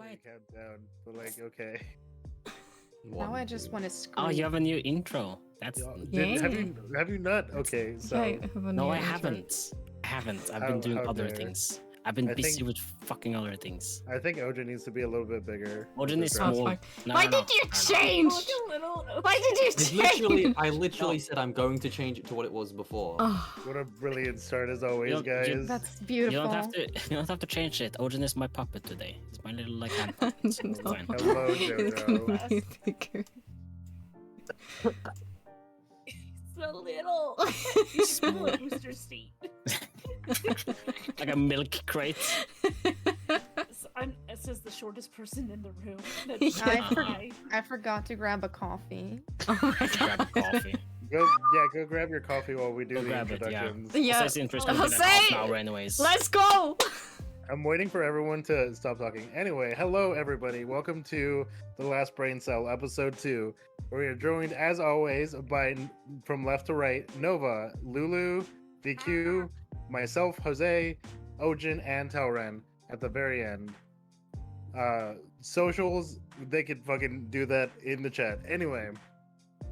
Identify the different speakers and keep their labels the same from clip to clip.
Speaker 1: What?
Speaker 2: Countdown, but like, okay.
Speaker 3: Now I just want to scream.
Speaker 1: Oh, you have a new intro. That's
Speaker 2: Have you not? Okay, so
Speaker 1: no, I haven't. I've been doing other things. I've been busy with fucking other things.
Speaker 2: I think Odin needs to be a little bit bigger.
Speaker 1: Odin is small.
Speaker 3: Why did you change? Why did you change?
Speaker 4: I literally said I'm going to change it to what it was before.
Speaker 2: What a brilliant start as always, guys.
Speaker 3: That's beautiful.
Speaker 1: You don't have to change it. Odin is my puppet today. It's my little like hand puppet. It's fine.
Speaker 2: Hello, Jojo.
Speaker 5: So little. He's small booster seat.
Speaker 1: Like a milk crate.
Speaker 5: It says the shortest person in the room.
Speaker 3: I forgot to grab a coffee.
Speaker 1: Oh my God. Grab a coffee.
Speaker 2: Go grab your coffee while we do the introductions.
Speaker 3: Yeah.
Speaker 1: It's interesting. Half an hour anyways.
Speaker 3: Let's go!
Speaker 2: I'm waiting for everyone to stop talking. Anyway, hello everybody. Welcome to the Last Braincell, episode 2. We are joined, as always, by, from left to right, Nova, Lulu, VQ, myself, Jose, Ojin, and Telren at the very end. Socials, they could fucking do that in the chat. Anyway,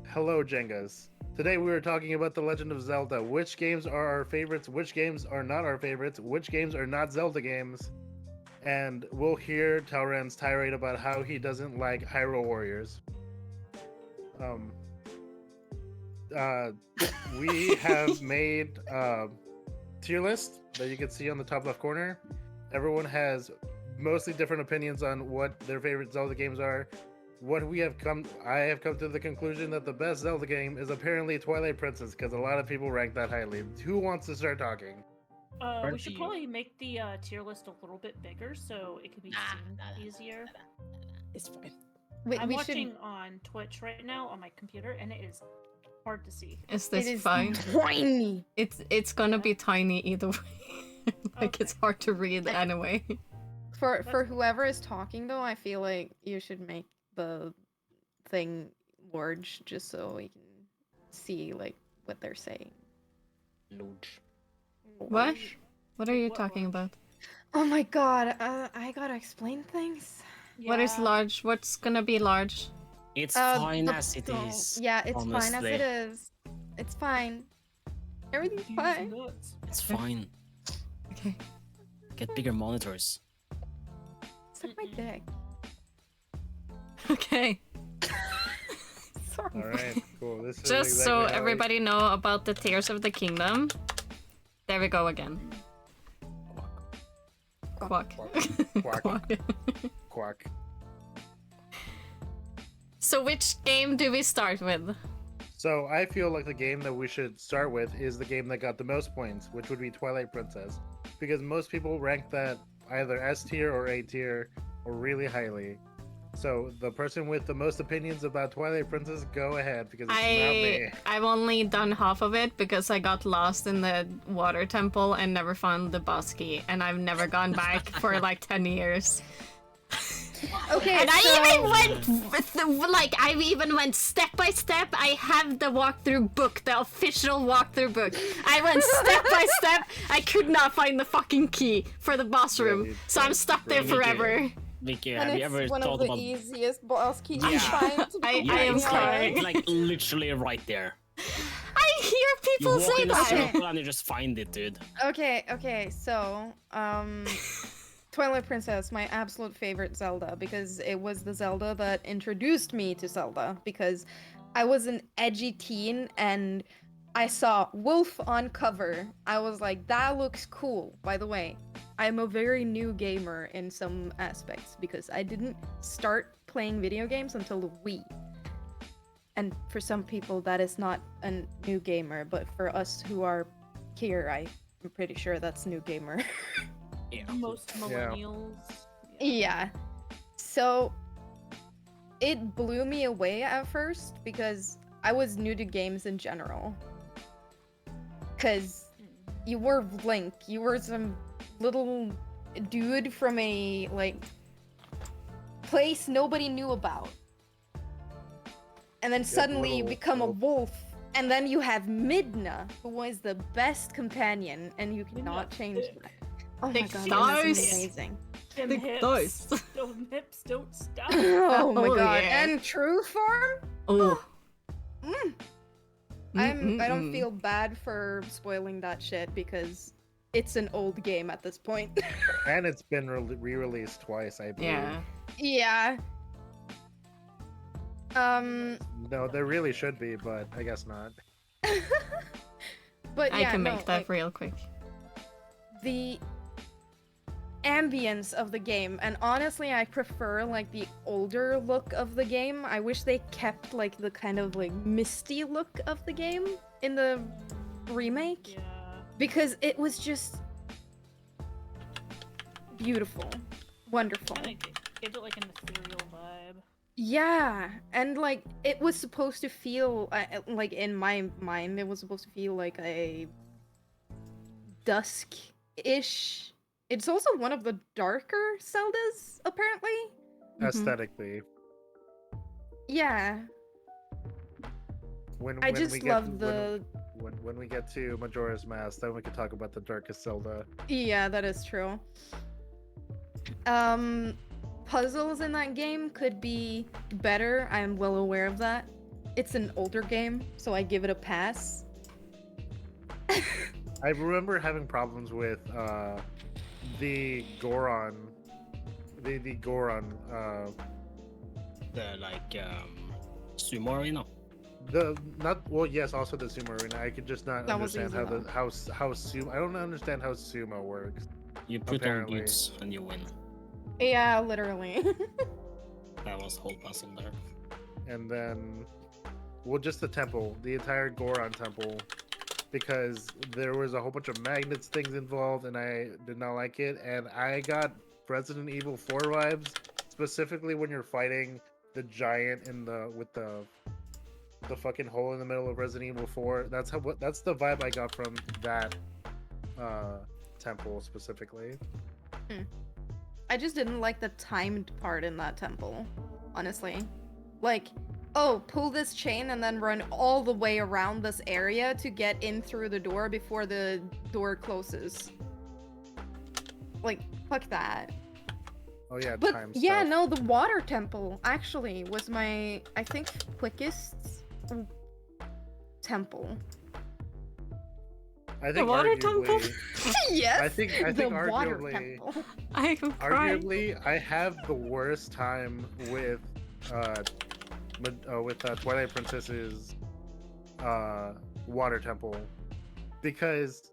Speaker 2: hello Jengas. Today we were talking about The Legend of Zelda. Which games are our favorites? Which games are not our favorites? Which games are not Zelda games? And we'll hear Telren's tirade about how he doesn't like Hyrule Warriors. We have made a tier list that you can see on the top left corner. Everyone has mostly different opinions on what their favorite Zelda games are. I have come to the conclusion that the best Zelda game is apparently Twilight Princess, because a lot of people rank that highly. Who wants to start talking?
Speaker 5: We should probably make the tier list a little bit bigger so it can be seen easier.
Speaker 3: It's fine.
Speaker 5: I'm watching on Twitch right now on my computer, and it is hard to see.
Speaker 3: Is this fine? Tiny. It's gonna be tiny either way. It's hard to read anyway. For whoever is talking though, I feel like you should make the thing large just so we can see like what they're saying.
Speaker 1: Large.
Speaker 3: What? What are you talking about? Oh my god, I gotta explain things.
Speaker 5: Yeah.
Speaker 3: What is large? What's gonna be large?
Speaker 1: It's fine as it is.
Speaker 3: Yeah, it's fine as
Speaker 1: honestly.
Speaker 3: it is. It's fine. Everything's fine.
Speaker 1: It's fine.
Speaker 3: Okay.
Speaker 1: Get bigger monitors.
Speaker 3: Suck my dick. Okay. Sorry.
Speaker 2: Alright, cool. This is
Speaker 3: Just
Speaker 2: exactly
Speaker 3: so
Speaker 2: how
Speaker 3: everybody know about the Tears of the Kingdom. There we go again. Quack.
Speaker 2: Quack. Quack.
Speaker 3: So which game do we start with?
Speaker 2: So I feel like the game that we should start with is the game that got the most points, which would be Twilight Princess, because most people rank that either S tier or A tier or really highly. So the person with the most opinions about Twilight Princess, go ahead, because it's not me.
Speaker 3: I've only done half of it because I got lost in the water temple and never found the boss key, and I've never gone back for like 10 years. Okay, and I even went step by step. I have the walkthrough book, the official walkthrough book. I went step by step. I could not find the fucking key for the boss room, so I'm stuck there forever.
Speaker 1: Vicky,
Speaker 6: And
Speaker 1: have you ever
Speaker 6: it's one
Speaker 1: thought
Speaker 6: of the
Speaker 1: about?
Speaker 6: easiest boss keys
Speaker 1: Yeah.
Speaker 6: to find.
Speaker 3: I am
Speaker 1: it's
Speaker 3: crying.
Speaker 1: like literally right there.
Speaker 3: I hear people
Speaker 1: You walk
Speaker 3: say
Speaker 1: in a
Speaker 3: that.
Speaker 1: circle and you just find it, dude.
Speaker 6: Okay, so, Twilight Princess, my absolute favorite Zelda, because it was the Zelda that introduced me to Zelda, because I was an edgy teen and I saw Wolf on cover. I was like, that looks cool. By the way, I'm a very new gamer in some aspects, because I didn't start playing video games until the Wii. And for some people, that is not a new gamer, but for us who are here, I'm pretty sure that's new gamer.
Speaker 1: Yeah.
Speaker 5: Most millennials.
Speaker 6: Yeah. So it blew me away at first because I was new to games in general. Cause you were Link, you were some little dude from a like place nobody knew about. And then suddenly you become a wolf, and then you have Midna, who was the best companion, and you cannot change that. Oh my god, that is amazing.
Speaker 5: Them
Speaker 3: The
Speaker 5: hips.
Speaker 3: toast.
Speaker 5: Those hips don't stop.
Speaker 6: Oh my
Speaker 3: Oh,
Speaker 6: god.
Speaker 3: yeah.
Speaker 6: And True Form?
Speaker 3: Oh.
Speaker 6: Mm. I don't feel bad for spoiling that shit because it's an old game at this point.
Speaker 2: And it's been re-released twice, I believe.
Speaker 3: Yeah.
Speaker 6: Yeah.
Speaker 2: No, there really should be, but I guess not.
Speaker 6: But
Speaker 3: I
Speaker 6: yeah,
Speaker 3: can
Speaker 6: no,
Speaker 3: make that
Speaker 6: like,
Speaker 3: real quick.
Speaker 6: the ambience of the game, and honestly I prefer like the older look of the game. I wish they kept like the kind of like misty look of the game in the remake
Speaker 5: Yeah.
Speaker 6: because it was just beautiful, wonderful.
Speaker 5: Kinda give it like an ethereal vibe.
Speaker 6: Yeah, and like it was supposed to feel like in my mind it was supposed to feel like a dusk-ish. It's also one of the darker Zeldas, apparently.
Speaker 2: Aesthetically.
Speaker 6: Yeah,
Speaker 2: When
Speaker 6: I just
Speaker 2: we get
Speaker 6: love the.
Speaker 2: when we get to Majora's Mask, then we can talk about the darkest Zelda.
Speaker 6: Yeah, that is true. Puzzles in that game could be better. I am well aware of that. It's an older game, so I give it a pass.
Speaker 2: I remember having problems with the Goron, the Goron,
Speaker 1: The like sumo arena.
Speaker 2: the not well, yes, also the sumo arena. I could just not
Speaker 6: That was
Speaker 2: understand
Speaker 6: easy,
Speaker 2: how sumo. I don't understand how sumo works.
Speaker 1: You put
Speaker 2: Apparently.
Speaker 1: on boots and you win.
Speaker 6: Yeah, literally.
Speaker 1: That was the whole puzzle there.
Speaker 2: And then, well, just the temple, the entire Goron temple, because there was a whole bunch of magnets things involved, and I did not like it. And I got Resident Evil 4 vibes, specifically when you're fighting the giant in the with the fucking hole in the middle of Resident Evil 4. That's the vibe I got from that temple specifically.
Speaker 6: I just didn't like the timed part in that temple, honestly. Like, oh, pull this chain and then run all the way around this area to get in through the door before the door closes. Like, fuck that.
Speaker 2: Oh yeah,
Speaker 6: But
Speaker 2: time
Speaker 6: yeah,
Speaker 2: stuff.
Speaker 6: no, the water temple actually was my, I think, quickest temple.
Speaker 2: I
Speaker 3: The
Speaker 2: think
Speaker 3: water
Speaker 2: arguably,
Speaker 3: temple?
Speaker 6: Yes,
Speaker 2: I think
Speaker 6: the water
Speaker 2: arguably-
Speaker 6: temple.
Speaker 3: I'm crying.
Speaker 2: Arguably, I have the worst time with Twilight Princess's water temple because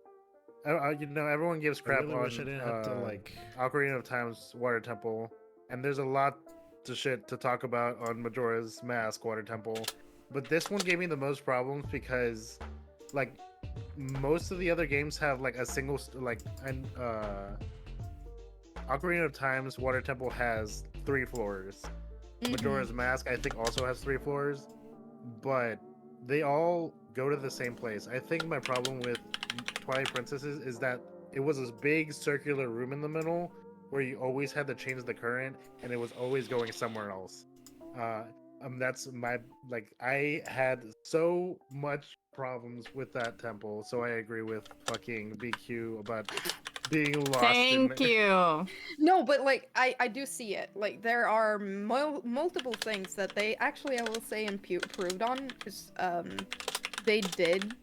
Speaker 2: everyone gives crap
Speaker 7: really
Speaker 2: on
Speaker 7: wish I didn't have to like.
Speaker 2: Ocarina of Time's water temple, and there's a lot to talk about on Majora's Mask water temple, but this one gave me the most problems because like most of the other games have like a single Ocarina of Time's water temple has 3 floors. Majora's Mask I think also has 3 floors, but they all go to the same place. I think my problem with Twilight Princesses is that it was this big circular room in the middle where you always had to change the current and it was always going somewhere else. That's my I had so much problems with that temple, so I agree with fucking BQ about being lost.
Speaker 3: Thank you.
Speaker 6: No, but like I do see it. Like there are multiple things that they actually, I will say, improved on because they did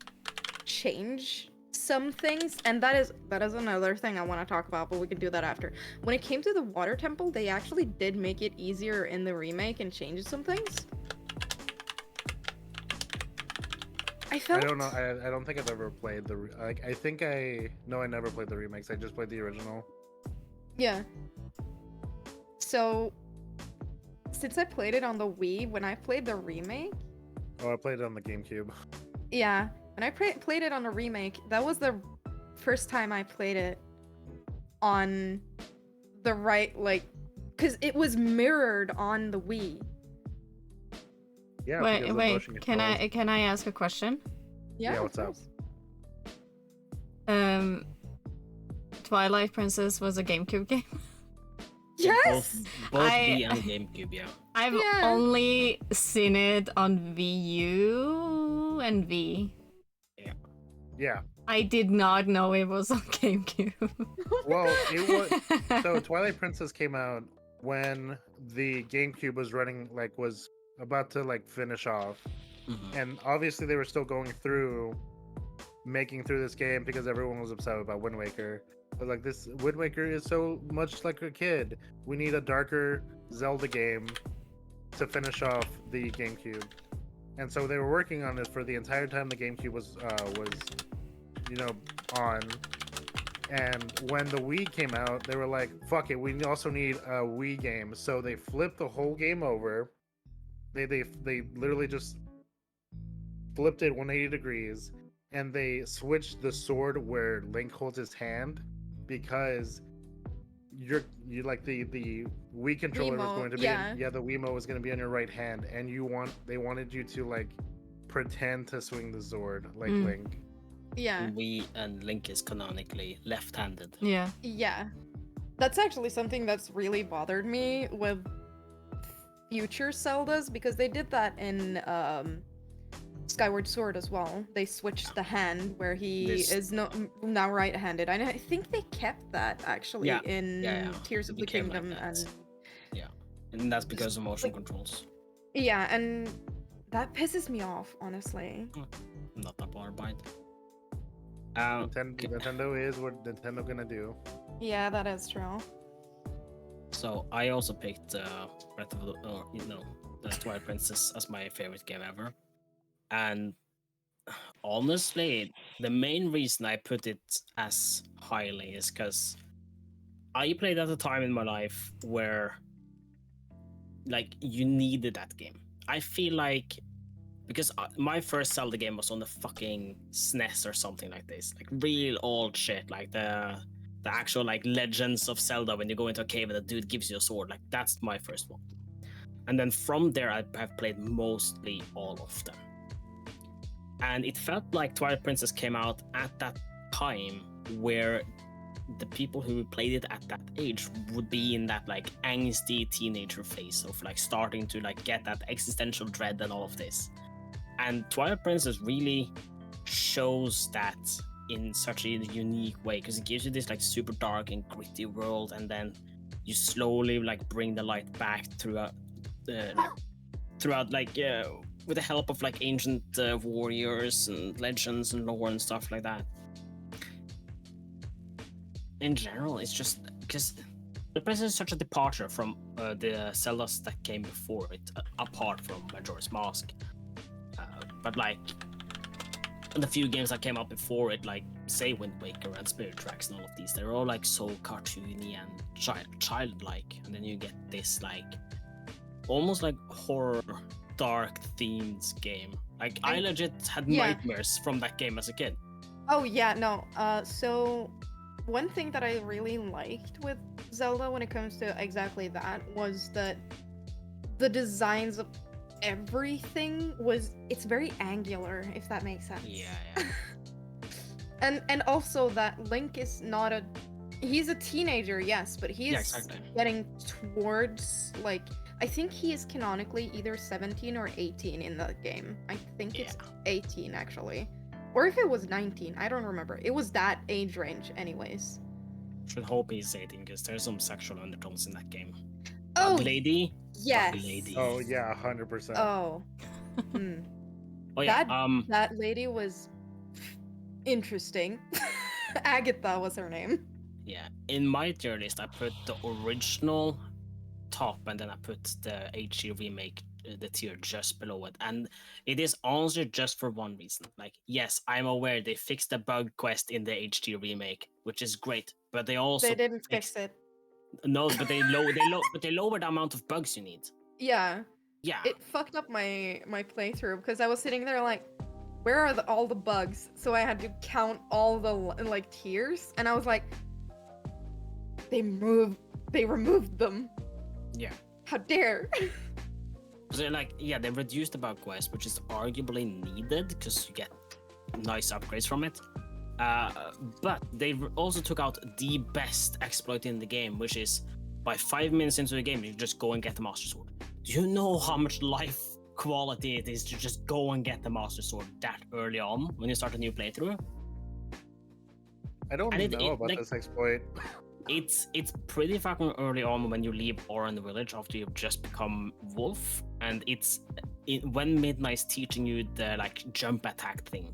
Speaker 6: change some things, and that is another thing I want to talk about, but we can do that after. When it came to the water temple, they actually did make it easier in the remake and changed some things. I felt.
Speaker 2: I don't know. I don't think I've ever played the I never played the remakes. I just played the original.
Speaker 6: Yeah. So, since I played it on the Wii, when I played the remake,
Speaker 2: Oh, I played it on the GameCube.
Speaker 6: yeah, when I played it on the remake, that was the first time I played it on the right, because it was mirrored on the Wii.
Speaker 2: Yeah. because of
Speaker 3: Wait,
Speaker 2: motion
Speaker 3: can
Speaker 2: controls.
Speaker 3: I ask a question?
Speaker 2: Yeah,
Speaker 6: of
Speaker 2: what's up?
Speaker 6: course.
Speaker 3: Twilight Princess was a GameCube game.
Speaker 6: Yes!
Speaker 1: Both
Speaker 3: I-
Speaker 1: Wii and GameCube, yeah.
Speaker 3: I've
Speaker 6: Yeah.
Speaker 3: only seen it on Wii U and V.
Speaker 2: Yeah.
Speaker 3: I did not know it was on GameCube.
Speaker 2: Well, it was. So Twilight Princess came out when the GameCube was running, like, was about to like finish off, and obviously they were still going through making through this game because everyone was upset about Wind Waker. But like, this Wind Waker is so much like a kid. We need a darker Zelda game to finish off the GameCube, and so they were working on it for the entire time the GameCube was on. And when the Wii came out, they were like, fuck it, we also need a Wii game. So they flipped the whole game over. They literally just flipped it 180 degrees, and they switched the sword where Link holds his hand, because you like the Wii controller was going to be the Wiimote was going to be on your right hand, and they wanted you to like pretend to swing the sword like Link.
Speaker 6: Yeah.
Speaker 1: We and Link is canonically left-handed.
Speaker 3: Yeah.
Speaker 6: Yeah. That's actually something that's really bothered me with future Zeldas, because they did that in Skyward Sword as well. They switched the hand where he is now right-handed. And I think they kept that actually in Tears of the Kingdom.
Speaker 1: Like and that's because of motion controls.
Speaker 6: Yeah, and that pisses me off, honestly.
Speaker 1: I'm not that bothered by it.
Speaker 2: Nintendo is what Nintendo gonna do.
Speaker 6: Yeah, that is true.
Speaker 1: So I also picked Breath of the Twilight Princess as my favorite game ever, and honestly, the main reason I put it as highly is because I played at a time in my life where, like, you needed that game. I feel like, because my first Zelda game was on the fucking SNES or something like this, like real old shit, like the actual like Legends of Zelda, when you go into a cave and the dude gives you a sword. Like, that's my first one. And then from there, I have played mostly all of them. And it felt like Twilight Princess came out at that time where the people who played it at that age would be in that like angsty teenager phase of like starting to like get that existential dread and all of this. And Twilight Princess really shows that in such a unique way, because it gives you this like super dark and gritty world, and then you slowly like bring the light back throughout like with the help of like ancient warriors and legends and lore and stuff like that. In general, it's just because the Princess is such a departure from the Zeldas that came before it, apart from Majora's Mask. But like the few games that came out before it, like say Wind Waker and Spirit Tracks and all of these, they're all like so cartoony and childlike, and then you get this like almost like horror, dark themed game. Like I legit had nightmares from that game as a kid.
Speaker 6: Oh yeah, no. So one thing that I really liked with Zelda when it comes to exactly that was that the designs of everything it's very angular, if that makes sense.
Speaker 1: Yeah.
Speaker 6: and also that Link is not he's a teenager, yes, but he's getting towards like, I think he is canonically either 17 or 18 in the game. I think it's 18 actually. Or if it was 19, I don't remember. It was that age range anyways.
Speaker 1: Should hope he's 18, because there's some sexual undertones in that game.
Speaker 6: Oh,
Speaker 1: lady.
Speaker 6: yes.
Speaker 1: Lady.
Speaker 2: Oh yeah, 100%.
Speaker 6: Oh.
Speaker 1: Oh yeah.
Speaker 6: That lady was interesting. Agatha was her name.
Speaker 1: Yeah. In my tier list, I put the original top, and then I put the HD remake, the tier just below it. And it is honestly just for one reason. Like, yes, I'm aware they fixed the bug quest in the HD remake, which is great, but they
Speaker 6: didn't fix it.
Speaker 1: No, but they lowered the amount of bugs you need.
Speaker 6: Yeah.
Speaker 1: Yeah.
Speaker 6: It fucked up my playthrough, because I was sitting there like, where are all the bugs? So I had to count all the like tiers, and I was like, they removed them.
Speaker 1: Yeah.
Speaker 6: How dare?
Speaker 1: So like, yeah, they reduced the bug quest, which is arguably needed because you get nice upgrades from it. But they also took out the best exploit in the game, which is by 5 minutes into the game, you just go and get the Master Sword. Do you know how much life quality it is to just go and get the Master Sword that early on when you start a new playthrough?
Speaker 2: I don't
Speaker 1: And
Speaker 2: know about this exploit.
Speaker 1: It's pretty fucking early on when you leave Oran village after you've just become wolf, and when Midnight's teaching you the like jump attack thing.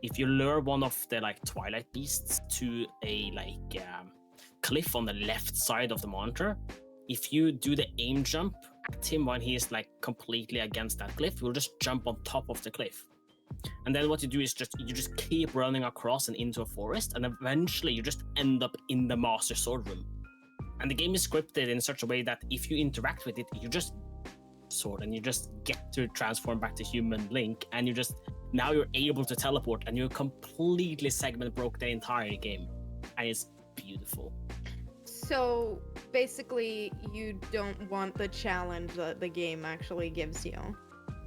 Speaker 1: If you lure one of the like twilight beasts to a like cliff on the left side of the monitor, if you do the aim jump at him when he is like completely against that cliff, you'll just jump on top of the cliff. And then what you do is you just keep running across and into a forest, and eventually you just end up in the Master Sword room. And the game is scripted in such a way that if you interact with it, you just sword and you just get to transform back to human Link, and now you're able to teleport, and you completely segment broke the entire game, and it's beautiful.
Speaker 6: So basically, you don't want the challenge that the game actually gives you.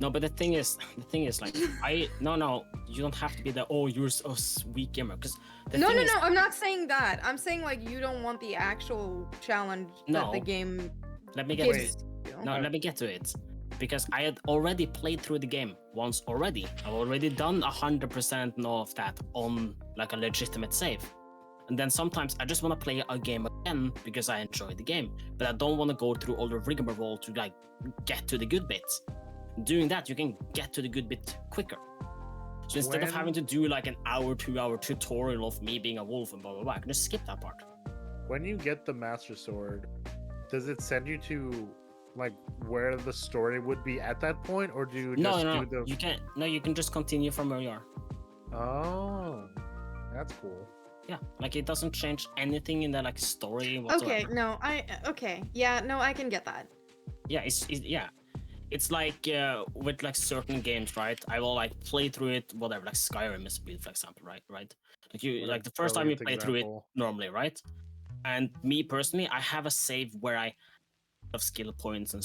Speaker 1: No, but the thing is like no, you don't have to be you're a weak gamer, because
Speaker 6: No, I'm not saying that. I'm saying like you don't want the actual challenge that the game
Speaker 1: let me get to it. Because I had already played through the game once already. I've already done 100% of that on like a legitimate save. And then sometimes I just want to play a game again because I enjoy the game, but I don't want to go through all the rigmarole to like get to the good bits. Doing that, you can get to the good bit quicker. So instead of having to do like an hour, 2-hour tutorial of me being a wolf and blah blah blah, I can just skip that part.
Speaker 2: When you get the Master Sword, does it send you to like where the story would be at that point, or do you just do the?
Speaker 1: You can't. No, you can just continue from where you are.
Speaker 2: Oh, that's cool.
Speaker 1: Yeah, like it doesn't change anything in the like story whatsoever.
Speaker 6: I can get that.
Speaker 1: Yeah, it's like with like certain games, right? I will like play through it, whatever, like Skyrim is built, for example, right? Like you, like the first time you play through it normally, right? And me personally, I have a save where I have skill points and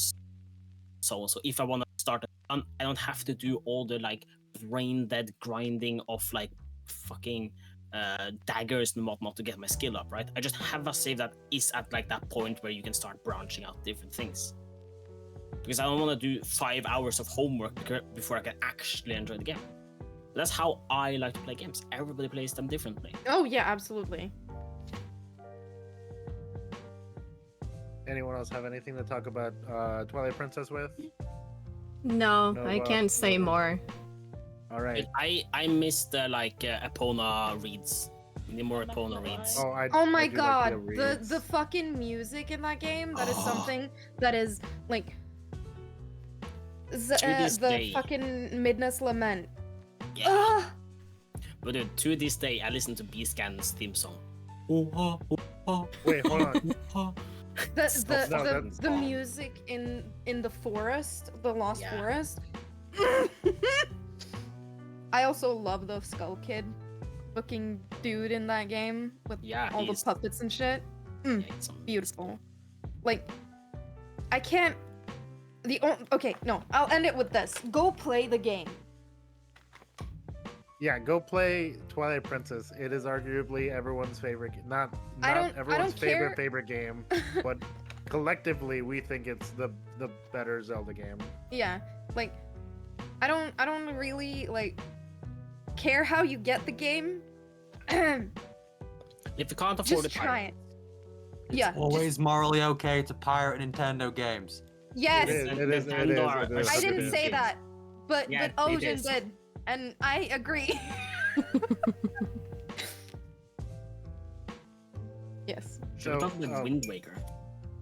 Speaker 1: so on. So if I want to start, I don't have to do all the like brain dead grinding of like fucking daggers and whatnot to get my skill up, right? I just have a save that is at like that point where you can start branching out different things. Because I don't want to do 5 hours of homework before I can actually enjoy the game. That's how I like to play games. Everybody plays them differently.
Speaker 6: Oh yeah, absolutely.
Speaker 2: Anyone else have anything to talk about Twilight Princess with?
Speaker 3: No, I can't say more.
Speaker 2: All right.
Speaker 1: I missed like Epona reads. We need more Epona reads.
Speaker 6: Oh my god, the fucking music in that game, that is something that is like the fucking Midnight's Lament.
Speaker 1: Yeah. But dude, to this day, I listen to B-Scan's theme song.
Speaker 2: Wait, hold on.
Speaker 6: The music in the forest, the Lost Forest. I also love the Skull Kid looking dude in that game with all the puppets and shit. Beautiful. Like, I can't. I'll end it with this. Go play the game.
Speaker 2: Yeah, go play Twilight Princess. It is arguably everyone's favorite. Not everyone's favorite game, but collectively we think it's the better Zelda game.
Speaker 6: Yeah, like I don't really like care how you get the game.
Speaker 1: If you can't afford
Speaker 6: just try it.
Speaker 4: It's always morally okay to pirate Nintendo games.
Speaker 6: Yes.
Speaker 2: It is.
Speaker 6: I didn't say that, but Ojin did. And I agree. Yes.
Speaker 1: Should we talk about Wind Waker?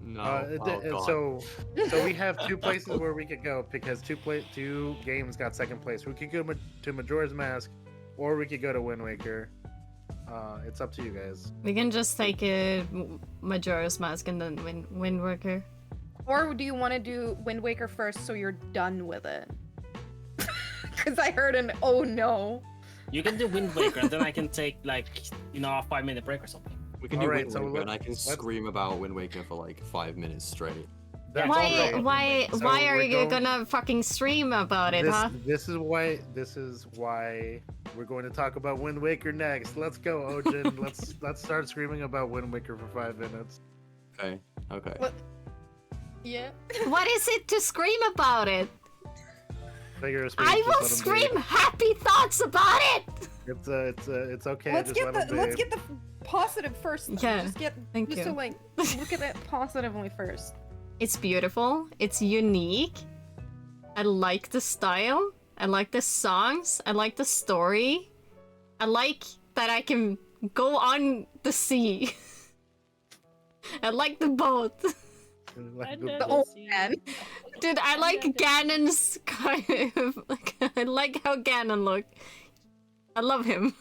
Speaker 4: No.
Speaker 2: So we have two places where we could go because two games got second place. We could go to Majora's Mask, or we could go to Wind Waker. It's up to you guys.
Speaker 3: We can just take Majora's Mask and then Wind Waker.
Speaker 6: Or do you want to do Wind Waker first so you're done with it? Because I heard an oh no.
Speaker 1: You can do Wind Waker and then I can take like a 5-minute break or something.
Speaker 4: We can do Wind Waker and I can scream about Wind Waker for like 5 minutes straight.
Speaker 3: Why are you gonna fucking stream about it, huh?
Speaker 2: This is why we're going to talk about Wind Waker next. Let's go, Ojin. let's start screaming about Wind Waker for 5 minutes.
Speaker 4: Okay.
Speaker 6: What? Yeah.
Speaker 3: What is it to scream about it?
Speaker 2: figure of speech.
Speaker 3: I
Speaker 2: just
Speaker 3: will
Speaker 2: let 'em
Speaker 3: scream
Speaker 2: be.
Speaker 3: happy thoughts about it.
Speaker 2: It's okay.
Speaker 6: Let's
Speaker 2: just
Speaker 6: get
Speaker 2: let 'em
Speaker 6: the let's
Speaker 2: be.
Speaker 6: get the positive first. Though.
Speaker 3: Yeah,
Speaker 6: Just
Speaker 3: thank
Speaker 6: to
Speaker 3: you.
Speaker 6: like look at it positively first.
Speaker 3: It's beautiful. It's unique. I like the style. I like the songs. I like the story. I like that I can go on the sea. I like the boat.
Speaker 2: Like
Speaker 5: And
Speaker 2: the
Speaker 5: then
Speaker 6: The
Speaker 2: boat.
Speaker 6: old
Speaker 5: see.
Speaker 6: man.
Speaker 3: Dude, I like Ganon's kind of... I like how Ganon looked. I love him.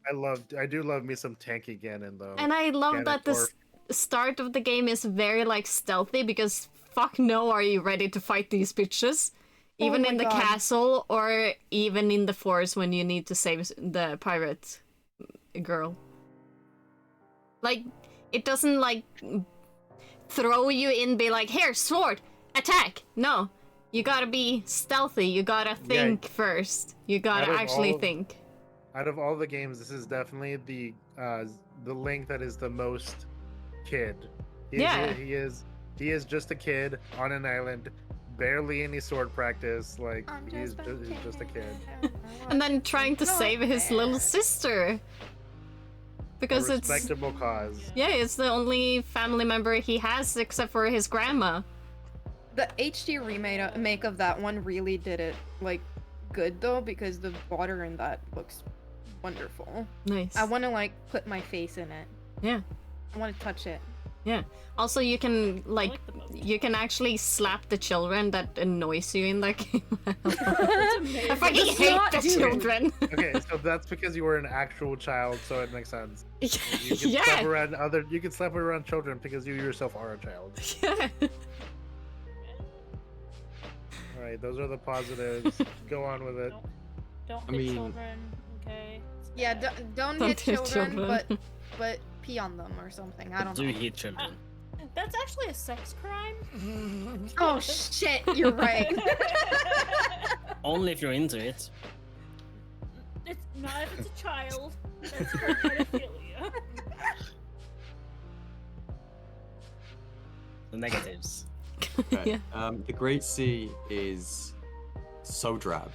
Speaker 2: I do love me some tanky Ganon though.
Speaker 3: And I love that the
Speaker 2: Ganondorf.
Speaker 3: start of the game is very, like, stealthy, because fuck no are you ready to fight these bitches. Even
Speaker 6: my
Speaker 3: in the
Speaker 6: God.
Speaker 3: castle, or even in the forest when you need to save the pirate girl. Like, it doesn't, like, throw you in, be like, here, sword, attack! No. You gotta be stealthy, you gotta think first. You gotta
Speaker 2: Out of
Speaker 3: actually
Speaker 2: all-
Speaker 3: think.
Speaker 2: Out of all the games, this is definitely the Link that is the most kid.
Speaker 3: Yeah.
Speaker 2: He is just a kid on an island, barely any sword practice. Like he's just a kid.
Speaker 3: And then trying to save his little sister. Because
Speaker 2: A
Speaker 3: it's...
Speaker 2: respectable cause.
Speaker 3: Yeah, it's the only family member he has except for his grandma.
Speaker 6: The HD remake of that one really did it like good though, because the water in that looks wonderful.
Speaker 3: Nice.
Speaker 6: I want to like put my face in it.
Speaker 3: Yeah.
Speaker 6: I want to touch it.
Speaker 3: Yeah. Also, you can, like,
Speaker 5: the boat.
Speaker 3: you can actually slap the children that annoys you in that game.
Speaker 5: That's
Speaker 3: I
Speaker 5: amazing.
Speaker 3: fucking
Speaker 6: Let's
Speaker 3: hate
Speaker 6: not
Speaker 3: the
Speaker 6: do it.
Speaker 3: children.
Speaker 2: Okay, so that's because you were an actual child, so it makes sense. You can slap
Speaker 3: Yeah.
Speaker 2: around you can slap around children because you yourself are a child.
Speaker 3: Yeah.
Speaker 2: All right, those are the positives. Go on with it.
Speaker 5: Don't
Speaker 4: I
Speaker 5: hit
Speaker 4: mean-
Speaker 5: children, okay? It's
Speaker 6: Yeah,
Speaker 5: bad.
Speaker 6: don't
Speaker 3: Don't
Speaker 6: hit
Speaker 3: hit
Speaker 6: children,
Speaker 3: children.
Speaker 6: but pee on them or something. I don't
Speaker 1: Do
Speaker 6: know.
Speaker 1: hit children.
Speaker 5: That's actually a sex crime.
Speaker 6: Oh shit, you're right.
Speaker 1: Only if you're into it.
Speaker 5: It's not if it's a child. That's called pedophilia.
Speaker 1: The negatives.
Speaker 4: Okay.
Speaker 3: Yeah.
Speaker 4: The Great Sea is so drab.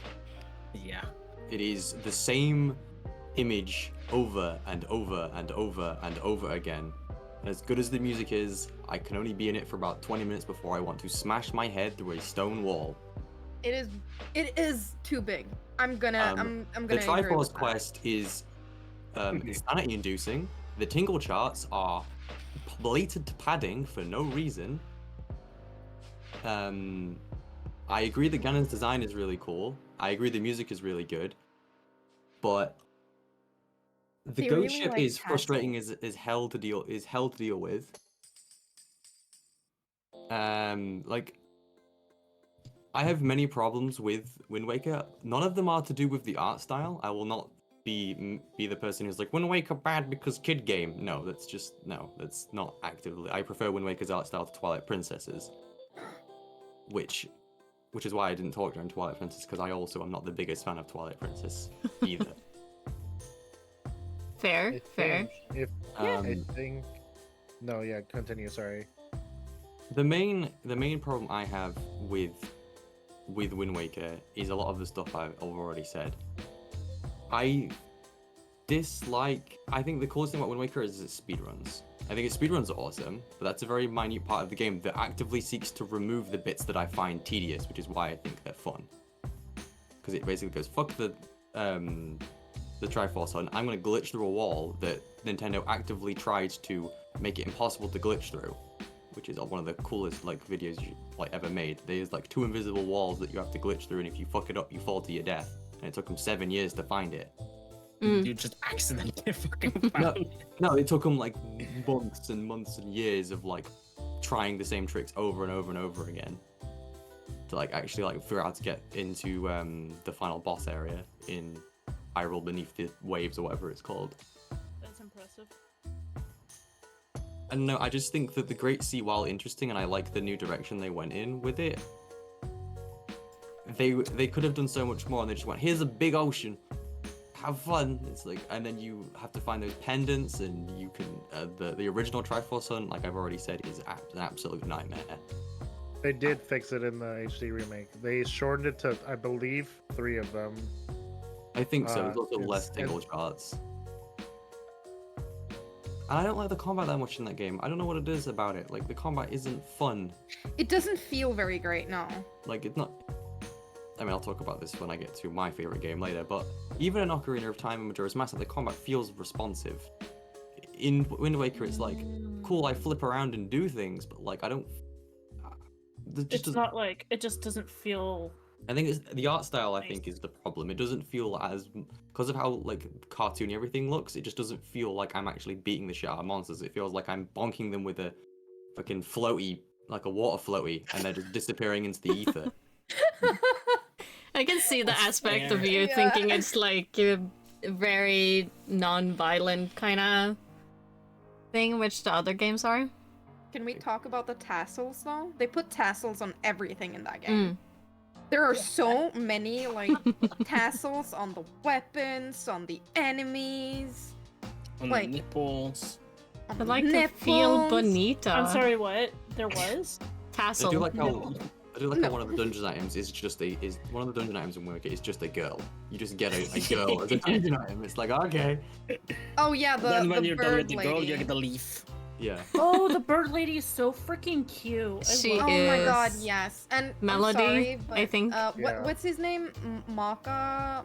Speaker 1: Yeah.
Speaker 4: It is the same image over and over and over and over again. And as good as the music is, I can only be in it for about 20 minutes before I want to smash my head through a stone wall.
Speaker 6: It is too big. I'm gonna I'm
Speaker 4: The
Speaker 6: gonna agree
Speaker 4: Triforce
Speaker 6: with that.
Speaker 4: quest is insanity inducing. The tingle charts are blatant padding for no reason. I agree that Ganon's design is really cool. I agree the music is really good. But the
Speaker 6: They
Speaker 4: ghost
Speaker 6: really
Speaker 4: ship
Speaker 6: like
Speaker 4: is frustrating
Speaker 6: castles.
Speaker 4: is hell to deal with. Like I have many problems with Wind Waker. None of them are to do with the art style. I will not be the person who's like Wind Waker bad because kid game. No, that's not actively. I prefer Wind Waker's art style to Twilight Princess's, which is why I didn't talk during Twilight Princess, because I also am not the biggest fan of Twilight Princess either.
Speaker 3: Fair, fair.
Speaker 2: I think. No, yeah. Continue. Sorry.
Speaker 4: The main problem I have with Wind Waker is a lot of the stuff I've already said. I think the coolest thing about Wind Waker is its speedruns. I think its speedruns are awesome, but that's a very minute part of the game that actively seeks to remove the bits that I find tedious, which is why I think they're fun. Because it basically goes, fuck the Triforce Hunt, I'm gonna glitch through a wall that Nintendo actively tried to make it impossible to glitch through, which is one of the coolest videos ever made. There's 2 invisible walls that you have to glitch through, and if you fuck it up, you fall to your death. And it took them 7 years to find it.
Speaker 1: You just accidentally fucking found it.
Speaker 4: No, it took them months and months and years of trying the same tricks over and over and over again to actually figure out how to get into the final boss area in Hyrule Beneath the Waves or whatever it's called.
Speaker 5: That's impressive.
Speaker 4: And no, I just think that the Great Sea, while interesting, and I like the new direction they went in with it, they could have done so much more, and they just went, here's a big ocean, have fun. It's and then you have to find those pendants, and you can the original Triforce Hunt, like I've already said, is an absolute nightmare.
Speaker 2: They did fix it in the HD remake. They shortened it to, I believe, 3 of them.
Speaker 4: I think so. There's also
Speaker 2: it's-
Speaker 4: less single shots. And I don't like the combat that much in that game. I don't know what it is about it. Like, the combat isn't fun.
Speaker 6: It doesn't feel very great, no.
Speaker 4: Like, it's not... I mean, I'll talk about this when I get to my favorite game later, but even in Ocarina of Time and Majora's Mask, the combat feels responsive. In Wind Waker, it's like, cool, I flip around and do things, but like, I don't...
Speaker 5: It's not like, it just doesn't feel...
Speaker 4: I think it's the art style. I think is the problem. It doesn't feel as because of how like cartoony everything looks. It just doesn't feel like I'm actually beating the shit out of monsters. It feels like I'm bonking them with a fucking floaty, like a water floaty, and they're just disappearing into the ether.
Speaker 3: I can see the aspect
Speaker 1: fair.
Speaker 3: of you
Speaker 6: Yeah.
Speaker 3: thinking it's like a very non-violent kind of thing, which the other games are.
Speaker 6: Can we talk about the tassels though? They put tassels on everything in that game.
Speaker 3: Mm.
Speaker 6: There are so many like tassels on the weapons, on the enemies,
Speaker 1: On
Speaker 6: Like-
Speaker 1: the nipples.
Speaker 6: on
Speaker 3: I
Speaker 6: the
Speaker 3: like to feel
Speaker 6: nipples.
Speaker 3: bonita.
Speaker 5: I'm sorry, what? There was?
Speaker 4: I
Speaker 3: Tassel.
Speaker 4: do like how
Speaker 6: No.
Speaker 4: one of the dungeon items is just one of the dungeon items in Wind Waker is just a girl. You just get a girl as a dungeon item. It's like okay,
Speaker 6: Oh yeah,
Speaker 1: Then when
Speaker 6: the
Speaker 1: you're done with
Speaker 6: bird
Speaker 1: the
Speaker 6: lady.
Speaker 1: girl, you get the leaf.
Speaker 4: yeah.
Speaker 5: Oh, the bird lady is so freaking cute.
Speaker 3: She
Speaker 6: Oh
Speaker 3: is.
Speaker 6: my god, yes. And
Speaker 3: Melody,
Speaker 6: I'm sorry, but,
Speaker 3: I think.
Speaker 2: Yeah.
Speaker 6: what's his name? Makar.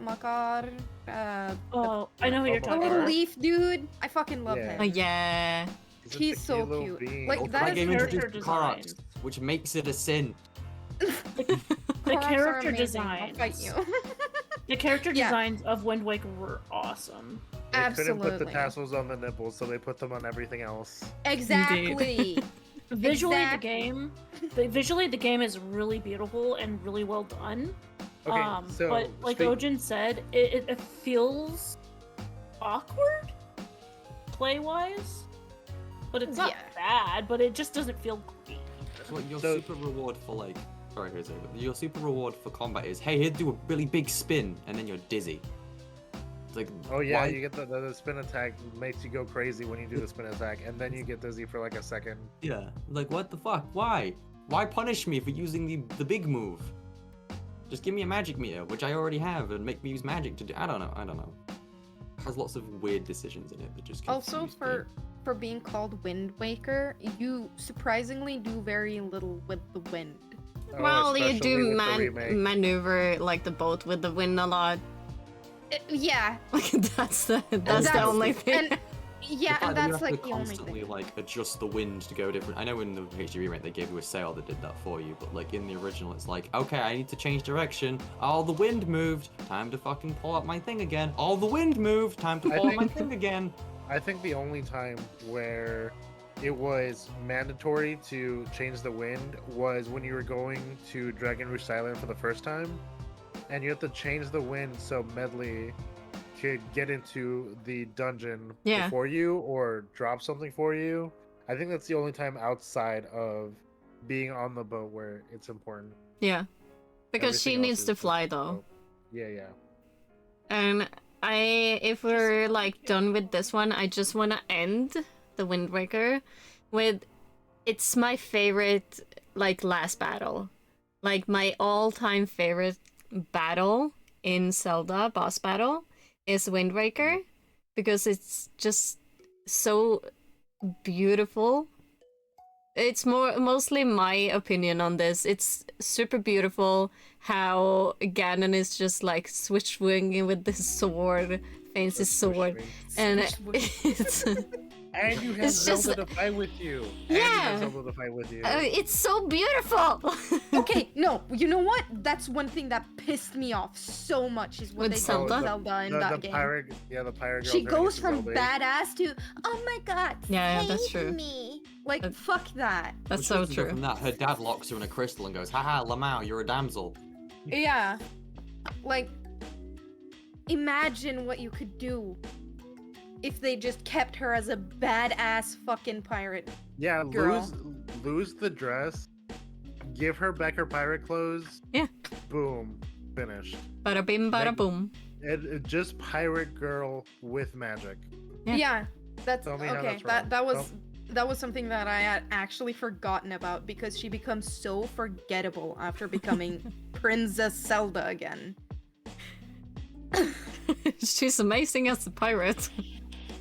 Speaker 5: Oh, I know who you're
Speaker 6: The
Speaker 5: talking
Speaker 6: little
Speaker 5: about.
Speaker 6: leaf dude. I fucking love
Speaker 2: Yeah.
Speaker 6: him.
Speaker 3: Oh yeah.
Speaker 2: Just
Speaker 6: He's
Speaker 2: a
Speaker 6: so
Speaker 2: little
Speaker 6: cute.
Speaker 2: being.
Speaker 6: Like,
Speaker 4: Also,
Speaker 6: that
Speaker 4: that
Speaker 6: is
Speaker 4: game
Speaker 5: character
Speaker 4: introduced Koroks,
Speaker 5: design.
Speaker 4: which makes it a sin.
Speaker 5: The
Speaker 6: Koroks are
Speaker 5: character
Speaker 6: amazing. I'll
Speaker 5: designs.
Speaker 6: fight you.
Speaker 5: The character
Speaker 6: Yeah.
Speaker 5: designs of Wind Waker were awesome.
Speaker 2: They couldn't put the
Speaker 6: Absolutely.
Speaker 2: tassels on the nipples, so they put them on everything else.
Speaker 6: Exactly.
Speaker 5: Visually,
Speaker 6: Exactly.
Speaker 5: visually the game is really beautiful and really well done.
Speaker 2: Okay, so
Speaker 5: but like Ojin said, it feels awkward play-wise, but it's not
Speaker 6: Yeah.
Speaker 5: bad. But it just doesn't feel great.
Speaker 4: So your
Speaker 2: So-
Speaker 4: super reward for like, sorry, Jose, but your super reward for combat is, hey, here, do a really big spin, and then you're dizzy. It's like,
Speaker 2: Oh yeah,
Speaker 4: why?
Speaker 2: you get the spin attack makes you go crazy when you do the spin attack, and then you get dizzy for like a second.
Speaker 4: Yeah, like what the fuck? Why? Why punish me for using the big move? Just give me a magic meter, which I already have, and make me use magic to do. I don't know. It has lots of weird decisions in it that just
Speaker 6: Also,
Speaker 4: confuse me.
Speaker 6: for being called Wind Waker, you surprisingly do very little with the wind.
Speaker 2: Oh,
Speaker 3: Well, you
Speaker 2: especially
Speaker 3: do
Speaker 2: with the remake.
Speaker 3: maneuver like the boat with the wind a lot.
Speaker 6: Yeah,
Speaker 3: Like that's the
Speaker 6: That's-
Speaker 3: only thing.
Speaker 6: and yeah,
Speaker 4: The fact
Speaker 6: and
Speaker 4: that you
Speaker 6: that's
Speaker 4: have
Speaker 6: like
Speaker 4: to
Speaker 6: the only
Speaker 4: constantly
Speaker 6: thing.
Speaker 4: like adjust the wind to go different. I know in the HD remake they gave you a sail that did that for you, but like in the original it's like, okay, I need to change direction. Oh, the wind moved. Time to fucking pull up my thing again. Oh, the wind moved. Time to
Speaker 2: I
Speaker 4: pull up my
Speaker 2: think-
Speaker 4: thing again.
Speaker 2: I think the only time where it was mandatory to change the wind was when you were going to Dragon Rouge Island for the first time, and you have to change the wind so Medley could get into the dungeon
Speaker 3: Yeah.
Speaker 2: before you or drop something for you. I think that's the only time outside of being on the boat where it's important.
Speaker 3: Yeah. Because she
Speaker 2: Everything else
Speaker 3: needs
Speaker 2: is
Speaker 3: to
Speaker 2: just
Speaker 3: fly
Speaker 2: the
Speaker 3: though.
Speaker 2: boat. Yeah.
Speaker 3: And if we're like done with this one, I just want to end the Wind Waker with it's my favorite like last battle. Like my all-time favorite battle in Zelda boss battle is Wind Waker because it's just so beautiful. It's mostly my opinion on this. It's super beautiful how Ganon is just like swinging with this sword, fancy
Speaker 2: That's
Speaker 3: sword,
Speaker 2: swishing.
Speaker 3: and
Speaker 6: Swish,
Speaker 3: it's
Speaker 2: And you have
Speaker 3: It's just-
Speaker 2: Zelda to fight with you. And you
Speaker 3: Yeah.
Speaker 2: have Zelda to fight with you.
Speaker 3: it's so beautiful.
Speaker 6: Okay, no, you know what? That's one thing that pissed me off so much is when
Speaker 3: With
Speaker 6: they
Speaker 3: Zelda?
Speaker 6: did Zelda in that
Speaker 2: the
Speaker 6: game.
Speaker 2: pirate, the pirate girl.
Speaker 6: She
Speaker 2: turning
Speaker 6: goes
Speaker 2: into
Speaker 6: from
Speaker 2: Zelda.
Speaker 6: badass to oh my god,
Speaker 3: Yeah, that's
Speaker 6: save
Speaker 3: true.
Speaker 6: me. Like
Speaker 3: That-
Speaker 6: fuck that.
Speaker 3: That's
Speaker 4: Which
Speaker 3: so
Speaker 4: doesn't go
Speaker 3: true.
Speaker 4: From that, her dad locks her in a crystal and goes, haha, Lamau, you're a damsel.
Speaker 6: Yeah. Like imagine what you could do if they just kept her as a badass fucking pirate.
Speaker 2: Yeah,
Speaker 6: girl.
Speaker 2: lose the dress, give her back her pirate clothes.
Speaker 3: Yeah.
Speaker 2: Boom, finished.
Speaker 3: Bada bim, bada
Speaker 2: Like-
Speaker 3: boom.
Speaker 2: It just pirate girl with magic.
Speaker 3: Yeah.
Speaker 6: Yeah. That's
Speaker 2: Tell me how
Speaker 6: okay.
Speaker 2: that's wrong.
Speaker 6: That was that was something that I had actually forgotten about because she becomes so forgettable after becoming Princess Zelda again.
Speaker 3: She's amazing as a pirate.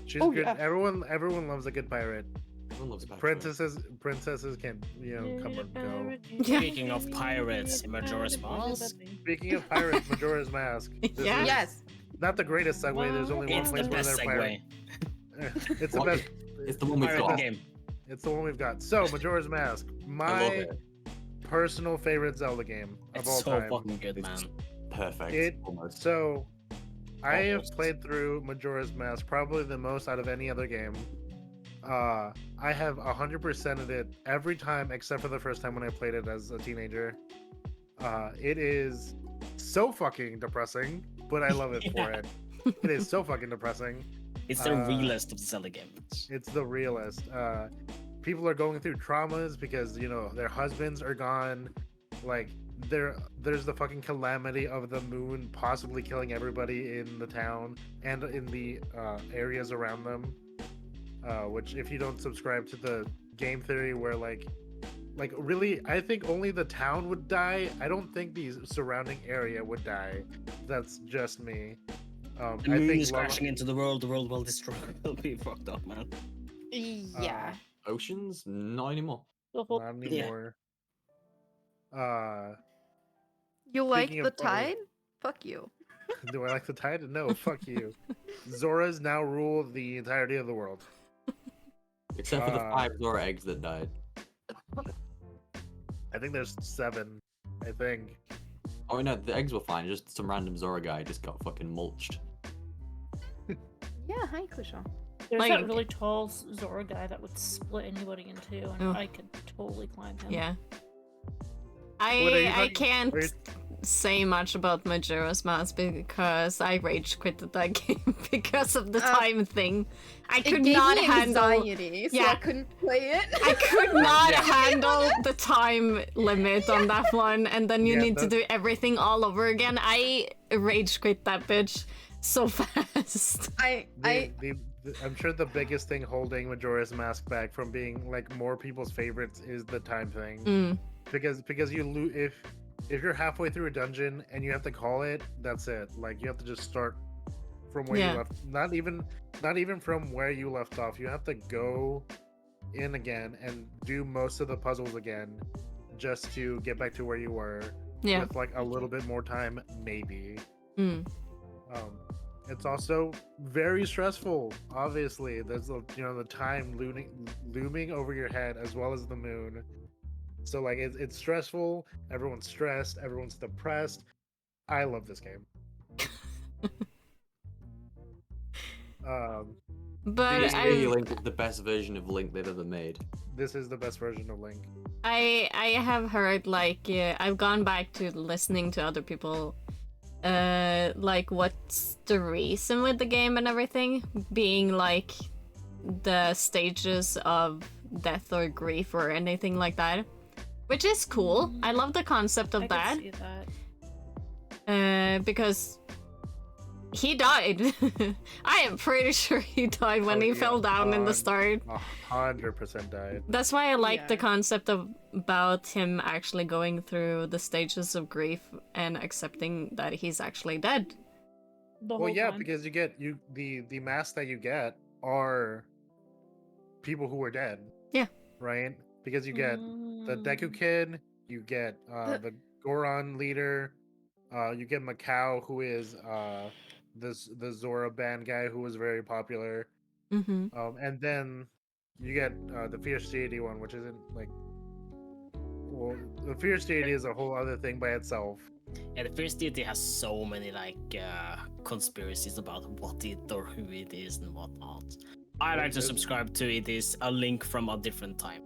Speaker 2: She's
Speaker 6: Oh,
Speaker 2: good.
Speaker 6: yeah.
Speaker 2: Everyone loves a good pirate.
Speaker 4: Everyone loves Patrick.
Speaker 2: Princesses can, come and go.
Speaker 3: Yeah.
Speaker 1: Speaking of pirates, Majora's Mask.
Speaker 2: Speaking of pirates, Majora's Mask. This
Speaker 3: Yeah.
Speaker 2: is
Speaker 6: Yes.
Speaker 2: not the greatest segue. There's only one
Speaker 1: It's the
Speaker 2: place where
Speaker 1: best
Speaker 2: they're
Speaker 1: segue.
Speaker 2: pirate. It's the
Speaker 4: What?
Speaker 2: best.
Speaker 4: It's the one we've
Speaker 1: Pirate
Speaker 4: got.
Speaker 1: game.
Speaker 2: It's the one we've got. So Majora's Mask,
Speaker 4: I love
Speaker 2: my
Speaker 4: it.
Speaker 2: personal favorite Zelda game of
Speaker 1: It's
Speaker 2: all
Speaker 1: so
Speaker 2: time.
Speaker 1: fucking good, man.
Speaker 4: Perfect.
Speaker 2: It-
Speaker 4: almost.
Speaker 2: So, I have
Speaker 1: Almost.
Speaker 2: played through Majora's Mask probably the most out of any other game. I have 100%ed it every time except for the first time when I played it as a teenager. It is so fucking depressing, but I love it for
Speaker 1: Yeah.
Speaker 2: it. It is so fucking depressing.
Speaker 1: It's the
Speaker 2: Uh,
Speaker 1: realest of the Zelda games.
Speaker 2: It's the realest. People are going through traumas because their husbands are gone. Like there's the fucking calamity of the moon possibly killing everybody in the town and in the areas around them. Which, if you don't subscribe to the game theory, where like really, I think only the town would die. I don't think the surrounding area would die. That's just me.
Speaker 1: The
Speaker 2: I
Speaker 1: moon
Speaker 2: think
Speaker 1: is crashing into the world will destroy. It'll be fucked up, man.
Speaker 6: Yeah.
Speaker 4: Oceans? Not anymore.
Speaker 5: The whole
Speaker 2: not anymore.
Speaker 6: You like
Speaker 2: speaking
Speaker 6: the
Speaker 2: of funny-
Speaker 6: tide? Fuck you.
Speaker 2: Do I like the tide? No, fuck you. Zoras now rule the entirety of the world.
Speaker 4: Except for the
Speaker 2: Uh,
Speaker 4: 5 Zora eggs that died.
Speaker 2: I think there's 7. I think.
Speaker 4: Oh no, the eggs were fine. Just some random Zora guy just got fucking mulched.
Speaker 6: Yeah, hi, Kusha.
Speaker 5: There's
Speaker 3: Like-
Speaker 5: that really tall Zora guy that would split anybody in two, and
Speaker 3: Oh.
Speaker 5: I could totally climb him.
Speaker 3: Yeah.
Speaker 2: What are you
Speaker 3: I
Speaker 2: talking-
Speaker 3: can't
Speaker 2: are you-
Speaker 3: say much about Majora's Mask because I rage quitted that game because of the
Speaker 6: Uh,
Speaker 3: time thing. I
Speaker 6: It
Speaker 3: could
Speaker 6: gave
Speaker 3: not
Speaker 6: me
Speaker 3: handle.
Speaker 6: anxiety, so I
Speaker 3: Yeah.
Speaker 6: couldn't play it.
Speaker 3: I could not
Speaker 2: Yeah.
Speaker 3: handle the time limit on that one, and then you
Speaker 2: Yeah,
Speaker 3: need to
Speaker 2: that-
Speaker 3: do everything all over again. I rage quit that bitch so fast.
Speaker 2: I'm sure the biggest thing holding Majora's Mask back from being like more people's favorites is the time thing.
Speaker 3: Mm,
Speaker 2: Because you if you're halfway through a dungeon and you have to call it, that's it. Like you have to just start from where
Speaker 3: Yeah.
Speaker 2: you left. Not even from where you left off. You have to go in again and do most of the puzzles again just to get back to where you were
Speaker 3: yeah.
Speaker 2: with like a little bit more time, maybe.
Speaker 3: Mm.
Speaker 2: It's also very stressful. Obviously, there's the time looming over your head as well as the moon. So like it's stressful. Everyone's stressed. Everyone's depressed. I love this game.
Speaker 3: But
Speaker 4: This
Speaker 3: I,
Speaker 4: Link is the best version of Link they've ever made.
Speaker 2: This is the best version of Link.
Speaker 3: I have heard I've gone back to listening to other people like what's the reason with the game and everything being like the stages of death or grief or anything like that, which is cool. I love the concept of
Speaker 5: I
Speaker 3: that.
Speaker 5: could see that.
Speaker 3: Because he died. I am pretty sure he died when
Speaker 2: Oh,
Speaker 3: he
Speaker 2: yeah.
Speaker 3: fell down in the
Speaker 2: Um,
Speaker 3: start.
Speaker 2: 100% died.
Speaker 3: That's why I like the
Speaker 6: Yeah.
Speaker 3: concept about him actually going through the stages of grief and accepting that he's actually dead.
Speaker 5: The
Speaker 2: Well,
Speaker 5: whole
Speaker 2: yeah,
Speaker 5: time.
Speaker 2: because you get the masks that you get are people who are dead.
Speaker 3: Yeah.
Speaker 2: Right? Because you get the Deku Kid, you get the Goron leader, you get Macau, who is the Zora band guy who was very popular,
Speaker 3: Mm-hmm.
Speaker 2: and then you get the Fierce Deity one, which isn't like. Well, the Fierce Deity is a whole other thing by itself.
Speaker 1: Yeah, the first deity has so many conspiracies about what it or who it is and whatnot. I like to subscribe to it is a link from a different time.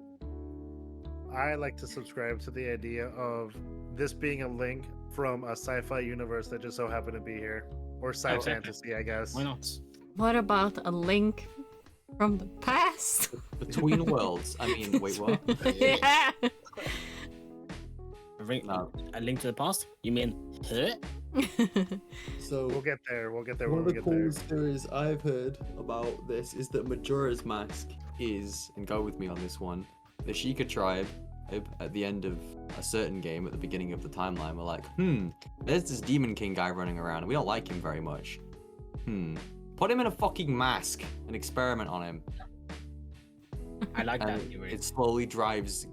Speaker 2: I like to subscribe to the idea of this being a link from a sci-fi universe that just so happened to be here, or sci-fantasy, I guess.
Speaker 1: Why not?
Speaker 3: What about a link from the past?
Speaker 4: Between Worlds. I mean, wait, what?
Speaker 3: Yeah.
Speaker 4: No.
Speaker 1: A link to the past? You mean huh?
Speaker 7: So
Speaker 2: We'll get there. We'll get there
Speaker 7: one
Speaker 2: when
Speaker 7: of
Speaker 2: we
Speaker 7: the
Speaker 2: get there.
Speaker 7: coolest theories I've heard about this is that Majora's Mask
Speaker 4: is, and go with me on this one, the Sheikah tribe at the end of a certain game at the beginning of the timeline were like, there's this Demon King guy running around and we don't like him very much. Put him in a fucking mask and experiment on him.
Speaker 1: I like that
Speaker 4: And
Speaker 1: theory.
Speaker 4: it slowly drives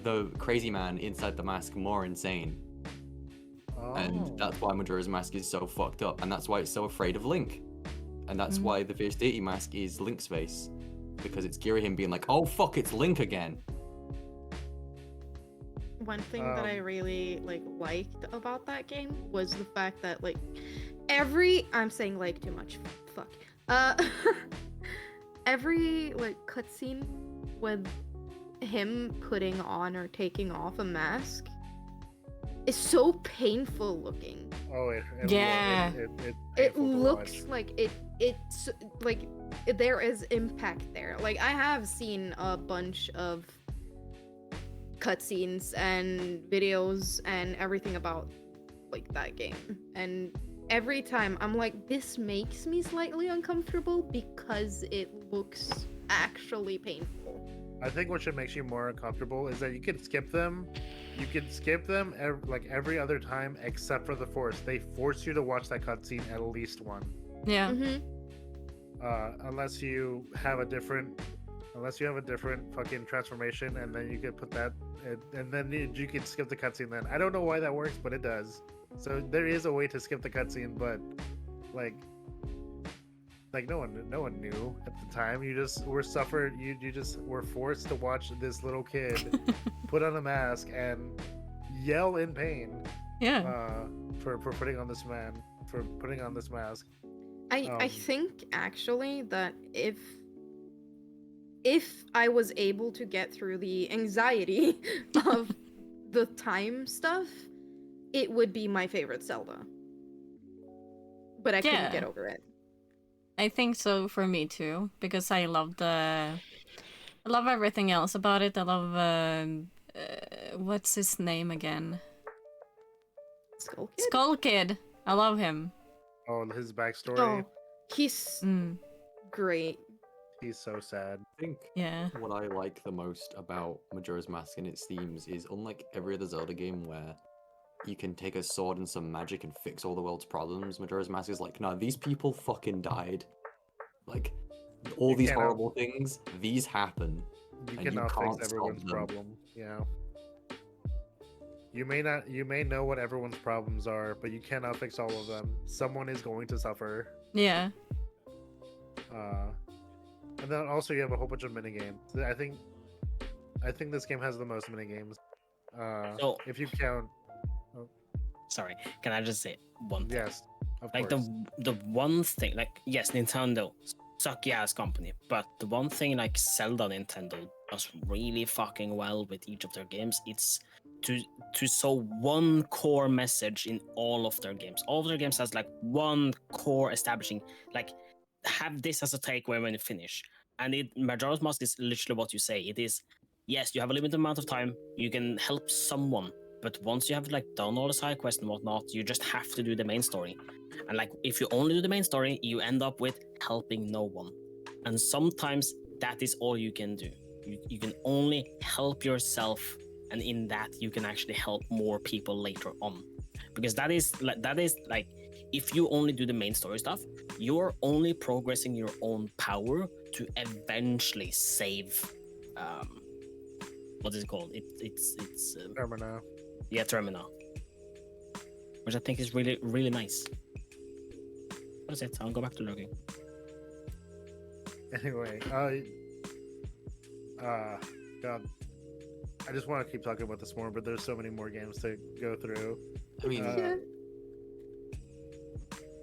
Speaker 4: the crazy man inside the mask more insane. And that's why Majora's Mask is so fucked up, and that's why it's so afraid of Link. And that's why the Fierce Deity mask is Link's face. Because it's Girahim being like, oh fuck, it's Link again.
Speaker 6: One thing that I really liked about that game was the fact that I'm saying too much. Fuck. Every cutscene with him putting on or taking off a mask is so painful looking.
Speaker 2: Oh,
Speaker 3: Yeah.
Speaker 6: It looks like it's like there is impact there. Like I have seen a bunch of cutscenes and videos and everything about that game, and every time I'm like, this makes me slightly uncomfortable because it looks actually painful.
Speaker 2: I think what should make you more uncomfortable is that you can skip them. You can skip them every other time except for the force. They force you to watch that cutscene at least one.
Speaker 3: Yeah.
Speaker 2: Unless you have a different fucking transformation, and then you could put that, and then you can skip the cutscene. Then I don't know why that works, but it does. So there is a way to skip the cutscene, but no one knew at the time. You just were forced to watch this little kid put on a mask and yell in pain.
Speaker 3: Yeah.
Speaker 2: For putting on this mask.
Speaker 6: I think actually that if I was able to get through the anxiety of the time stuff, it would be my favorite Zelda. But I couldn't get over it.
Speaker 3: I think so for me too, because I love everything else about it. I love what's his name again?
Speaker 6: Skull Kid?
Speaker 3: Skull Kid. I love him.
Speaker 2: Oh, his backstory.
Speaker 6: Oh, he's great.
Speaker 2: He's so sad.
Speaker 4: I think what I like the most about Majora's Mask and its themes is, unlike every other Zelda game where you can take a sword and some magic and fix all the world's problems, Majora's Mask is like, no, these people fucking died. Like, all these horrible things, these happen.
Speaker 2: You
Speaker 4: and
Speaker 2: cannot
Speaker 4: you can't
Speaker 2: fix everyone's
Speaker 4: solve them.
Speaker 2: problem. Yeah. You may know what everyone's problems are, but you cannot fix all of them. Someone is going to suffer.
Speaker 3: Yeah.
Speaker 2: And then also you have a whole bunch of minigames. I think this game has the most minigames.
Speaker 1: So,
Speaker 2: if you count.
Speaker 1: Sorry, can I just say one thing?
Speaker 2: Yes, of
Speaker 1: Like
Speaker 2: course.
Speaker 1: the one thing, yes, Nintendo, sucky ass company, but the one thing Zelda Nintendo does really fucking well with each of their games, it's to sow one core message in all of their games. All of their games has one core establishing, have this as a takeaway when you finish. And Majora's Mask is literally what you say. It is, yes, you have a limited amount of time, you can help someone, but once you have done all the side quests and whatnot, you just have to do the main story. And if you only do the main story, you end up with helping no one. And sometimes that is all you can do. You can only help yourself, and in that you can actually help more people later on. Because that is if you only do the main story stuff, you're only progressing your own power to eventually save what is it called? It's
Speaker 2: Termina.
Speaker 1: Yeah, Termina. Which I think is really, really nice. That's it. I'll go back to looking.
Speaker 2: Anyway, God, I just want to keep talking about this more, but there's so many more games to go through.
Speaker 4: I mean,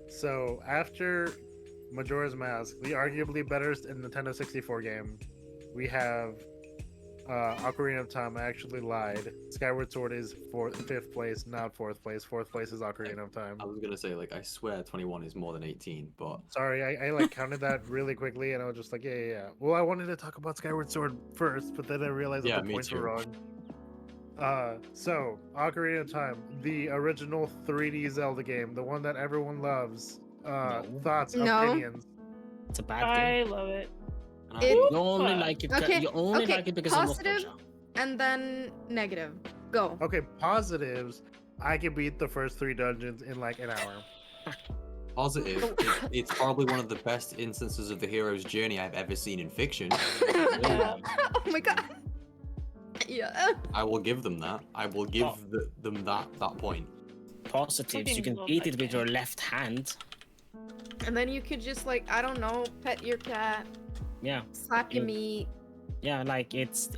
Speaker 2: So after Majora's Mask, the arguably better Nintendo 64 game, we have Ocarina of Time. I actually lied. Skyward Sword is 5th place, not 4th place. 4th place is Ocarina of Time.
Speaker 4: I was gonna say, I swear 21 is more than 18, but
Speaker 2: Sorry, I counted that really quickly, and I was just like, yeah. Well, I wanted to talk about Skyward Sword first, but then I realized that the points were wrong. So Ocarina of Time, the original 3D Zelda game, the one that everyone loves.
Speaker 1: No.
Speaker 2: Thoughts,
Speaker 6: No.
Speaker 2: opinions.
Speaker 1: It's a bad
Speaker 5: I
Speaker 1: game.
Speaker 5: love it.
Speaker 4: And
Speaker 6: It-
Speaker 1: You only like it.
Speaker 6: Okay,
Speaker 1: You only
Speaker 6: okay,
Speaker 1: like it because
Speaker 6: positive.
Speaker 1: of nostalgia.
Speaker 6: And then negative. Go.
Speaker 2: Okay, positives. I can beat the first 3 dungeons in like an hour.
Speaker 4: Positive. It's probably one of the best instances of the hero's journey I've ever seen in fiction.
Speaker 5: Yeah.
Speaker 6: Oh my god. Yeah.
Speaker 4: I will give them that. I will give them that point.
Speaker 1: Positives. You
Speaker 5: Fucking
Speaker 1: can
Speaker 5: love
Speaker 1: beat
Speaker 5: that
Speaker 1: it with
Speaker 5: game.
Speaker 1: your left hand.
Speaker 6: And then you could just like, I don't know, pet your cat,
Speaker 1: Yeah.
Speaker 6: slap your
Speaker 1: You-
Speaker 6: meat.
Speaker 1: Yeah, like it's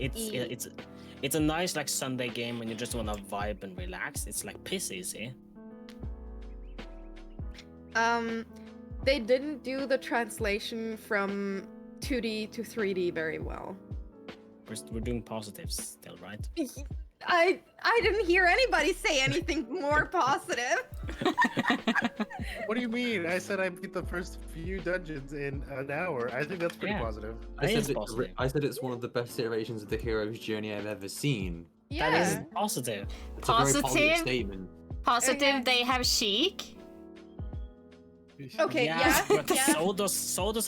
Speaker 1: a nice like Sunday game when you just wanna vibe and relax. It's like piss easy.
Speaker 6: They didn't do the translation from 2D to 3D very well.
Speaker 1: We're doing positives still, right?
Speaker 6: I didn't hear anybody say anything more positive.
Speaker 2: What do you mean? I said I beat the first few dungeons in an hour. I think that's pretty
Speaker 1: Yeah.
Speaker 2: positive.
Speaker 1: That is positive.
Speaker 4: I said it's one of the best iterations of the hero's journey I've ever seen.
Speaker 6: Yeah.
Speaker 1: That is positive.
Speaker 4: It's a very positive
Speaker 3: Positive?
Speaker 4: statement.
Speaker 3: Positive,
Speaker 6: Okay.
Speaker 3: they have chic.
Speaker 6: Okay, yeah,
Speaker 1: but
Speaker 6: yeah.
Speaker 1: so does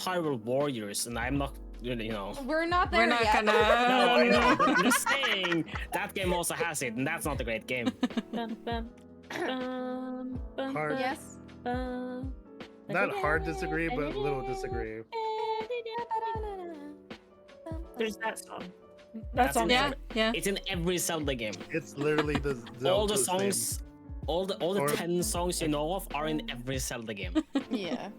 Speaker 1: Hyrule Warriors, and I'm not really, you know.
Speaker 6: We're not there
Speaker 3: We're not
Speaker 6: yet.
Speaker 1: No, I
Speaker 3: gonna.
Speaker 1: know, but I'm just saying that game also has it, and that's not a great game.
Speaker 5: Bum, bum, bum, bum,
Speaker 2: Hard.
Speaker 5: bum,
Speaker 6: Yes.
Speaker 5: bum.
Speaker 2: Not hard disagree, but little disagree.
Speaker 5: There's that song. That
Speaker 1: That's
Speaker 5: song.
Speaker 3: Yeah, yeah.
Speaker 1: It's in every Zelda game.
Speaker 2: It's literally the
Speaker 1: All the
Speaker 2: Zelda's theme.
Speaker 1: songs, all the
Speaker 2: Or-
Speaker 1: 10 songs you know of are in every Zelda game.
Speaker 6: Yeah.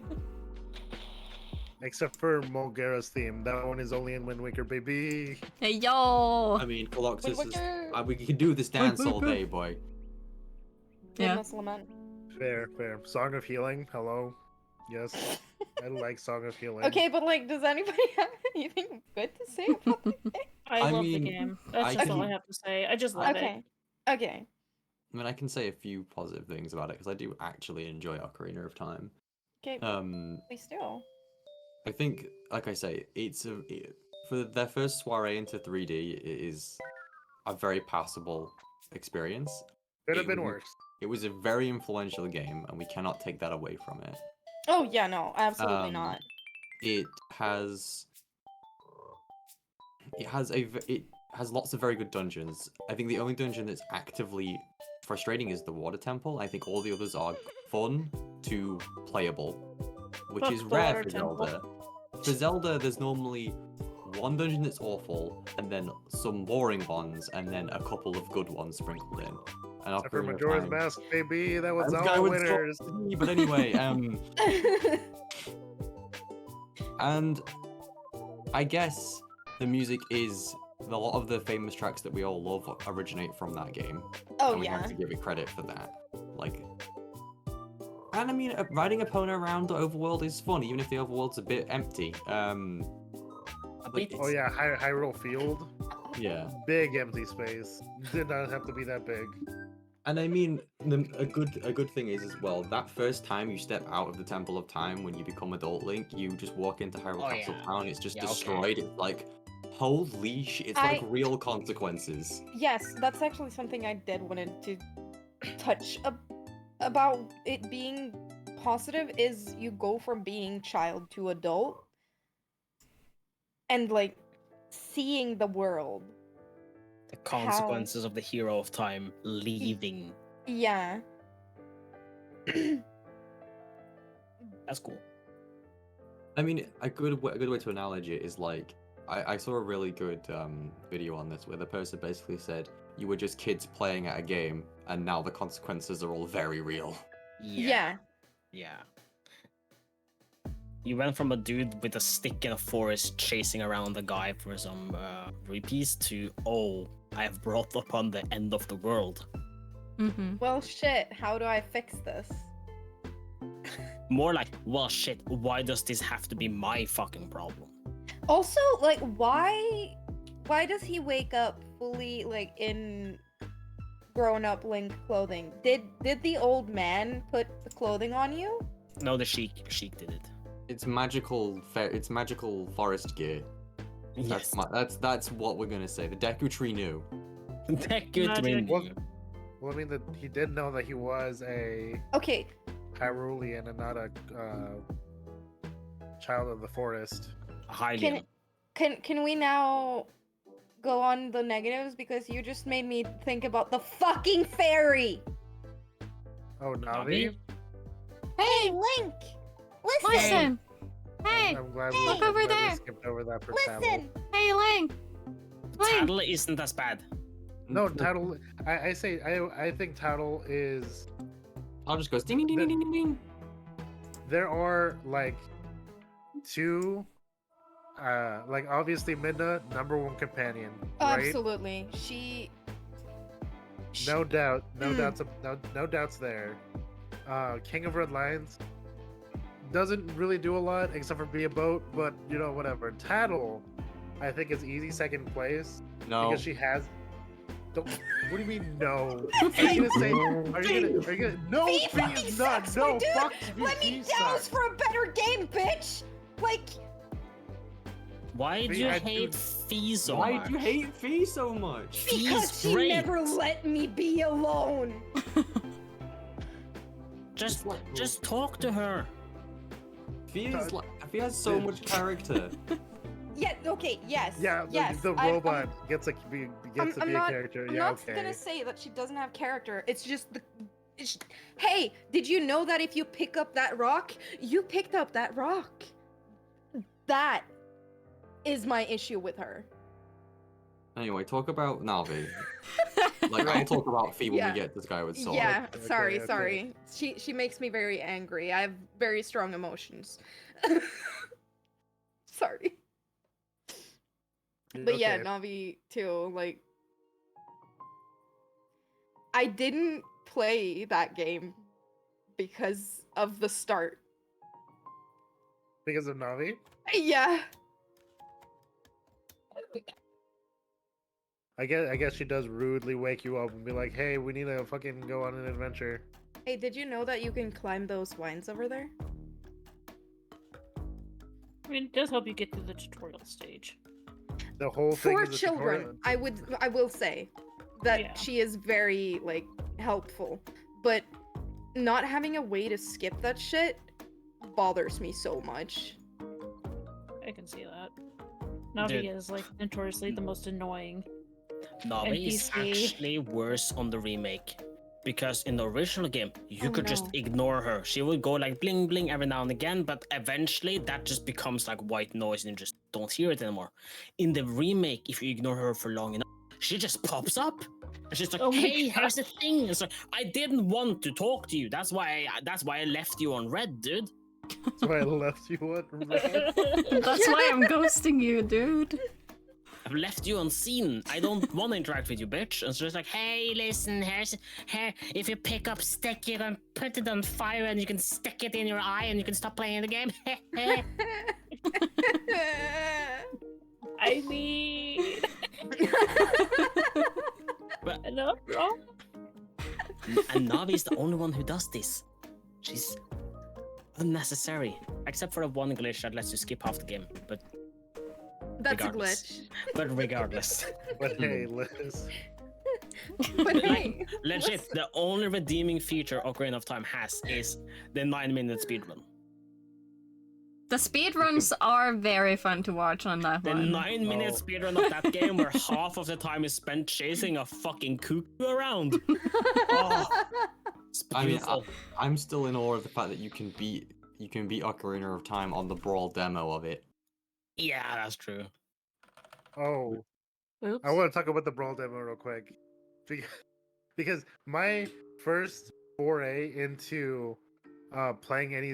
Speaker 2: Except for Molgara's theme. That one is only in Wind Waker, baby.
Speaker 3: Hey, yo.
Speaker 4: I mean, Coloxus is.
Speaker 6: Wicker.
Speaker 4: We can do this dance all day, boy.
Speaker 3: Yeah.
Speaker 6: Windless Lament.
Speaker 2: Fair, fair. Song of Healing. Hello. Yes. I like Song of Healing.
Speaker 6: Okay, but like, does anybody have anything good to say about the game?
Speaker 5: I
Speaker 4: I
Speaker 5: love
Speaker 4: mean,
Speaker 5: the game. That's
Speaker 4: I
Speaker 5: just all I
Speaker 4: can-
Speaker 5: have to say. I just love it.
Speaker 6: Okay. Okay.
Speaker 4: I mean, I can say a few positive things about it because I do actually enjoy Ocarina of Time.
Speaker 6: Okay. Please do.
Speaker 4: I think, like I say, for their first soiree into 3D, it is a very passable experience.
Speaker 2: Could have
Speaker 4: it
Speaker 2: been
Speaker 4: would-
Speaker 2: worse.
Speaker 4: It was a very influential game, and we cannot take that away from it.
Speaker 6: Oh yeah, no, absolutely
Speaker 4: Um,
Speaker 6: not.
Speaker 4: It has lots of very good dungeons. I think the only dungeon that's actively frustrating is the water temple. I think all the others are fun to playable, which
Speaker 5: Fuck
Speaker 4: is
Speaker 5: the
Speaker 4: rare
Speaker 5: water
Speaker 4: for
Speaker 5: temple.
Speaker 4: Zelda. For Zelda, there's normally one dungeon that's awful, and then some boring ones, and then a couple of good ones sprinkled in. And
Speaker 2: Except for
Speaker 4: Ocarina of
Speaker 2: Majora's
Speaker 4: Time-
Speaker 2: Mask, baby. That was
Speaker 4: That
Speaker 2: all
Speaker 4: guy
Speaker 2: the
Speaker 4: would
Speaker 2: winners.
Speaker 4: talk to me, but anyway, and I guess the music is a lot of the famous tracks that we all love originate from that game.
Speaker 6: Oh
Speaker 4: And we have
Speaker 6: yeah.
Speaker 4: to give it credit for that. Like, and I mean, riding Epona around the overworld is fun, even if the overworld's a bit empty. Like,
Speaker 2: Oh yeah, Hyrule Field.
Speaker 4: yeah.
Speaker 2: Big empty space. Did not have to be that big.
Speaker 4: And I mean, a good thing is as well, that first time you step out of the Temple of Time when you become Adult Link, you just walk into Hyrule
Speaker 1: Oh,
Speaker 4: Castle
Speaker 1: yeah.
Speaker 4: Town, it's just
Speaker 1: Yeah, okay.
Speaker 4: destroyed. It's like, holy shit, it's like real consequences.
Speaker 6: Yes, that's actually something I did wanted to touch about it being positive is you go from being child to adult and like seeing the world.
Speaker 1: The consequences of the hero of time leaving.
Speaker 6: Yeah.
Speaker 1: That's cool.
Speaker 4: I mean, a good way to analogy it is like, I saw a really good video on this where the person basically said, you were just kids playing at a game, and now the consequences are all very real.
Speaker 6: Yeah.
Speaker 1: Yeah. You went from a dude with a stick in a forest chasing around a guy for some rupees to, oh, I have brought upon the end of the world.
Speaker 3: Mm-hmm.
Speaker 6: Well, shit, how do I fix this?
Speaker 1: More like, well, shit, why does this have to be my fucking problem?
Speaker 6: Also, like, why does he wake up fully like in grown-up Link clothing? Did the old man put the clothing on you?
Speaker 1: No, the Sheik did it.
Speaker 4: It's magical forest gear.
Speaker 1: Yes.
Speaker 4: That's what we're gonna say. The Deku Tree knew.
Speaker 1: Deku
Speaker 5: Magic.
Speaker 1: Tree.
Speaker 2: Well, I mean, that he did know that he was a
Speaker 6: Okay,
Speaker 2: Hyrulean and not a child of the forest.
Speaker 1: Hylian.
Speaker 6: Can we now go on the negatives because you just made me think about the fucking fairy.
Speaker 2: Oh,
Speaker 1: Navi?
Speaker 2: Navi?
Speaker 6: Hey, Link!
Speaker 3: Listen! Hey!
Speaker 2: I'm glad
Speaker 6: Hey.
Speaker 2: we,
Speaker 3: Look over
Speaker 2: I'm glad we
Speaker 3: there.
Speaker 2: skipped over that for
Speaker 6: Listen!
Speaker 2: Tattle.
Speaker 3: Hey, Link! Link!
Speaker 1: Tattle isn't as bad.
Speaker 2: No, Tattle. I think Tattle is.
Speaker 4: I'll just go ding ding ding ding ding ding.
Speaker 2: There are like two. Like obviously Midna, #1 companion, right?
Speaker 6: Absolutely. She
Speaker 2: No doubt, no doubts there. King of Red Lions doesn't really do a lot except for be a boat, but you know whatever. Tattle, I think is easy second place
Speaker 4: No.
Speaker 2: because she has. Don't, what do you mean no? Are you gonna say? Are you gonna? No,
Speaker 6: Fee
Speaker 2: Fee
Speaker 6: fucking
Speaker 2: is not.
Speaker 6: sucks,
Speaker 2: No,
Speaker 6: my dude!
Speaker 2: fuck Fee.
Speaker 6: let me
Speaker 2: Fee
Speaker 6: douse
Speaker 2: sucks.
Speaker 6: for a better game, bitch! Like,
Speaker 1: Why do
Speaker 2: Fee,
Speaker 1: you
Speaker 2: I
Speaker 1: hate
Speaker 2: do-
Speaker 1: Fee so
Speaker 4: Why
Speaker 1: much?
Speaker 4: do you hate Fee so much?
Speaker 6: because she
Speaker 1: great.
Speaker 6: never let me be alone.
Speaker 1: Just talk to her.
Speaker 4: Fee is like Fee has so much character.
Speaker 6: Yeah, okay, yes.
Speaker 2: Yeah,
Speaker 6: yes.
Speaker 2: the robot gets to be
Speaker 6: I'm
Speaker 2: a
Speaker 6: not,
Speaker 2: character.
Speaker 6: I'm
Speaker 2: Yeah,
Speaker 6: not
Speaker 2: okay.
Speaker 6: gonna say that she doesn't have character. It's just hey, did you know that if you pick up that rock, you picked up that rock? That is my issue with her.
Speaker 4: Anyway, talk about Navi. Like I'll talk about Fee when
Speaker 6: Yeah.
Speaker 4: we get this guy with sword.
Speaker 6: Yeah,
Speaker 2: Okay,
Speaker 6: sorry,
Speaker 2: okay.
Speaker 6: sorry. She makes me very angry. I have very strong emotions. Sorry. But yeah,
Speaker 2: Okay.
Speaker 6: Navi too, like I didn't play that game because of the start.
Speaker 2: Because of Navi.
Speaker 6: Yeah.
Speaker 2: I guess she does rudely wake you up and be like, "Hey, we need to fucking go on an adventure."
Speaker 6: Hey, did you know that you can climb those vines over there?
Speaker 5: I mean, it does help you get through the tutorial stage.
Speaker 2: The whole thing
Speaker 6: For
Speaker 2: is a
Speaker 6: children,
Speaker 2: tutorial.
Speaker 6: I will say that
Speaker 5: Yeah.
Speaker 6: she is very like helpful, but not having a way to skip that shit bothers me so much.
Speaker 5: I can see that. Navi
Speaker 1: Dude.
Speaker 5: is like notoriously the most annoying.
Speaker 1: Navi is
Speaker 5: NPC.
Speaker 1: actually worse on the remake. Because in the original game, you
Speaker 6: Oh,
Speaker 1: could just
Speaker 6: no.
Speaker 1: ignore her. She would go like bling bling every now and again, but eventually that just becomes like white noise and you just don't hear it anymore. In the remake, if you ignore her for long enough, she just pops up. And she's like,
Speaker 5: Oh my
Speaker 1: hey,
Speaker 5: God.
Speaker 1: here's the thing. It's like, I didn't want to talk to you. That's why I left you on red, dude.
Speaker 2: That's why I left you on red.
Speaker 3: That's why I'm ghosting you, dude.
Speaker 1: I've left you unseen. I don't want to interact with you, bitch. And so it's like, hey, listen, here, if you pick up stick, you can put it on fire and you can stick it in your eye and you can stop playing the game.
Speaker 5: I mean,
Speaker 1: But,
Speaker 5: enough, bro.
Speaker 1: and Navi's the only one who does this. She's unnecessary. Except for the one glitch that lets you skip half the game. But
Speaker 6: That's
Speaker 1: regardless.
Speaker 6: a glitch.
Speaker 1: But regardless.
Speaker 2: But hey, Liz.
Speaker 6: But
Speaker 1: Like,
Speaker 6: hey,
Speaker 1: legit,
Speaker 6: listen.
Speaker 1: the only redeeming feature Ocarina of Time has is the 9-minute speedrun.
Speaker 3: The speedruns are very fun to watch on that
Speaker 1: The
Speaker 3: one.
Speaker 1: 9-minute
Speaker 2: Oh.
Speaker 1: speedrun of that game where half of the time is spent chasing a fucking cuckoo around. Oh, it's
Speaker 4: I mean,
Speaker 1: beautiful.
Speaker 4: I'm still in awe of the fact that you can beat Ocarina of Time on the Brawl demo of it.
Speaker 1: Yeah, that's true.
Speaker 2: Oh,
Speaker 5: Oops.
Speaker 2: I want to talk about the Brawl demo real quick. Because my first foray into playing any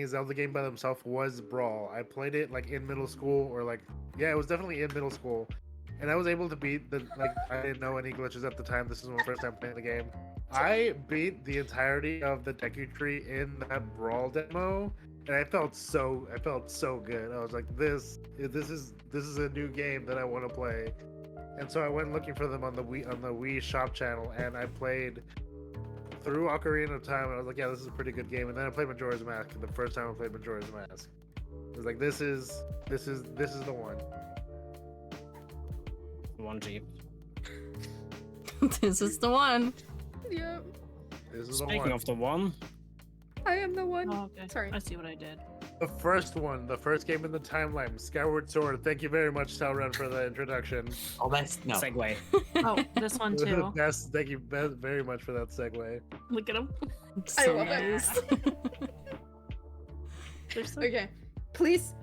Speaker 2: Zelda game by themselves was Brawl. I played it like in middle school or like it was definitely in middle school, and I was able to beat I didn't know any glitches at the time. This is my first time playing the game. I beat the entirety of the Deku Tree in that Brawl demo, and I felt so good. I was like, this is a new game that I want to play. And so I went looking for them on the Wii Shop channel, and I played through Ocarina of Time, and I was like, yeah, this is a pretty good game. And then I played Majora's Mask. The first time I played Majora's Mask, I was like, this is the one.
Speaker 1: One Jeep.
Speaker 3: This is the one.
Speaker 6: Yeah,
Speaker 2: This is the
Speaker 1: Speaking
Speaker 2: one.
Speaker 1: of the one,
Speaker 6: I am the one.
Speaker 5: Oh, okay.
Speaker 6: Sorry.
Speaker 5: I see what I did.
Speaker 2: The first one, the first game in the timeline, Skyward Sword. Thank you very much, Talrun, for the introduction.
Speaker 4: Oh, that's no.
Speaker 1: Segue.
Speaker 5: Oh, this one
Speaker 2: The
Speaker 5: too.
Speaker 2: best. Thank you very much for that segue.
Speaker 5: Look at them.
Speaker 3: So
Speaker 6: love it.
Speaker 3: nice.
Speaker 5: They're so
Speaker 6: Okay. Please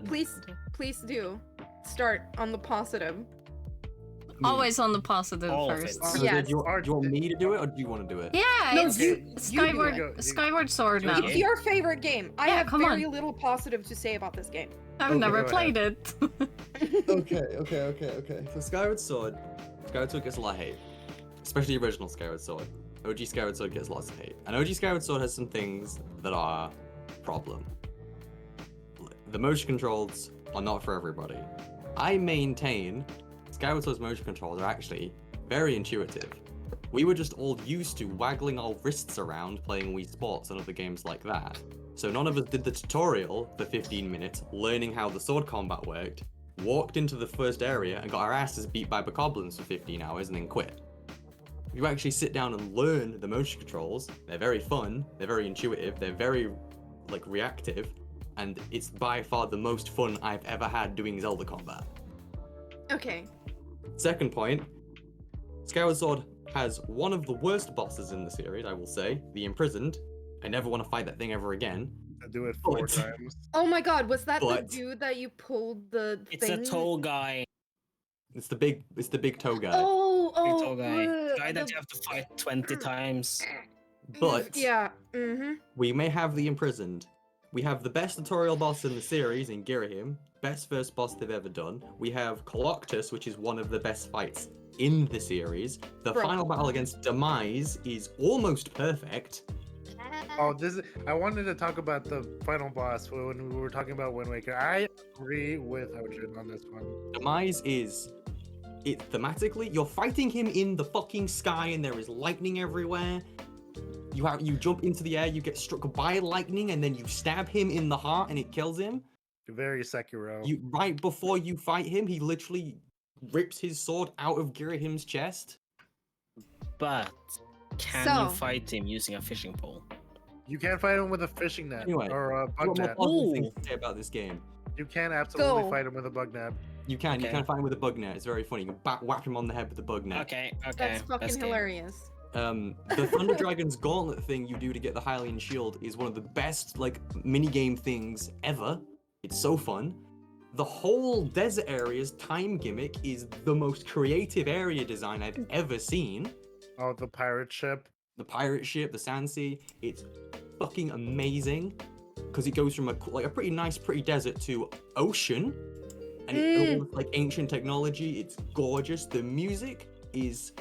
Speaker 6: do start on the positive.
Speaker 3: Always on the positive
Speaker 1: All of
Speaker 3: first.
Speaker 1: it.
Speaker 4: So
Speaker 6: Yes.
Speaker 4: do you want me to do it or do you want to do it?
Speaker 3: Yeah,
Speaker 6: No,
Speaker 3: it's
Speaker 6: you do
Speaker 3: Skyward
Speaker 2: it.
Speaker 3: Skyward Sword now.
Speaker 1: Okay.
Speaker 6: It's your favorite game. I
Speaker 3: Yeah,
Speaker 6: have
Speaker 3: come
Speaker 6: very
Speaker 3: on.
Speaker 6: little positive to say about this game.
Speaker 3: I've
Speaker 2: Okay,
Speaker 3: never
Speaker 2: go
Speaker 3: played it.
Speaker 7: Okay.
Speaker 4: So Skyward Sword gets a lot of hate, especially the original Skyward Sword. OG Skyward Sword gets lots of hate, and OG Skyward Sword has some things that are a problem. The motion controls are not for everybody. I maintain Skyward Sword's motion controls are actually very intuitive. We were just all used to waggling our wrists around playing Wii Sports and other games like that. So none of us did the tutorial for 15 minutes, learning how the sword combat worked, walked into the first area and got our asses beat by bokoblins for 15 hours and then quit. If you actually sit down and learn the motion controls, they're very fun, they're very intuitive, they're very reactive, and it's by far the most fun I've ever had doing Zelda combat.
Speaker 6: Okay.
Speaker 4: Second point, Skyward Sword has one of the worst bosses in the series, I will say, the Imprisoned. I never want to fight that thing ever again.
Speaker 2: I do it 4
Speaker 4: But-
Speaker 2: times.
Speaker 6: Oh my god, was that
Speaker 4: But-
Speaker 6: the dude that you pulled the
Speaker 1: It's
Speaker 6: thing?
Speaker 1: a tall guy.
Speaker 4: It's the big toe guy.
Speaker 6: Oh,
Speaker 1: Big
Speaker 6: oh,
Speaker 1: tall guy. Guy that
Speaker 6: the-
Speaker 1: you have to fight 20 times.
Speaker 4: But
Speaker 6: yeah, mm-hmm.
Speaker 4: we may have the Imprisoned. We have the best tutorial boss in the series in Girahim, best first boss they've ever done. We have Coloctus, which is one of the best fights in the series. The
Speaker 6: Bro.
Speaker 4: final battle against Demise is almost perfect.
Speaker 2: Oh, I wanted to talk about the final boss when we were talking about Wind Waker. I agree with Hojin on this one.
Speaker 4: Demise is thematically, you're fighting him in the fucking sky and there is lightning everywhere. You jump into the air, you get struck by lightning, and then you stab him in the heart and it kills him.
Speaker 2: Very Sekiro.
Speaker 4: Right before you fight him, he literally rips his sword out of Girahim's chest.
Speaker 1: But can
Speaker 6: So-
Speaker 1: you fight him using a fishing pole?
Speaker 2: You can't fight him with a fishing net
Speaker 4: Anyway,
Speaker 2: or a
Speaker 4: What
Speaker 2: bug
Speaker 4: more
Speaker 2: net.
Speaker 4: positive things to say about this game?
Speaker 2: You can absolutely
Speaker 6: Go.
Speaker 2: fight him with a bug net.
Speaker 4: You can
Speaker 1: Okay.
Speaker 4: fight him with a bug net. It's very funny. You can whack him on the head with a bug net.
Speaker 1: Okay.
Speaker 6: That's fucking
Speaker 1: game.
Speaker 6: hilarious.
Speaker 4: The Thunder Dragon's Gauntlet thing you do to get the Hylian Shield is one of the best mini-game things ever. It's so fun. The whole desert area's time gimmick is the most creative area design I've ever seen.
Speaker 2: Oh, the pirate ship.
Speaker 4: The pirate ship, the sand sea, it's fucking amazing because it goes from a pretty nice, pretty desert to ocean, and it's all ancient technology. It's gorgeous. The music is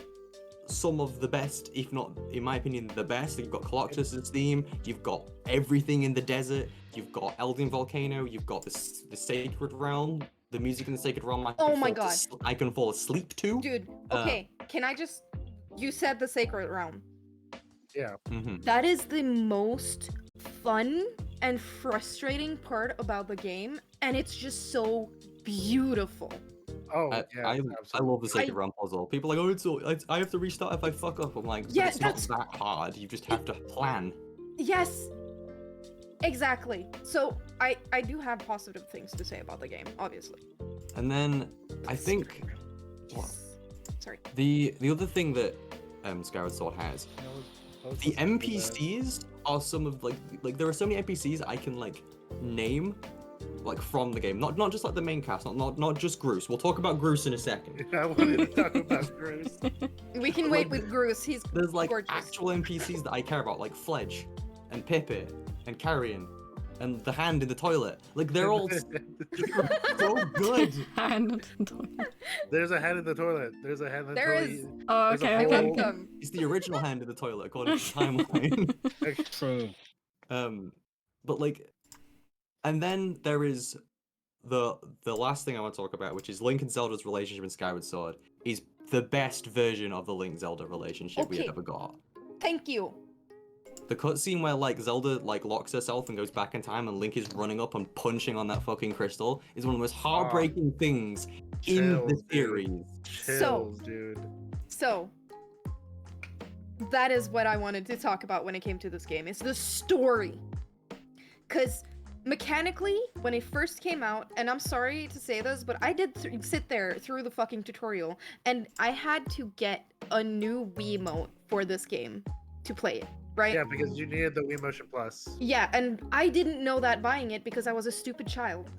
Speaker 4: some of the best, if not, in my opinion, the best. You've got Coloctus's theme. You've got everything in the desert. You've got Elden Volcano. You've got the Sacred Realm. The music in the Sacred Realm.
Speaker 6: Oh my God.
Speaker 4: I can fall asleep to.
Speaker 6: Dude, okay, can I just... You said the Sacred Realm.
Speaker 2: Yeah.
Speaker 4: Mhm.
Speaker 6: That is the most fun and frustrating part about the game, and it's just so beautiful.
Speaker 2: Oh,
Speaker 4: I
Speaker 2: absolutely.
Speaker 4: love the Sacred Realm puzzle. People are like, oh, I have to restart if I fuck up. I'm like,
Speaker 6: Yeah,
Speaker 4: it's not that hard. You just have to plan.
Speaker 6: Yes, exactly. So I do have positive things to say about the game, obviously.
Speaker 4: And then I think
Speaker 6: Yes. Sorry.
Speaker 4: the other thing that Skyward Sword has, the NPCs are some of there are so many NPCs I can name from the game. Not just the main cast, not just Groose. We'll talk about Groose in a second.
Speaker 2: I wanted to talk about Groose.
Speaker 6: We can wait with Groose. He's
Speaker 4: There's
Speaker 6: gorgeous.
Speaker 4: actual NPCs that I care about, like Fledge and Pippi and Carrion and the hand in the toilet. They're all so good.
Speaker 2: There's a head in the toilet. There's a head in the
Speaker 6: There
Speaker 2: toilet.
Speaker 6: is.
Speaker 3: Oh,
Speaker 2: There's a
Speaker 3: okay,
Speaker 6: I
Speaker 2: whole-
Speaker 3: okay.
Speaker 6: like them.
Speaker 4: It's the original hand in the toilet according to the timeline.
Speaker 1: True.
Speaker 4: But and then there is the last thing I want to talk about, which is Link and Zelda's relationship in Skyward Sword is the best version of the Link-Zelda relationship we
Speaker 6: Okay.
Speaker 4: ever got.
Speaker 6: Thank you.
Speaker 4: The cutscene where Zelda locks herself and goes back in time and Link is running up and punching on that fucking crystal is one of the most heartbreaking things in the
Speaker 2: Chills, dude.
Speaker 4: series.
Speaker 2: Chills, dude.
Speaker 6: So that is what I wanted to talk about when it came to this game. It's the story. Cause mechanically, when it first came out, and I'm sorry to say this, but I did sit there through the fucking tutorial, and I had to get a new Wiimote for this game to play it, right?
Speaker 2: Yeah, because you needed the Wii Motion Plus.
Speaker 6: Yeah, and I didn't know that buying it because I was a stupid child.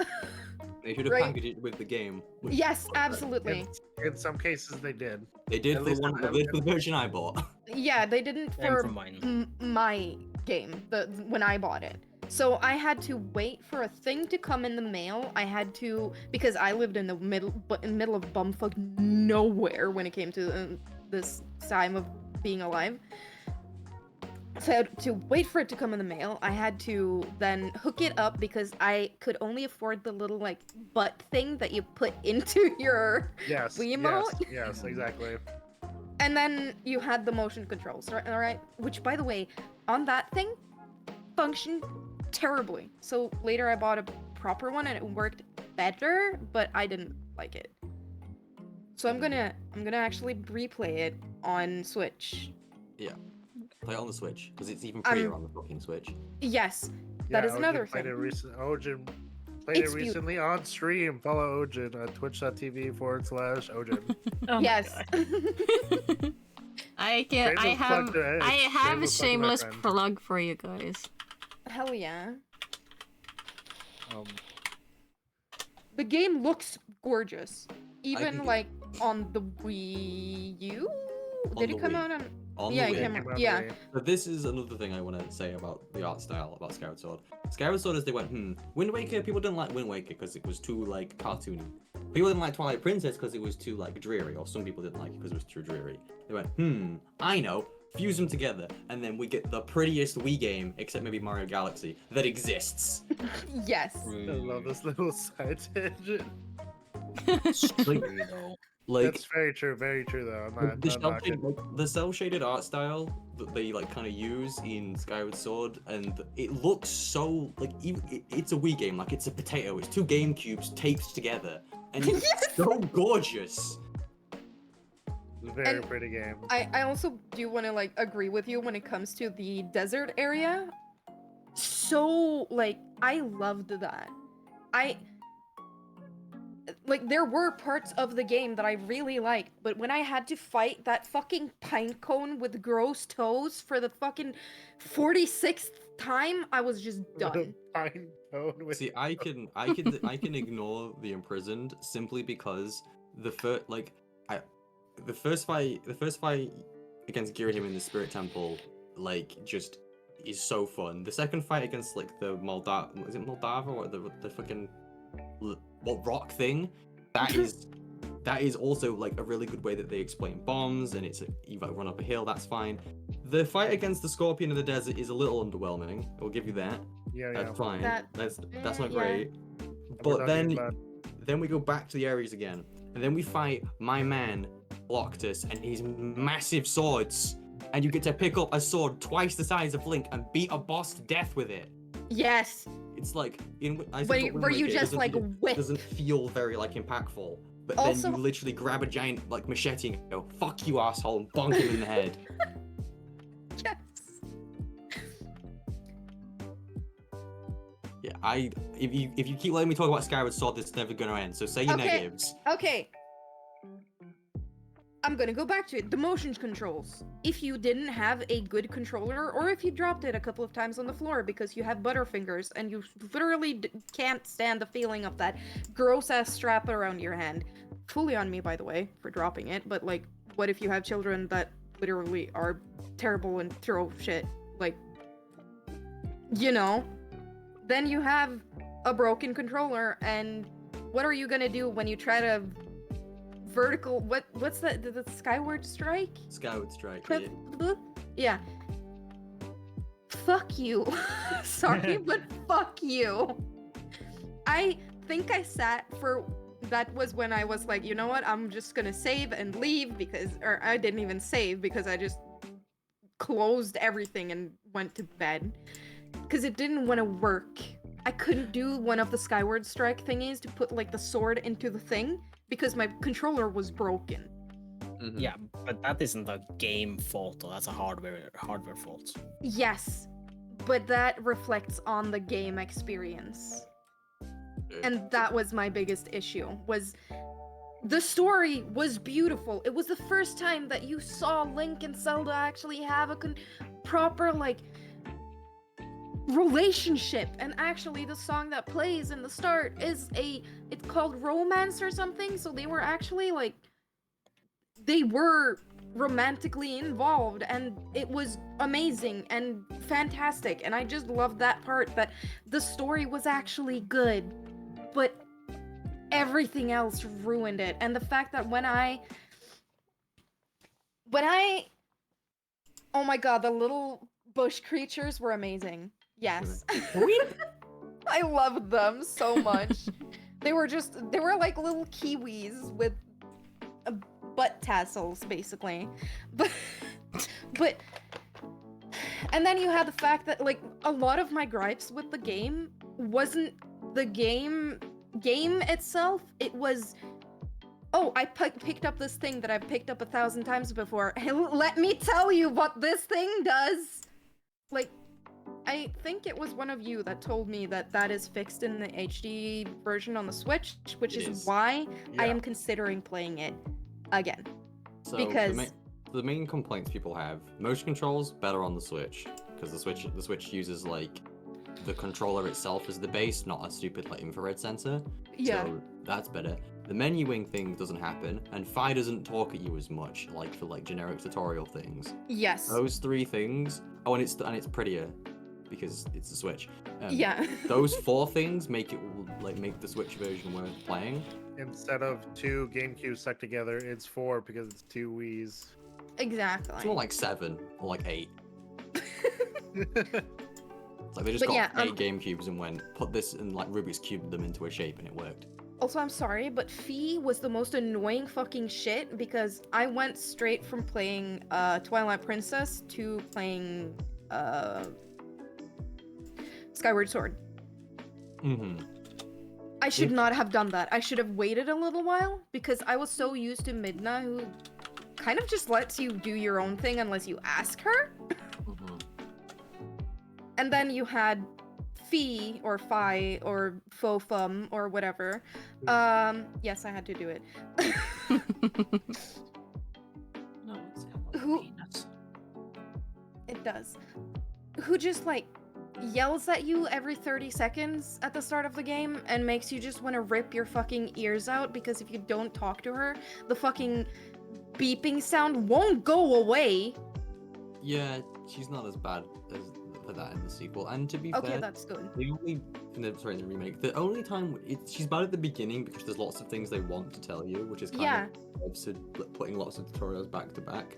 Speaker 4: They should have
Speaker 6: Right.
Speaker 4: packaged it with the game. which-
Speaker 6: Yes, absolutely.
Speaker 2: In some cases, they did.
Speaker 4: They did
Speaker 2: At
Speaker 4: for
Speaker 2: least
Speaker 4: one.
Speaker 2: I-
Speaker 4: They did for the version I bought.
Speaker 6: Yeah, they didn't
Speaker 1: And
Speaker 6: for
Speaker 1: for mine.
Speaker 6: my game, when I bought it. So I had to wait for a thing to come in the mail. I had to, because I lived in the middle of bumfuck nowhere when it came to this time of being alive. So I had to wait for it to come in the mail. I had to then hook it up because I could only afford the little like butt thing that you put into your
Speaker 2: Yes.
Speaker 6: Wiimote?
Speaker 2: Yes, exactly.
Speaker 6: And then you had the motion controls, right? All right. Which, by the way, on that thing, functioned terribly. So later I bought a proper one and it worked better, but I didn't like it. So I'm gonna actually replay it on Switch.
Speaker 4: Play it on the Switch because it's even prettier on the fucking Switch.
Speaker 6: Yes, that is
Speaker 2: Ojin
Speaker 6: another
Speaker 2: played
Speaker 6: thing.
Speaker 2: Ojin played
Speaker 6: It's
Speaker 2: it
Speaker 6: beautiful.
Speaker 2: recently on stream. Follow Ojin at twitch.tv/Ojin.
Speaker 5: Oh my
Speaker 6: Yes.
Speaker 5: God.
Speaker 3: I
Speaker 2: Shameless
Speaker 3: have
Speaker 2: plug to-
Speaker 3: I have a
Speaker 2: shameless plug to my
Speaker 3: shameless
Speaker 2: friend.
Speaker 3: plug for you guys.
Speaker 6: Hell yeah.
Speaker 2: Um,
Speaker 6: The game looks gorgeous. Even
Speaker 4: think-
Speaker 6: like on the Wii U?
Speaker 4: On
Speaker 6: Did
Speaker 4: the
Speaker 6: it come
Speaker 4: Wii.
Speaker 6: out on
Speaker 4: On
Speaker 6: Yeah,
Speaker 4: the
Speaker 6: it
Speaker 4: Wii.
Speaker 6: came
Speaker 2: came
Speaker 6: out-
Speaker 2: out
Speaker 6: yeah.
Speaker 2: Wii.
Speaker 4: But this is another thing I want to say about the art style about Skyward Sword. Skyward Sword is they went, Wind Waker, people didn't like Wind Waker because it was too like cartoony. People didn't like Twilight Princess because it was too like dreary, or some people didn't like it because it was too dreary. They went, I know, fuse them together, and then we get the prettiest Wii game, except maybe Mario Galaxy, that exists.
Speaker 6: Yes.
Speaker 2: I love this little side tangent.
Speaker 4: Like
Speaker 2: That's very true. Very true, though. I'm not.
Speaker 4: the
Speaker 2: I'm not kidding.
Speaker 4: cel shaded art style that they like kind of use in Skyward Sword, and it looks so like even it's a Wii game, like it's a potato. It's two Game Cubes taped together, and it's so gorgeous.
Speaker 2: It's a very
Speaker 6: And
Speaker 2: pretty game.
Speaker 6: I also do want to like agree with you when it comes to the desert area. So like I loved that. I like there were parts of the game that I really liked, but when I had to fight that fucking pine cone with gross toes for the fucking 46th time, I was just done.
Speaker 2: Pine cone with
Speaker 4: See, I can ignore the imprisoned simply because the first fight against Girahim in the Spirit Temple just is so fun. The second fight against like the Moldava or the fucking what rock thing, that is also like a really good way that they explain bombs, and you like run up a hill, that's fine. The fight against the Scorpion in the desert is a little underwhelming. I'll give you that.
Speaker 2: yeah.
Speaker 4: That's fine.
Speaker 6: That-
Speaker 4: That's not
Speaker 6: yeah.
Speaker 4: great.
Speaker 2: We're
Speaker 4: But
Speaker 2: talking about-
Speaker 4: then we go back to the areas again, and then we fight my man Loctus and his massive swords, and you get to pick up a sword twice the size of Link and beat a boss to death with it.
Speaker 6: Yes.
Speaker 4: It's like I said,
Speaker 6: Where
Speaker 4: Wind
Speaker 6: you
Speaker 4: Waker, it
Speaker 6: just
Speaker 4: doesn't
Speaker 6: like
Speaker 4: feel-
Speaker 6: whip.
Speaker 4: doesn't feel very like impactful. But
Speaker 6: Also-
Speaker 4: then you literally grab a giant like machete and go, "Fuck you, asshole!" and bonk him in the head.
Speaker 6: Yes.
Speaker 4: Yeah, if you keep letting me talk about Skyward Sword, it's never gonna end. So say your
Speaker 6: Okay.
Speaker 4: negatives.
Speaker 6: Okay. I'm gonna go back to it. The motion controls. If you didn't have a good controller, or if you dropped it a couple of times on the floor because you have butterfingers and you literally can't stand the feeling of that gross ass strap around your hand. Fully on me, by the way, for dropping it. But like, what if you have children that literally are terrible and throw shit? Like, you know? Then you have a broken controller, and what are you gonna do when you try to vertical what's the Skyward Strike?
Speaker 4: Skyward Strike.
Speaker 6: Clip-
Speaker 4: Yeah.
Speaker 6: Yeah. Fuck you. Sorry, but fuck you. I think I sat for that was when I was like, you know what, I'm just gonna save and leave or I didn't even save because I just closed everything and went to bed. Because it didn't want to work. I couldn't do one of the Skyward Strike thingies to put like the sword into the thing because my controller was broken.
Speaker 1: Yeah, but that isn't a game fault, though. That's a hardware fault.
Speaker 6: Yes, but that reflects on the game experience. And that was my biggest issue, was the story was beautiful. It was the first time that you saw Link and Zelda actually have a proper, like, relationship. And actually, the song that plays in the start is it's called Romance or something, so they were actually, like, they were romantically involved, and it was amazing and fantastic, and I just loved that part, that the story was actually good, but everything else ruined it. And the fact that when I oh my god, the little bush creatures were amazing. Yes. I loved them so much. They were like little kiwis with butt tassels, basically. But and then you had the fact that, like, a lot of my gripes with the game wasn't the game itself. It was, oh, I picked up this thing that I've picked up 1,000 times before. Let me tell you what this thing does. Like, I think it was one of you that told me that is fixed in the HD version on the Switch, which is why I am considering playing it again.
Speaker 4: So
Speaker 6: because
Speaker 4: the main complaints people have, motion controls better on the Switch, because the Switch uses, like, the controller itself as the base, not a stupid, like, infrared sensor.
Speaker 6: Yeah.
Speaker 4: So that's better. The menuing thing doesn't happen, and Fi doesn't talk at you as much, like for like generic tutorial things.
Speaker 6: Yes.
Speaker 4: Those three things. Oh, and it's prettier because it's a Switch.
Speaker 6: Yeah.
Speaker 4: Those four things make it make the Switch version worth playing.
Speaker 2: Instead of 2 GameCubes stuck together, it's 4 because it's 2 Wiis.
Speaker 6: Exactly.
Speaker 4: It's more like 7 or like 8. It's like they just
Speaker 6: But
Speaker 4: got
Speaker 6: yeah,
Speaker 4: 8 GameCubes and went put this and like Rubik's cubed them into a shape and it worked.
Speaker 6: Also, I'm sorry, but Fee was the most annoying fucking shit, because I went straight from playing Twilight Princess to playing Skyward Sword.
Speaker 4: Mm-hmm.
Speaker 6: I should not have done that. I should have waited a little while, because I was so used to Midna, who kind of just lets you do your own thing unless you ask her.
Speaker 4: Mm-hmm.
Speaker 6: And then you had Fee or Fi or Fofum or whatever. Yes, I had to do it.
Speaker 5: No, it's got
Speaker 6: Who-
Speaker 5: peanuts.
Speaker 6: It does. Who just, like, yells at you every 30 seconds at the start of the game and makes you just want to rip your fucking ears out, because if you don't talk to her, the fucking beeping sound won't go away.
Speaker 4: Yeah, she's not as bad as for that in the sequel. And to be
Speaker 6: Okay,
Speaker 4: fair,
Speaker 6: that's good.
Speaker 4: the only in the remake, the only time she's bad at the beginning because there's lots of things they want to tell you, which is kind of absurd, putting lots of tutorials back to back.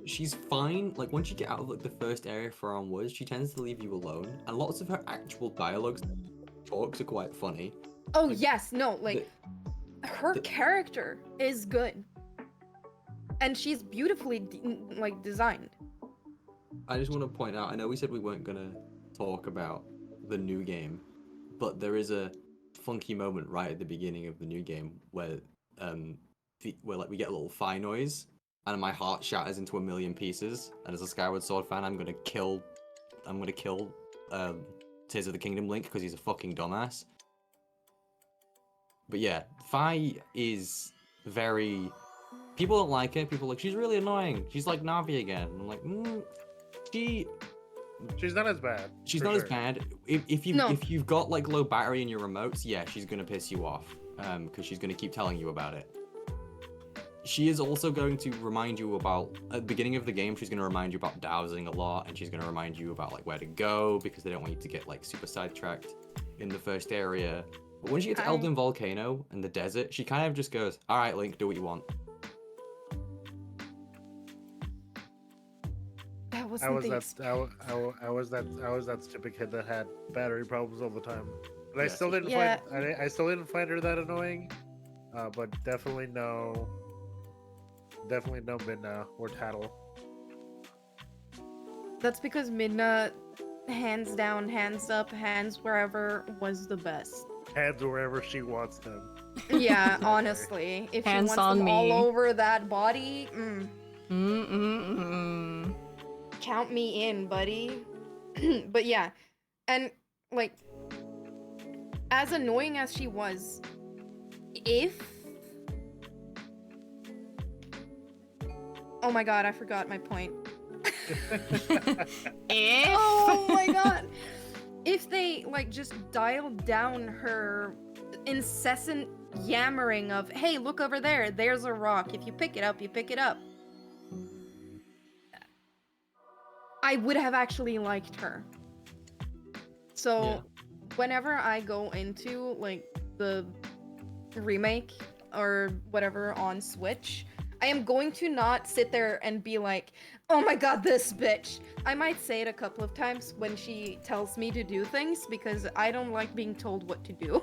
Speaker 4: She's fine. Like once you get out of like the first area for onwards, she tends to leave you alone, and lots of her actual dialogues, talks are quite funny.
Speaker 6: Oh,
Speaker 4: Like,
Speaker 6: yes, no, like, her
Speaker 4: the-
Speaker 6: character is good. And she's beautifully, designed.
Speaker 4: I just want to point out, I know we said we weren't gonna talk about the new game, but there is a funky moment right at the beginning of the new game where like we get a little Fi noise, and my heart shatters into a million pieces. And as a Skyward Sword fan, I'm gonna kill Tears of the Kingdom Link because he's a fucking dumbass. But yeah, Fi is very. People don't like her. People are like, she's really annoying. She's like Navi again. I'm like,
Speaker 2: She's not as bad.
Speaker 4: she's
Speaker 2: for
Speaker 4: not as
Speaker 2: sure.
Speaker 4: bad.
Speaker 6: No.
Speaker 4: If you've got like low battery in your remotes, yeah, she's gonna piss you off. Because she's gonna keep telling you about it. She is also going to remind you about at the beginning of the game. She's gonna remind you about dowsing a lot, and she's gonna remind you about like where to go because they don't want you to get like super sidetracked in the first area. But when she gets to Elden Volcano and the desert, she kind of just goes, "All right, Link, do what you want."
Speaker 6: That
Speaker 2: I
Speaker 6: wasn't
Speaker 2: was that stupid kid that had battery problems all the time. But I
Speaker 4: Yeah,
Speaker 2: still didn't
Speaker 6: Yeah.
Speaker 2: I still didn't find her that annoying. But definitely no Midna or Tattle.
Speaker 6: That's because Midna, hands down, hands up, hands wherever, was the best.
Speaker 2: Hands wherever she wants them.
Speaker 6: Yeah, honestly. If
Speaker 3: Hands
Speaker 6: she wants
Speaker 3: on
Speaker 6: them
Speaker 3: me.
Speaker 6: all over that body,
Speaker 3: Mm-mm-mm.
Speaker 6: count me in, buddy. But yeah, and like, as annoying as she was, if oh my god, I forgot my point.
Speaker 3: If
Speaker 6: Oh my god. If they like just dialed down her incessant yammering of, hey, look over there, there's a rock. If you pick it up, you pick it up. I would have actually liked her. So
Speaker 1: Yeah.
Speaker 6: whenever I go into like the remake or whatever on Switch, I am going to not sit there and be like, oh my god, this bitch. I might say it a couple of times when she tells me to do things because I don't like being told what to do.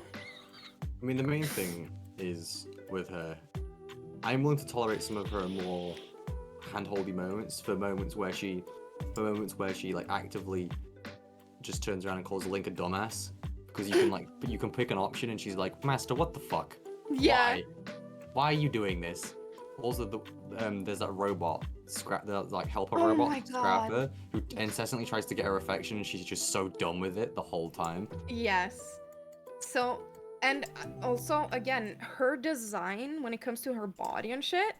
Speaker 4: I mean, the main thing is with her, I'm willing to tolerate some of her more handholdy moments for moments where she like actively just turns around and calls Link a dumbass because you can pick an option and she's like, Master, what the fuck?
Speaker 6: Yeah.
Speaker 4: Why are you doing this? Also, there's that robot, the like helper
Speaker 6: Oh
Speaker 4: robot,
Speaker 6: my God.
Speaker 4: Scrapper, who incessantly tries to get her affection, and she's just so done with it the whole time.
Speaker 6: Yes. So, and also, again, her design when it comes to her body and shit,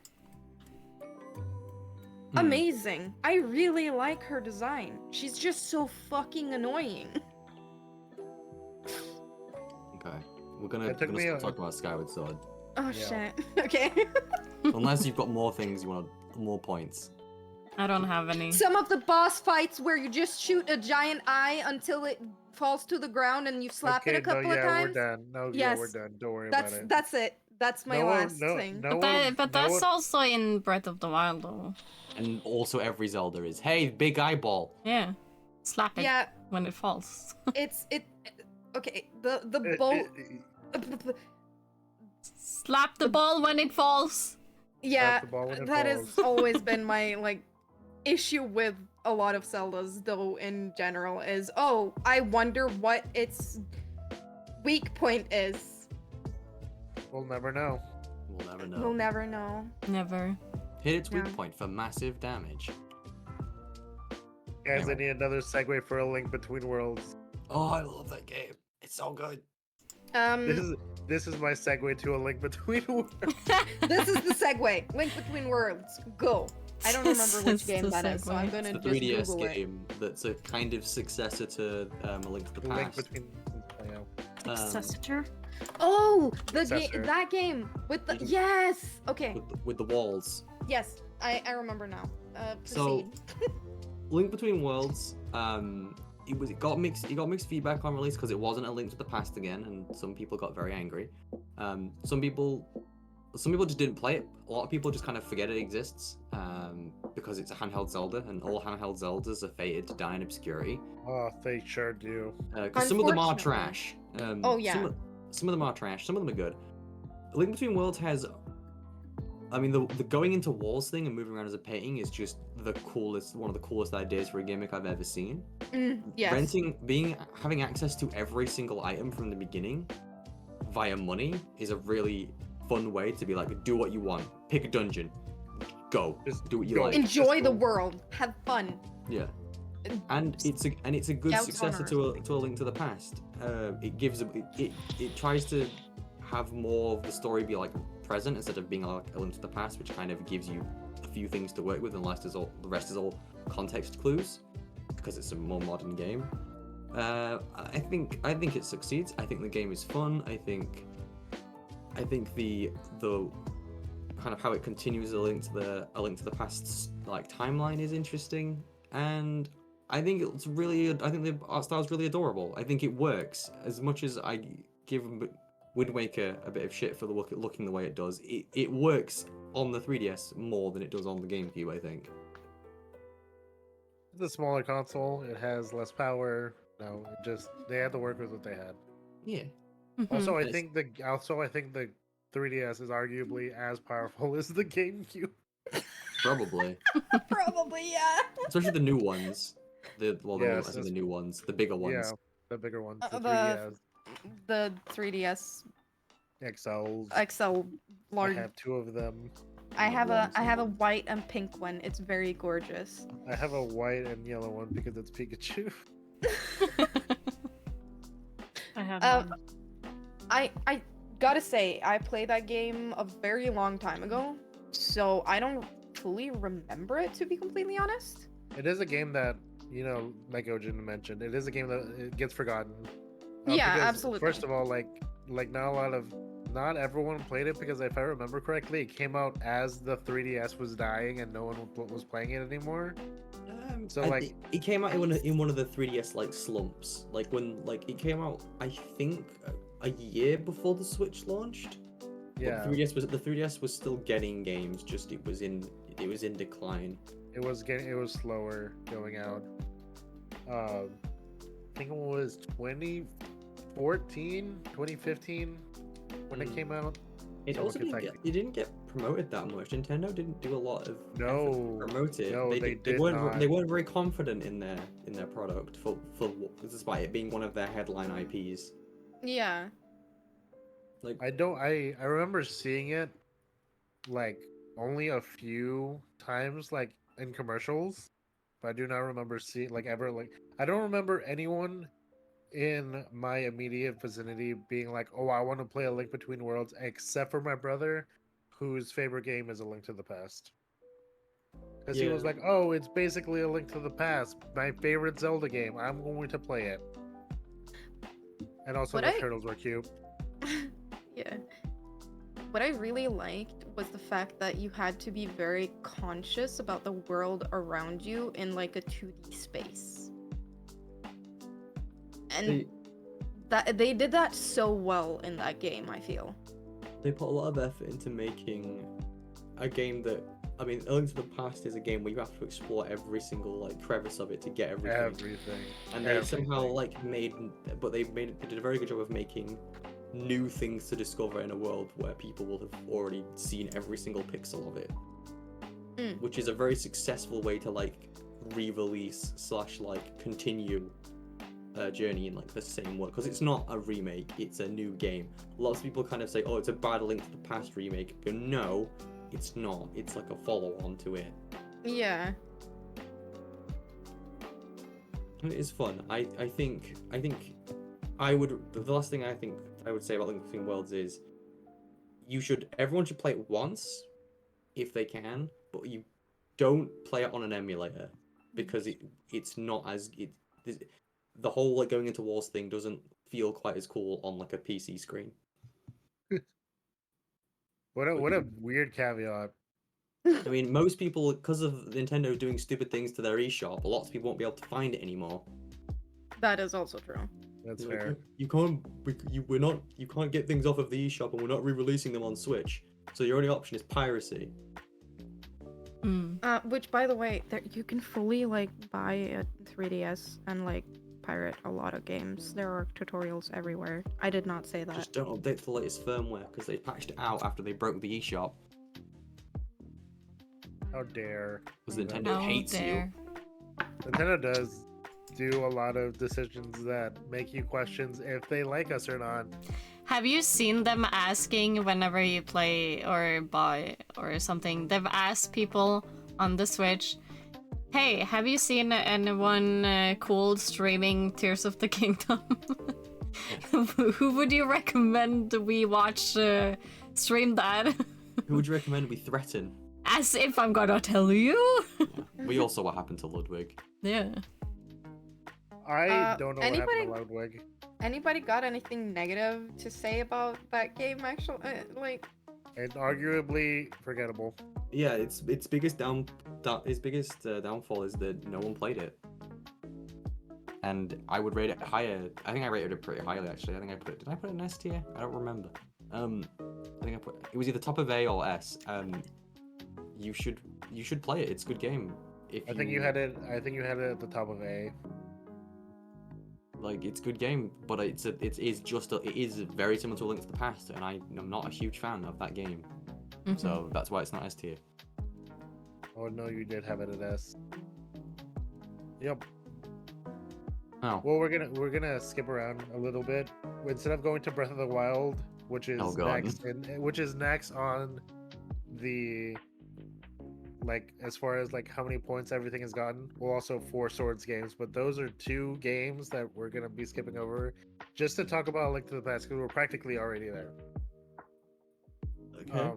Speaker 6: amazing. I really like her design. She's just so fucking annoying.
Speaker 4: Okay, we're gonna
Speaker 2: It took me
Speaker 4: stop
Speaker 2: a-
Speaker 4: talking about Skyward Sword,
Speaker 6: Oh
Speaker 2: Yeah.
Speaker 6: shit. Okay.
Speaker 4: unless you've got more things you want, more points.
Speaker 3: I don't have any.
Speaker 6: Some of the boss fights where you just shoot a giant eye until it falls to the ground and you slap it a couple of times.
Speaker 2: We're done. No, yeah, we're
Speaker 6: Yes.
Speaker 2: done. Don't worry about it.
Speaker 6: That's it. That's my last thing.
Speaker 3: But that's also in Breath of the Wild, though.
Speaker 4: And also every Zelda is, hey, big eyeball.
Speaker 3: Yeah, slap it
Speaker 6: Yeah,
Speaker 3: when it falls.
Speaker 6: okay, the bolt.
Speaker 3: Slap the ball when it falls.
Speaker 6: Yeah,
Speaker 2: the ball when it
Speaker 6: that has
Speaker 2: falls.
Speaker 6: always been my like issue with a lot of Zeldas, though. In general, is I wonder what its weak point is.
Speaker 2: We'll never know.
Speaker 4: We'll never know.
Speaker 6: We'll never know.
Speaker 3: Never.
Speaker 4: Hit its weak
Speaker 6: Yeah.
Speaker 4: point for massive damage.
Speaker 2: Guys,
Speaker 4: Anyway.
Speaker 2: I need another segue for A Link Between Worlds.
Speaker 4: Oh, I love that game. It's so good.
Speaker 2: This is my segue to A Link Between Worlds.
Speaker 6: This is the segue. Link Between Worlds. Go. I don't remember
Speaker 3: This
Speaker 6: which
Speaker 3: is
Speaker 6: game
Speaker 3: the
Speaker 6: that is, so I'm
Speaker 3: segue.
Speaker 6: gonna
Speaker 4: It's the
Speaker 6: just
Speaker 4: 3DS
Speaker 6: Google it.
Speaker 4: game that's a kind of successor to A Link to the
Speaker 2: A Link
Speaker 4: Past.
Speaker 2: Between. Yeah.
Speaker 5: Successor?
Speaker 6: Oh, the
Speaker 2: Successor.
Speaker 6: game. That game with the
Speaker 4: Mhm.
Speaker 6: yes. Okay.
Speaker 4: With the walls.
Speaker 6: Yes, I remember now.
Speaker 4: So-
Speaker 6: Proceed.
Speaker 4: Link Between Worlds, it got mixed feedback on release because it wasn't a Link to the Past again, and some people got very angry. Some people just didn't play it. A lot of people just kind of forget it exists because it's a handheld Zelda, and all handheld Zeldas are fated to die in obscurity.
Speaker 2: Oh, they sure do.
Speaker 4: Because some of them are
Speaker 6: Unfortunately.
Speaker 4: trash.
Speaker 6: Oh, yeah.
Speaker 4: Some of them are trash. Some of them are good. Link Between Worlds has. I mean, the going into walls thing and moving around as a painting is just one of the coolest ideas for a gimmick I've ever seen.
Speaker 6: Yes.
Speaker 4: Having access to every single item from the beginning via money is a really fun way to be like, do what you want, pick a dungeon, go,
Speaker 2: Just
Speaker 4: do what you
Speaker 2: go.
Speaker 4: like.
Speaker 6: Enjoy
Speaker 2: Just
Speaker 6: the
Speaker 2: go.
Speaker 6: world. Have fun.
Speaker 4: Yeah. And it's a good
Speaker 6: Scouts
Speaker 4: successor
Speaker 6: honor.
Speaker 4: to a Link to the Past. It tries to have more of the story be like present instead of being like a Link to the Past, which kind of gives you a few things to work with, and the rest is all context clues because it's a more modern game. I think it succeeds. I think the game is fun. I think the kind of how it continues a Link to the Past like timeline is interesting, and I think the art style is really adorable. I think it works. As much as I give Wind Waker a bit of shit for looking the way it does, it works on the 3DS more than it does on the GameCube, I think.
Speaker 2: It's a smaller console. It has less power. No, they had to work with what they had.
Speaker 4: Yeah.
Speaker 2: Also, I
Speaker 4: Yes.
Speaker 2: think the 3DS is arguably as powerful as the GameCube.
Speaker 4: Probably.
Speaker 6: Probably, yeah.
Speaker 4: Especially the new ones. I
Speaker 2: Yes,
Speaker 4: think the new ones, the bigger ones.
Speaker 2: Yeah, the bigger ones. The
Speaker 6: The
Speaker 2: 3DS
Speaker 6: The 3DS
Speaker 2: XLs.
Speaker 6: XL
Speaker 2: I
Speaker 6: large.
Speaker 2: have two of them.
Speaker 6: I have a
Speaker 4: ones.
Speaker 6: white and pink one. It's very gorgeous.
Speaker 2: I have a white and yellow one because it's Pikachu.
Speaker 5: I have
Speaker 6: Um,
Speaker 5: none.
Speaker 6: I gotta say, I played that game a very long time ago, so I don't fully remember it, to be completely honest.
Speaker 2: It is a game that, like Ojin mentioned, it is a game that it gets forgotten.
Speaker 6: Yeah,
Speaker 2: Because
Speaker 6: absolutely.
Speaker 2: first of all, like not everyone played it, because if I remember correctly, it came out as the 3DS was dying and no one was playing it anymore. So
Speaker 4: it came out in one of the 3DS like slumps, like when it came out. I think a year before the Switch launched.
Speaker 2: yeah,
Speaker 4: But the 3DS was still getting games. Just it was in decline.
Speaker 2: it was slower going out. I think it was 2014, 2015 when it came out.
Speaker 4: It
Speaker 2: Someone
Speaker 4: also
Speaker 2: could
Speaker 4: it didn't get promoted that much. Nintendo didn't do a lot of effort
Speaker 2: No,
Speaker 4: to promote it.
Speaker 2: no, they did
Speaker 4: weren't
Speaker 2: not.
Speaker 4: they weren't very confident in their product for despite it being one of their headline IPs.
Speaker 6: Yeah.
Speaker 4: Like
Speaker 2: I remember seeing it like only a few times, like in commercials, but I do not remember seeing I don't remember anyone in my immediate vicinity being like, "Oh, I want to play A Link Between Worlds," except for my brother, whose favorite game is A Link to the Past. Because he was like, "Oh, it's basically A Link to the Past, my favorite Zelda game. I'm going to play it." And also, the turtles were cute.
Speaker 6: Yeah. What I really liked was the fact that you had to be very conscious about the world around you in like a 2D space. And that they did that so well in that game, I feel.
Speaker 4: They put a lot of effort into making a game that, A Link to the Past is a game where you have to explore every single crevice of it to get everything. And they somehow they did a very good job of making new things to discover in a world where people will have already seen every single pixel of it. Which is a very successful way to re-release / continue a journey in the same world, because it's not a remake, it's a new game. Lots of people kind of say, oh, it's a bad Link to the Past remake, but no, it's not. It's like a follow-on to it.
Speaker 6: Yeah.
Speaker 4: It is fun. I think I would. The last thing I think I would say about Link Between Worlds is everyone should play it once if they can, but you don't play it on an emulator, because it's not as the whole going into walls thing doesn't feel quite as cool on a PC screen.
Speaker 2: What a weird caveat.
Speaker 4: Most people, because of Nintendo doing stupid things to their eShop, lots of people won't be able to find it anymore.
Speaker 6: That is also true.
Speaker 2: That's fair.
Speaker 4: You can't get things off of the eShop, and we're not re-releasing them on Switch. So your only option is piracy.
Speaker 6: Which, by the way, you can fully buy a 3DS and pirate a lot of games. There are tutorials everywhere. I did not say that.
Speaker 4: Just don't update the latest firmware, because they patched it out after they broke the eShop.
Speaker 2: How dare?
Speaker 4: Because Nintendo hates you.
Speaker 2: Nintendo does do a lot of decisions that make you question if they like us or not.
Speaker 3: Have you seen them asking whenever you play or buy or something? They've asked people on the Switch, hey, have you seen anyone cool streaming Tears of the Kingdom? Who would you recommend we watch stream that?
Speaker 4: Who would you recommend we threaten?
Speaker 3: As if I'm gonna tell you.
Speaker 4: We all saw what happened to Ludwig.
Speaker 3: Yeah.
Speaker 2: I don't know what happened to Ludwig.
Speaker 6: Anybody got anything negative to say about that game? Actually,
Speaker 2: And arguably forgettable.
Speaker 4: Yeah, its biggest downfall is that no one played it. And I would rate it higher. I think I rated it pretty highly, actually. Did I put it in S tier? I don't remember. I think it was either top of A or S. You should play it. It's a good game.
Speaker 2: I think you had it at the top of A.
Speaker 4: It's a good game, but it is very similar to A Link to the Past, and I'm not a huge fan of that game. Mm-hmm. So that's why it's not S tier.
Speaker 2: Oh no, you did have it at S. Yep.
Speaker 4: Oh.
Speaker 2: Well, we're gonna skip around a little bit. Instead of going to Breath of the Wild, which is next on the like as far as like how many points everything has gotten. Well, also 4 Swords games, but those are 2 games that we're gonna be skipping over, just to talk about Link to the Past because we're practically already there.
Speaker 4: Okay.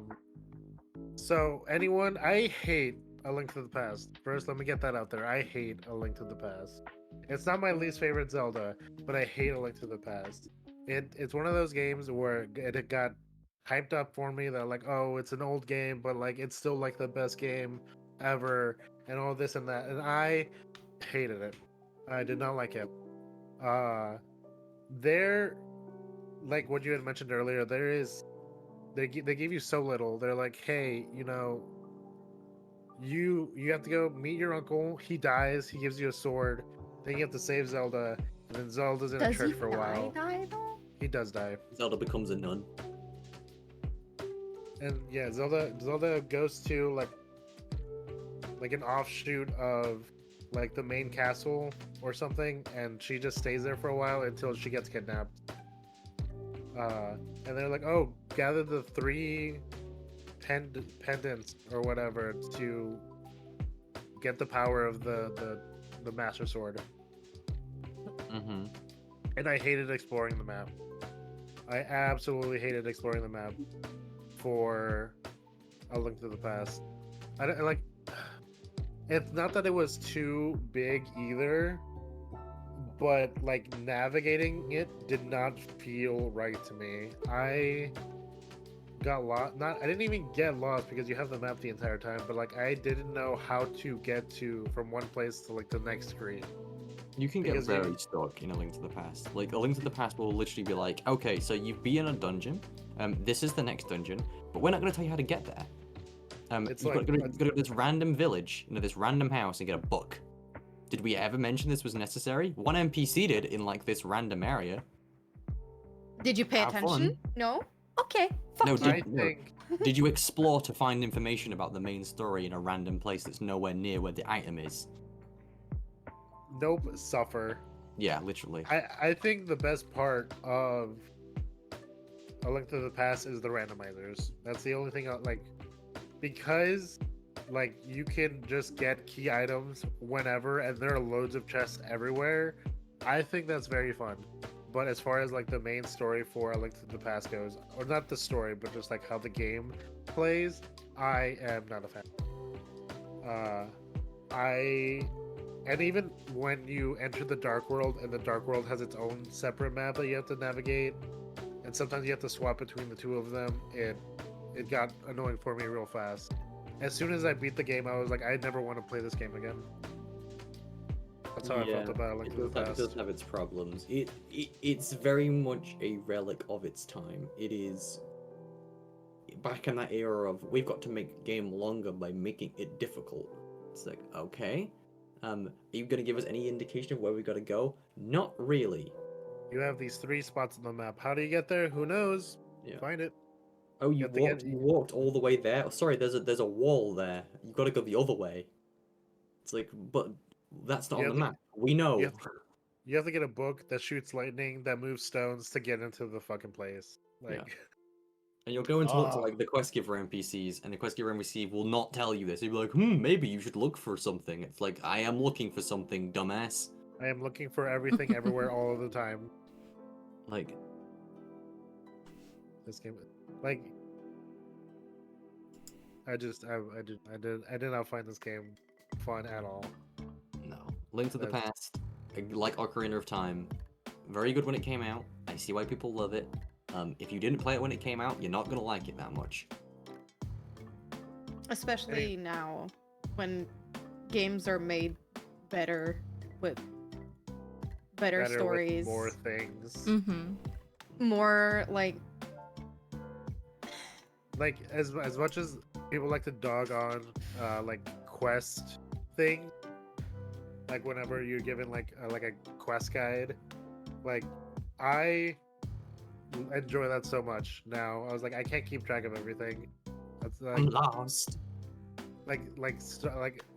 Speaker 2: So anyone, I hate A Link to the Past. First, let me get that out there. I hate A Link to the Past. It's not my least favorite Zelda, but I hate A Link to the Past. It's one of those games where it got hyped up for me that like, oh, it's an old game, but like it's still like the best game ever, and all this and that, and I hated it. I did not like it. There, like what you had mentioned earlier, they give you so little. They're like, hey, you have to go meet your uncle. He dies. He gives you a sword. Then you have to save Zelda, and then Zelda's in a
Speaker 6: Does he
Speaker 2: church for a while.
Speaker 6: die though?
Speaker 2: He does die,
Speaker 4: Zelda becomes a nun.
Speaker 2: and yeah, Zelda goes to like an offshoot of like the main castle or something, and she just stays there for a while until she gets kidnapped. And they're like, oh, gather the 3 pendants or whatever to get the power of the Master Sword.
Speaker 4: Mm-hmm.
Speaker 2: And I hated exploring the map. I absolutely hated exploring the map for A Link to the Past. I like. It's not that it was too big either, but like navigating it did not feel right to me. I got lost. I didn't even get lost because you have the map the entire time, but like I didn't know how to get to from one place to like the next screen.
Speaker 4: You can get
Speaker 2: Because
Speaker 4: very stuck in A Link to the Past. Like, A Link to the Past will literally be like, okay, so you've been in a dungeon, this is the next dungeon, but we're not going to tell you how to get there.
Speaker 2: It's
Speaker 4: You've
Speaker 2: like-
Speaker 4: got to go to this random village, this random house and get a book. Did we ever mention this was necessary? One NPC did in, like, this random area.
Speaker 6: Did you pay
Speaker 4: Have
Speaker 6: attention?
Speaker 4: fun.
Speaker 6: No? Okay. Fuck
Speaker 4: No,
Speaker 6: you.
Speaker 2: I think
Speaker 4: Did you explore to find information about the main story in a random place that's nowhere near where the item is?
Speaker 2: nope. Suffer.
Speaker 4: Yeah, literally.
Speaker 2: I think the best part of A Link to the Past is the randomizers. That's the only thing like because like you can just get key items whenever and there are loads of chests everywhere. I think that's very fun. But as far as like the main story for A Link to the Past goes, or not the story, but just like how the game plays, I am not a fan. And even when you enter the Dark World, and the Dark World has its own separate map that you have to navigate, and sometimes you have to swap between the 2 of them, it got annoying for me real fast. As soon as I beat the game, I was like, I never want to play this game again. That's how I felt about Link to the
Speaker 4: It does
Speaker 2: Past.
Speaker 4: have its problems. It's very much a relic of its time. It is back in that era of we've got to make a game longer by making it difficult. It's like, okay, are you gonna give us any indication of where we gotta go? Not really.
Speaker 2: You have these 3 spots on the map. How do you get there? Who knows?
Speaker 4: Yeah.
Speaker 2: Find it.
Speaker 4: Oh, you
Speaker 2: have to
Speaker 4: walked.
Speaker 2: get-
Speaker 4: You walked all the way there. Oh, sorry, there's a wall there. You gotta go the other way. It's like, but that's not
Speaker 2: You
Speaker 4: on the
Speaker 2: have to-
Speaker 4: map. We know.
Speaker 2: you You have to get a book that shoots lightning, that moves stones to get into the fucking place. Like,
Speaker 4: Yeah. And you'll go and talk to
Speaker 2: Ah.
Speaker 4: like the quest giver NPCs, and the quest giver NPC will not tell you this. He'll be like, maybe you should look for something. It's like, I am looking for something, dumbass.
Speaker 2: I am looking for everything everywhere all of the time.
Speaker 4: Like,
Speaker 2: This game, like, I did not find this game fun at all.
Speaker 4: no. Link to the
Speaker 2: That's-
Speaker 4: Past, like Ocarina of Time, very good when it came out. I see why people love it. If you didn't play it when it came out, you're not gonna like it that much.
Speaker 6: Especially now, when games are made better with better
Speaker 2: Better
Speaker 6: stories,
Speaker 2: with more things.
Speaker 3: Mm-hmm.
Speaker 6: more like
Speaker 2: Like as much as people like to dog on like quest thing, like whenever you're given like a quest guide, like I enjoy that so much now. I was like, I can't keep track of everything. That's like
Speaker 4: I'm lost.
Speaker 2: like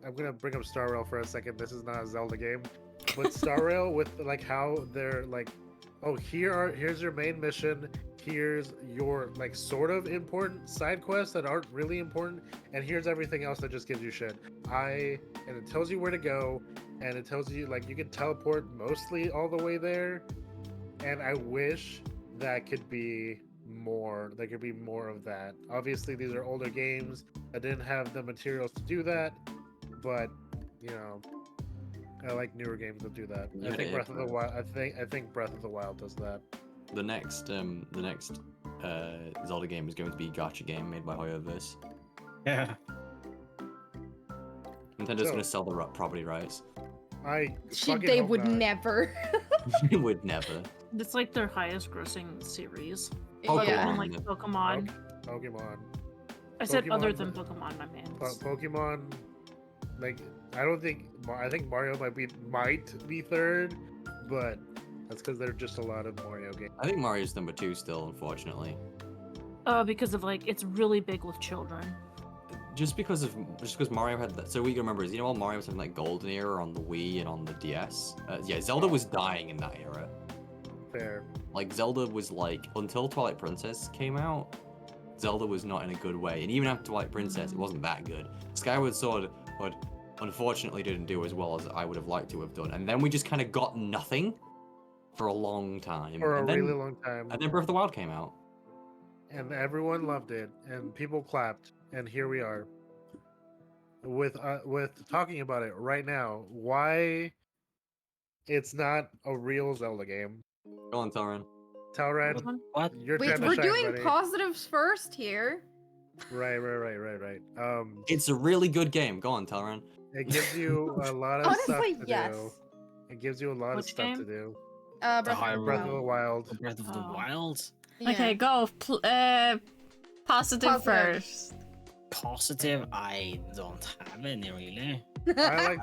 Speaker 2: I'm gonna bring up Star Rail for a second. This is not a Zelda game, but Star Rail with like how they're like, oh, here's your main mission. here's your like sort of important side quests that aren't really important, and here's everything else that just gives you shit. And it tells you where to go, and it tells you like you can teleport mostly all the way there. And I wish that could be more. There could be more of that. Obviously, these are older games. I didn't have the materials to do that, but you know, I like newer games that do that. I think Breath of the Wild. I think Breath of the Wild does that.
Speaker 4: The next Zelda game is going to be a gacha game made by Hoyoverse.
Speaker 1: Yeah.
Speaker 4: Nintendo's going to sell the property rights.
Speaker 6: They would never.
Speaker 4: They would never.
Speaker 5: It's like their highest grossing series.
Speaker 4: Pokemon.
Speaker 6: Yeah.
Speaker 5: Like Pokemon.
Speaker 2: Pokemon.
Speaker 5: I said other than Pokemon, my man.
Speaker 2: Pokemon. Like I think Mario might be third, but that's because there are just a lot of Mario games.
Speaker 4: I think Mario's number 2 still, unfortunately.
Speaker 5: Because of like it's really big with children.
Speaker 4: Just because Mario had that. So what you can remember is, while Mario was having like golden era on the Wii and on the DS. Zelda was dying in that era.
Speaker 2: Fair.
Speaker 4: Like Zelda was like, until Twilight Princess came out, Zelda was not in a good way. And even after Twilight Princess, it wasn't that good. Skyward Sword unfortunately didn't do as well as I would have liked to have done. And then we just kind of got nothing for a long time.
Speaker 2: Really long time.
Speaker 4: And then Breath of the Wild came out.
Speaker 2: And everyone loved it, and people clapped, and here we are. With talking about it right now, why it's not a real Zelda game.
Speaker 4: Go on, Tauren.
Speaker 2: Tauren,
Speaker 1: What?
Speaker 2: you're
Speaker 6: Wait,
Speaker 2: trying to
Speaker 6: we're
Speaker 2: shine,
Speaker 6: doing
Speaker 2: buddy.
Speaker 6: positives first here.
Speaker 2: Right.
Speaker 4: It's a really good game. Go on, Tauren.
Speaker 2: It gives you a lot of stuff
Speaker 6: Honestly,
Speaker 2: to
Speaker 6: yes.
Speaker 2: do. It gives you a lot of
Speaker 5: Which
Speaker 2: stuff to
Speaker 5: game?
Speaker 2: do.
Speaker 6: Breath of
Speaker 1: Hyrule.
Speaker 6: the
Speaker 2: Breath of the
Speaker 6: Wild.
Speaker 2: Wild.
Speaker 1: Breath of the
Speaker 5: Oh.
Speaker 1: Wild.
Speaker 6: Yeah.
Speaker 3: Okay, go. Positive first.
Speaker 1: Positive, I don't have any really.
Speaker 2: I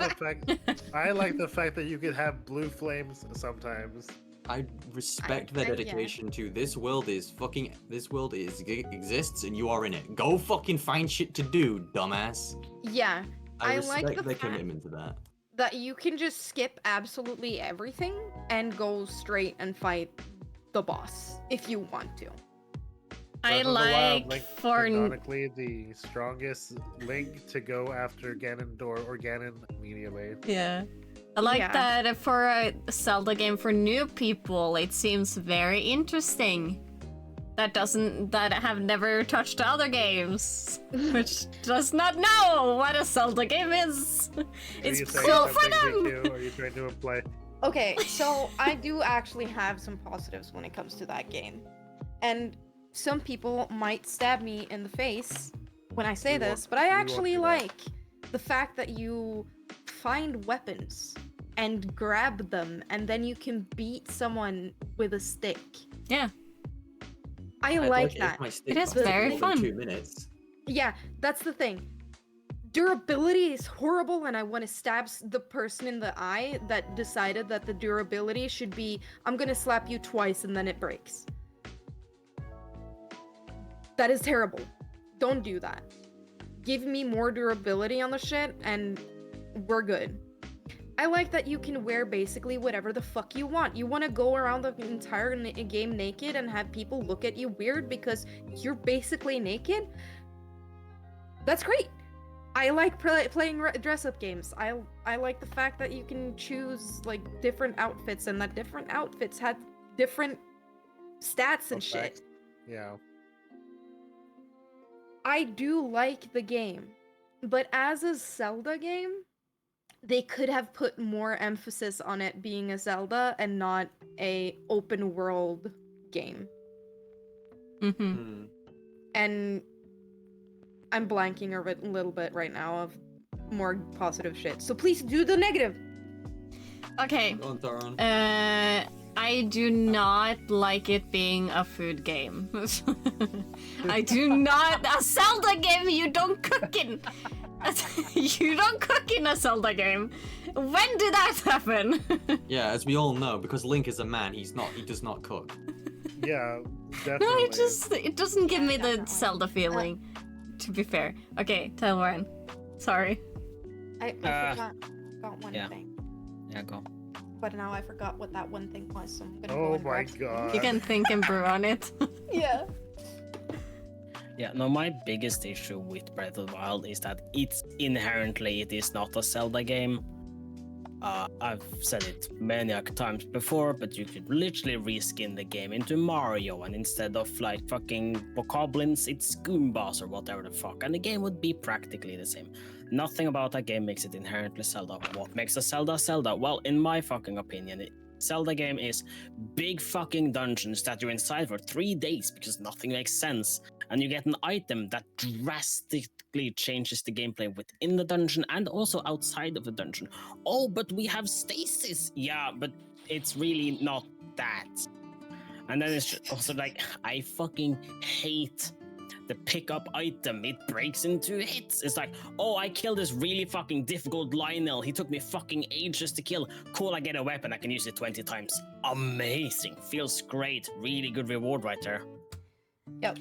Speaker 2: like the fact that you could have blue flames sometimes.
Speaker 4: I respect their dedication to this world exists and you are in it. Go fucking find shit to do, dumbass.
Speaker 6: Yeah,
Speaker 4: I
Speaker 6: I like
Speaker 4: respect
Speaker 6: the
Speaker 4: their
Speaker 6: fact
Speaker 4: commitment to that.
Speaker 6: that you can just skip absolutely everything and go straight and fight the boss if you want to.
Speaker 3: I
Speaker 2: Breath of the Wild,
Speaker 3: like for
Speaker 2: canonically the strongest link to go after Ganondorf or Ganon immediately.
Speaker 3: yeah. I like
Speaker 6: Yeah.
Speaker 3: that for a Zelda game for new people. It seems very interesting. That have never touched other games, which does not know what a Zelda game is. It's cool for them.
Speaker 2: Are you trying to imply?
Speaker 6: Okay, so I do actually have some positives when it comes to that game. And some people might stab me in the face when I say
Speaker 2: We
Speaker 6: this,
Speaker 2: won't-
Speaker 6: but I
Speaker 2: we won't
Speaker 6: actually
Speaker 2: do that.
Speaker 6: like the fact that you find weapons and grab them, and then you can beat someone with a stick.
Speaker 3: Yeah.
Speaker 6: I like that.
Speaker 3: It is very fun.
Speaker 4: 2 minutes.
Speaker 6: Yeah, that's the thing. Durability is horrible, and I want to stab the person in the eye that decided that the durability should be, I'm gonna slap you twice and then it breaks. That is terrible. Don't do that. Give me more durability on the shit, and we're good. I like that you can wear basically whatever the fuck you want. You want to go around the entire game naked and have people look at you weird because you're basically naked? That's great. I like playing dress-up games. I like the fact that you can choose like different outfits and that different outfits have different stats and shit.
Speaker 2: Effects. Yeah.
Speaker 6: I do like the game, but as a Zelda game, they could have put more emphasis on it being a Zelda and not a open world game.
Speaker 3: Mm-hmm.
Speaker 6: And I'm blanking a little bit right now of more positive shit. So please do the negative.
Speaker 3: Okay.
Speaker 4: Go on, Tauren.
Speaker 3: I do not like it being a food game. I do not. A Zelda game, you don't cook in. You don't cook in a Zelda game. When did that happen?
Speaker 4: Yeah, as we all know, because Link is a man, he does not cook.
Speaker 2: Yeah, definitely.
Speaker 3: No, it doesn't give me the Zelda feeling. To be fair. Okay, Tauren. Sorry.
Speaker 6: I forgot one
Speaker 1: yeah.
Speaker 6: thing.
Speaker 1: Yeah, go.
Speaker 6: but now I forgot what that one thing was, so I'm gonna go
Speaker 2: Oh
Speaker 6: and
Speaker 2: my
Speaker 6: grab
Speaker 2: god.
Speaker 3: You can think and brew on it.
Speaker 6: Yeah.
Speaker 1: Yeah, no, my biggest issue with Breath of the Wild is that it is not a Zelda game. I've said it many times before, but you could literally reskin the game into Mario, and instead of like fucking bokoblins, it's Goombas or whatever the fuck, and the game would be practically the same. Nothing about that game makes it inherently Zelda. What makes a Zelda Zelda? Well, in my fucking opinion, Zelda game is big fucking dungeons that you're inside for 3 days because nothing makes sense, and you get an item that drastically changes the gameplay within the dungeon and also outside of the dungeon. Oh, but we have stasis. Yeah, but it's really not that. And then it's just also like, I fucking hate the pickup item. It breaks into hits. It's like, oh, I killed this really fucking difficult Lionel. He took me fucking ages to kill. Cool, I get a weapon. I can use it 20 times. Amazing. Feels great. Really good reward right there.
Speaker 6: Yep.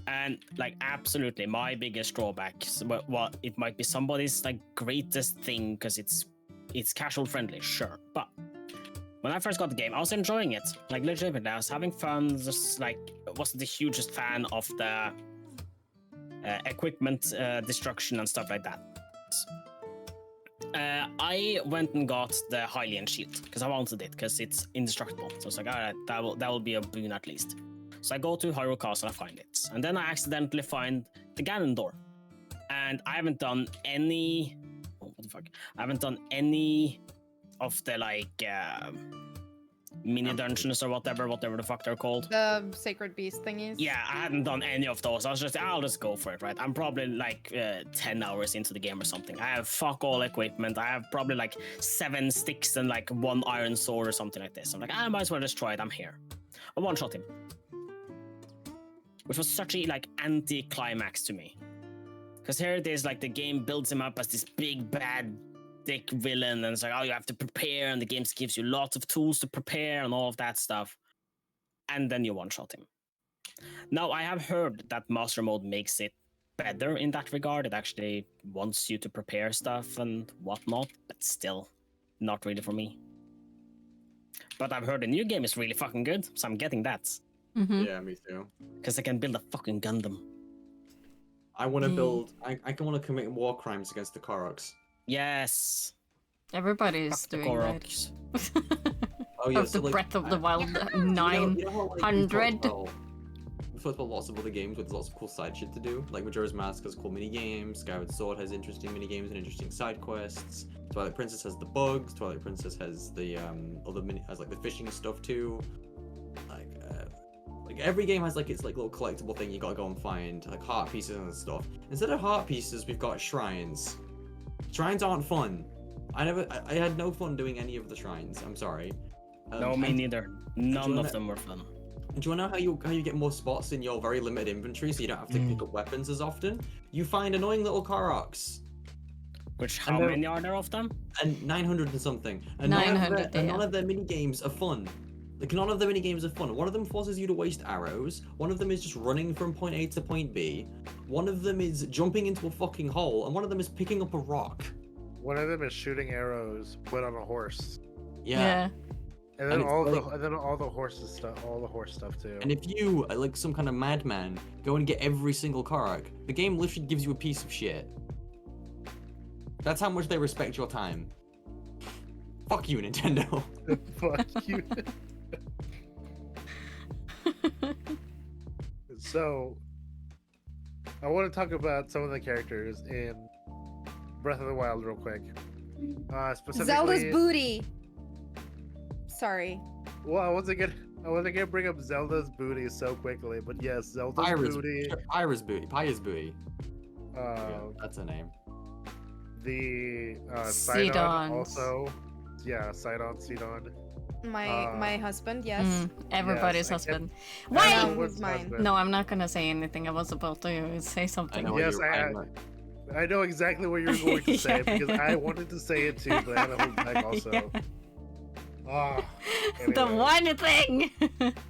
Speaker 1: And like, absolutely, my biggest drawback. Well, it might be somebody's like greatest thing because it's casual friendly, sure. But when I first got the game, I was enjoying it. Like, legitimately, I was having fun. Just like, wasn't the hugest fan of the equipment destruction and stuff like that. I went and got the Hylian shield because I wanted it because it's indestructible. So it's like, all right, that will be a boon at least. So I go to Hyrule Castle and I find it, and then I accidentally find the Ganon door, and I haven't done any. Oh, what the fuck! I haven't done any of the like mini dungeons or whatever the fuck they're called.
Speaker 6: The sacred beast thingies.
Speaker 1: Yeah, I hadn't done any of those. I'll just go for it, right? I'm probably like 10 hours into the game or something. I have fuck all equipment. I have probably like 7 sticks and like 1 iron sword or something like this. I'm like, I might as well just try it. I'm here. I one-shot him. Which was such a like anti-climax to me. Because here it is, like the game builds him up as this big bad dick villain, and it's like, oh, you have to prepare, and the game gives you lots of tools to prepare and all of that stuff. And then you one-shot him. Now, I have heard that Master Mode makes it better in that regard. It actually wants you to prepare stuff and whatnot, but still, not really for me. But I've heard the new game is really fucking good, so I'm getting that.
Speaker 3: Mm-hmm.
Speaker 4: Yeah, me too.
Speaker 1: Because I can build a fucking Gundam.
Speaker 4: I want to build. I want to commit war crimes against the Koroks.
Speaker 1: Yes.
Speaker 3: Everybody's
Speaker 1: Fuck the
Speaker 3: doing that.
Speaker 1: Koroks.
Speaker 4: Oh yeah,
Speaker 3: Of
Speaker 4: so
Speaker 3: the
Speaker 4: like,
Speaker 3: Breath of the Wild
Speaker 4: you know how, like,
Speaker 3: 900.
Speaker 4: we've talked about lots of other games with lots of cool side shit to do. Like Majora's Mask has cool mini games. Skyward Sword has interesting mini games and interesting side quests. Twilight Princess has the bugs. Twilight Princess has the has like the fishing stuff too. Like every game has like its like little collectible thing you gotta go and find, like heart pieces and stuff. Instead of heart pieces, we've got shrines. Shrines aren't fun. I had no fun doing any of the shrines. I'm sorry.
Speaker 1: No, me neither. None of them were fun.
Speaker 4: Do you wanna know how you get more spots in your very limited inventory so you don't have to pick up weapons as often? You find annoying little Koroks.
Speaker 1: Which, how many are there of them?
Speaker 4: And 900 and something. And
Speaker 3: 900,
Speaker 4: none of their mini games are fun. Like, none of the mini games are fun. One of them forces you to waste arrows. One of them is just running from point A to point B. One of them is jumping into a fucking hole. And one of them is picking up a rock.
Speaker 2: One of them is shooting arrows, but on a horse.
Speaker 3: Yeah.
Speaker 2: And then
Speaker 4: And
Speaker 2: all the horse stuff too.
Speaker 4: And if you, like some kind of madman, go and get every single Korok, the game literally gives you a piece of shit. That's how much they respect your time. Fuck you, Nintendo.
Speaker 2: Fuck you. So, I want to talk about some of the characters in Breath of the Wild real quick. Specifically,
Speaker 6: Zelda's booty. Sorry.
Speaker 2: Well, I wasn't gonna bring up Zelda's booty so quickly, but yes, Zelda's booty.
Speaker 4: Pyra's booty. Paya's booty. Yeah,
Speaker 2: Uh,
Speaker 4: that's her name.
Speaker 2: the
Speaker 3: Sidon's.
Speaker 2: Sidon also. Yeah, Sidon.
Speaker 6: My husband, yes.
Speaker 3: Everybody's
Speaker 2: Yes,
Speaker 3: husband.
Speaker 2: And
Speaker 3: Why?
Speaker 2: everyone's
Speaker 6: Mine.
Speaker 2: husband.
Speaker 3: No, I'm not gonna say anything. I was about to say something.
Speaker 4: I know what
Speaker 2: Yes, I know exactly what you're going to say
Speaker 3: Yeah.
Speaker 2: because I wanted to say it too, but I had to hold back also.
Speaker 3: Yeah.
Speaker 2: Ah,
Speaker 3: The
Speaker 2: anyway.
Speaker 3: one thing.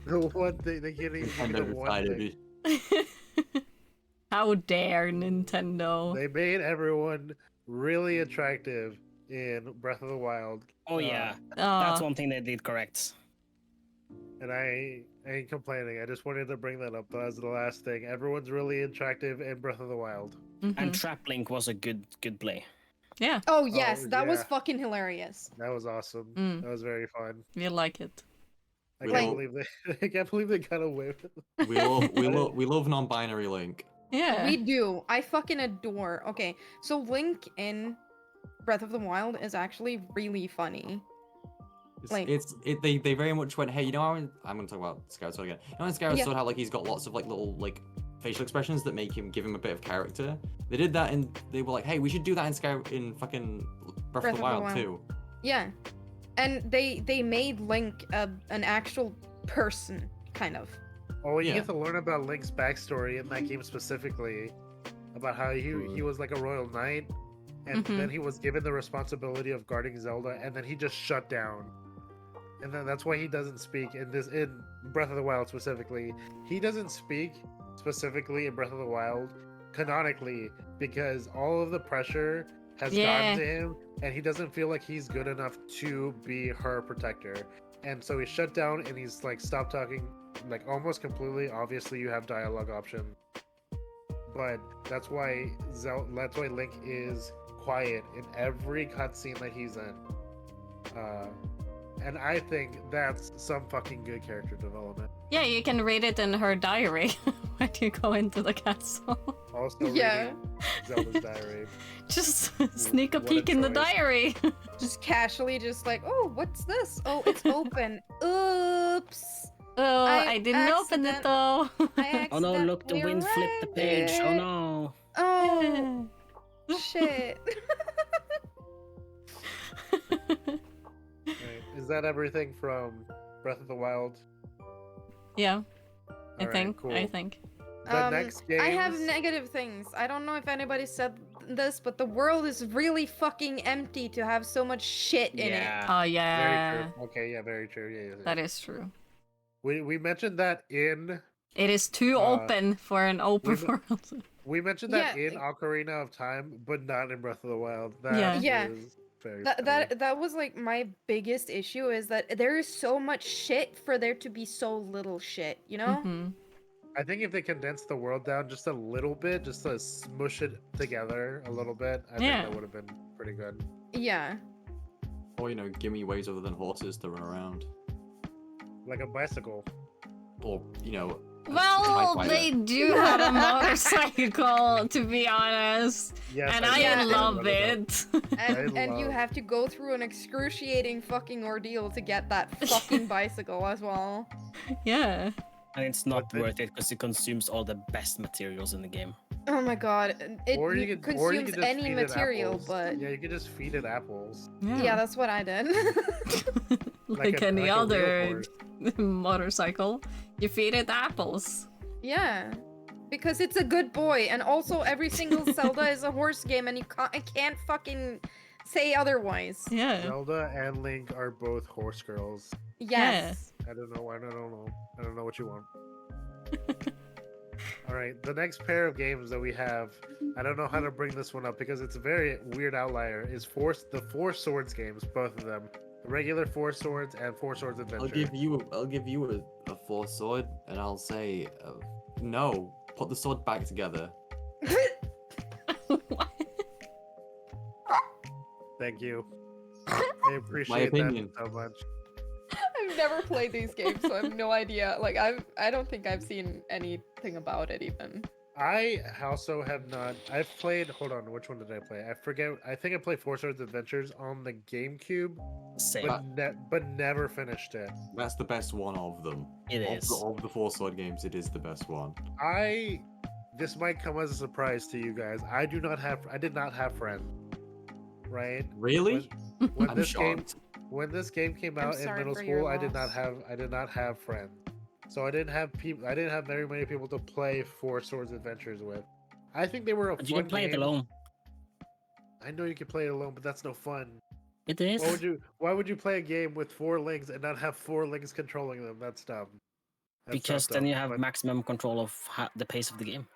Speaker 2: The one thing they can't even
Speaker 4: I'm
Speaker 2: think of
Speaker 4: never
Speaker 2: one
Speaker 4: excited.
Speaker 2: thing.
Speaker 3: How dare Nintendo?
Speaker 2: They made everyone really attractive in Breath of the Wild.
Speaker 1: Oh yeah,
Speaker 3: Oh,
Speaker 1: that's one thing they did correct.
Speaker 2: And I ain't complaining. I just wanted to bring that up as the last thing. Everyone's really attractive in Breath of the Wild.
Speaker 3: mhm.
Speaker 1: And Trap Link was a good play.
Speaker 3: Yeah,
Speaker 6: Oh yes,
Speaker 2: Oh,
Speaker 6: that was
Speaker 2: yeah.
Speaker 6: fucking hilarious.
Speaker 2: That was awesome.
Speaker 3: Mm.
Speaker 2: That was very fun.
Speaker 3: we like it.
Speaker 2: I
Speaker 4: We
Speaker 2: can't
Speaker 4: love-
Speaker 2: believe they I can't believe they got away with it.
Speaker 4: we love non-binary Link.
Speaker 3: Yeah.
Speaker 6: We do. I fucking adore. Okay, so Link in Breath of the Wild is actually really funny. Like-
Speaker 4: They very much went, hey, you know how I'm gonna talk about Skyward Sword again. You know, in Skyward
Speaker 6: Yeah.
Speaker 4: Sword, how like he's got lots of like little like facial expressions that give him a bit of character. They did that, and they were like, hey, we should do that in fucking Breath of the Wild too.
Speaker 6: Yeah, and they made Link an actual person, kind of.
Speaker 2: Oh, you
Speaker 4: Yeah.
Speaker 2: get to learn about Link's backstory in that game specifically, about how he was like a royal knight, and
Speaker 3: Mhm.
Speaker 2: then he was given the responsibility of guarding Zelda, and then he just shut down. And then that's why he doesn't speak in Breath of the Wild specifically. He doesn't speak specifically in Breath of the Wild canonically because all of the pressure has gotten to him, and he doesn't feel like he's good enough to be her protector. And so he's shut down, and he's like stopped talking, like almost completely. Obviously, you have dialogue option, but that's why Link is quiet in every cutscene that he's in. And I think that's some fucking good character development.
Speaker 3: Yeah, you can read it in her diary when you go into the castle.
Speaker 2: Also,
Speaker 6: Yeah.
Speaker 2: reading Zelda's diary.
Speaker 3: Just sneak a
Speaker 2: What a
Speaker 3: peek in the
Speaker 2: choice.
Speaker 3: diary.
Speaker 6: Just casually, just like, oh, what's this? Oh, it's open. Oops.
Speaker 3: Oh,
Speaker 6: I
Speaker 3: I didn't open it though.
Speaker 6: I
Speaker 1: Oh no, look, the wind flipped the page. Oh
Speaker 6: accidentally
Speaker 1: no.
Speaker 6: Oh shit.
Speaker 2: Right. Is that everything from Breath of the Wild?
Speaker 3: Yeah, I
Speaker 2: Alright,
Speaker 3: think.
Speaker 2: cool.
Speaker 3: I think.
Speaker 2: The next game.
Speaker 6: I have negative things. I don't know if anybody said this, but the world is really fucking empty to have so much shit in it.
Speaker 1: Yeah.
Speaker 3: Oh
Speaker 2: Very
Speaker 3: yeah,
Speaker 2: true. Okay, yeah, very true. Yeah.
Speaker 3: that is true.
Speaker 2: We mentioned that in
Speaker 3: It is too open for an open
Speaker 2: we-
Speaker 3: world.
Speaker 2: we mentioned that
Speaker 6: Yeah.
Speaker 2: in Ocarina of Time, but not in Breath of the Wild. That
Speaker 3: Yeah.
Speaker 6: Yeah.
Speaker 2: is very
Speaker 6: That was like my biggest issue is that there is so much shit for there to be so little shit, you know?
Speaker 3: Mhm.
Speaker 2: I think if they condense the world down just a little bit, just to smush it together a little bit, I
Speaker 3: Yeah.
Speaker 2: think that would have been pretty good.
Speaker 6: Yeah.
Speaker 4: Or give me ways other than horses to run around.
Speaker 2: Like a bicycle.
Speaker 4: Or a
Speaker 3: Well,
Speaker 4: TIE
Speaker 3: they
Speaker 4: fighter.
Speaker 3: do have a motorcycle, to be honest,
Speaker 2: Yes,
Speaker 3: and
Speaker 2: do.
Speaker 3: I
Speaker 6: do.
Speaker 3: love it.
Speaker 6: And you
Speaker 2: love-
Speaker 6: have to go through an excruciating fucking ordeal to get that fucking bicycle as well.
Speaker 3: Yeah.
Speaker 1: And it's not
Speaker 2: But then-
Speaker 1: worth it because it consumes all the best materials in the game.
Speaker 6: Oh my god. It
Speaker 2: or you
Speaker 6: consumes
Speaker 2: could just
Speaker 6: any
Speaker 2: feed it
Speaker 6: material,
Speaker 2: apples.
Speaker 6: but
Speaker 2: Yeah, you could just feed it apples.
Speaker 6: yeah, that's what I did.
Speaker 3: like
Speaker 2: a-
Speaker 3: any
Speaker 2: like a wheel
Speaker 3: other
Speaker 2: horse.
Speaker 3: motorcycle, you feed it apples.
Speaker 6: Yeah. Because it's a good boy, and also every single Zelda is a horse game, and I can't fucking say otherwise.
Speaker 3: Yeah.
Speaker 2: Zelda and Link are both horse girls.
Speaker 6: Yes.
Speaker 2: I don't know what you want. All right, the next pair of games that we have, I don't know how to bring this one up because it's a very weird outlier. Is the Four Swords games, both of them, the regular Four Swords and Four Swords Adventure.
Speaker 4: I'll give you a four sword, and I'll say no. Put the sword back together.
Speaker 3: What?
Speaker 2: Thank you. I appreciate
Speaker 4: opinion.
Speaker 2: that so much.
Speaker 6: I've never played these games, so I have no idea. Like, I don't think I've seen anything about it even.
Speaker 2: I also have not. I've played. Hold on, which one did I play? I forget. I think I played Four Swords Adventures on the GameCube,
Speaker 1: Same.
Speaker 2: but never finished it.
Speaker 4: That's the best one of them.
Speaker 1: It is.
Speaker 4: Of the four sword games, it is the best one.
Speaker 2: This might come as a surprise to you guys. I did not have friends. Right?
Speaker 4: Really?
Speaker 2: When
Speaker 4: I'm
Speaker 2: this game
Speaker 4: shocked.
Speaker 2: when this game came
Speaker 6: I'm
Speaker 2: out in
Speaker 6: sorry
Speaker 2: middle
Speaker 6: for your
Speaker 2: school, I did not
Speaker 6: loss.
Speaker 2: have friends. So I didn't have very many people to play Four Swords Adventures with. I think they were a
Speaker 1: But
Speaker 2: fun
Speaker 1: you can play
Speaker 2: game.
Speaker 1: it alone.
Speaker 2: I know you can play it alone, but that's no fun.
Speaker 1: It is.
Speaker 2: Why would you play a game with 4 links and not have 4 links controlling them? That's dumb. That's so
Speaker 1: Because then
Speaker 2: dumb,
Speaker 1: you have
Speaker 2: but-
Speaker 1: maximum control of the pace of the game.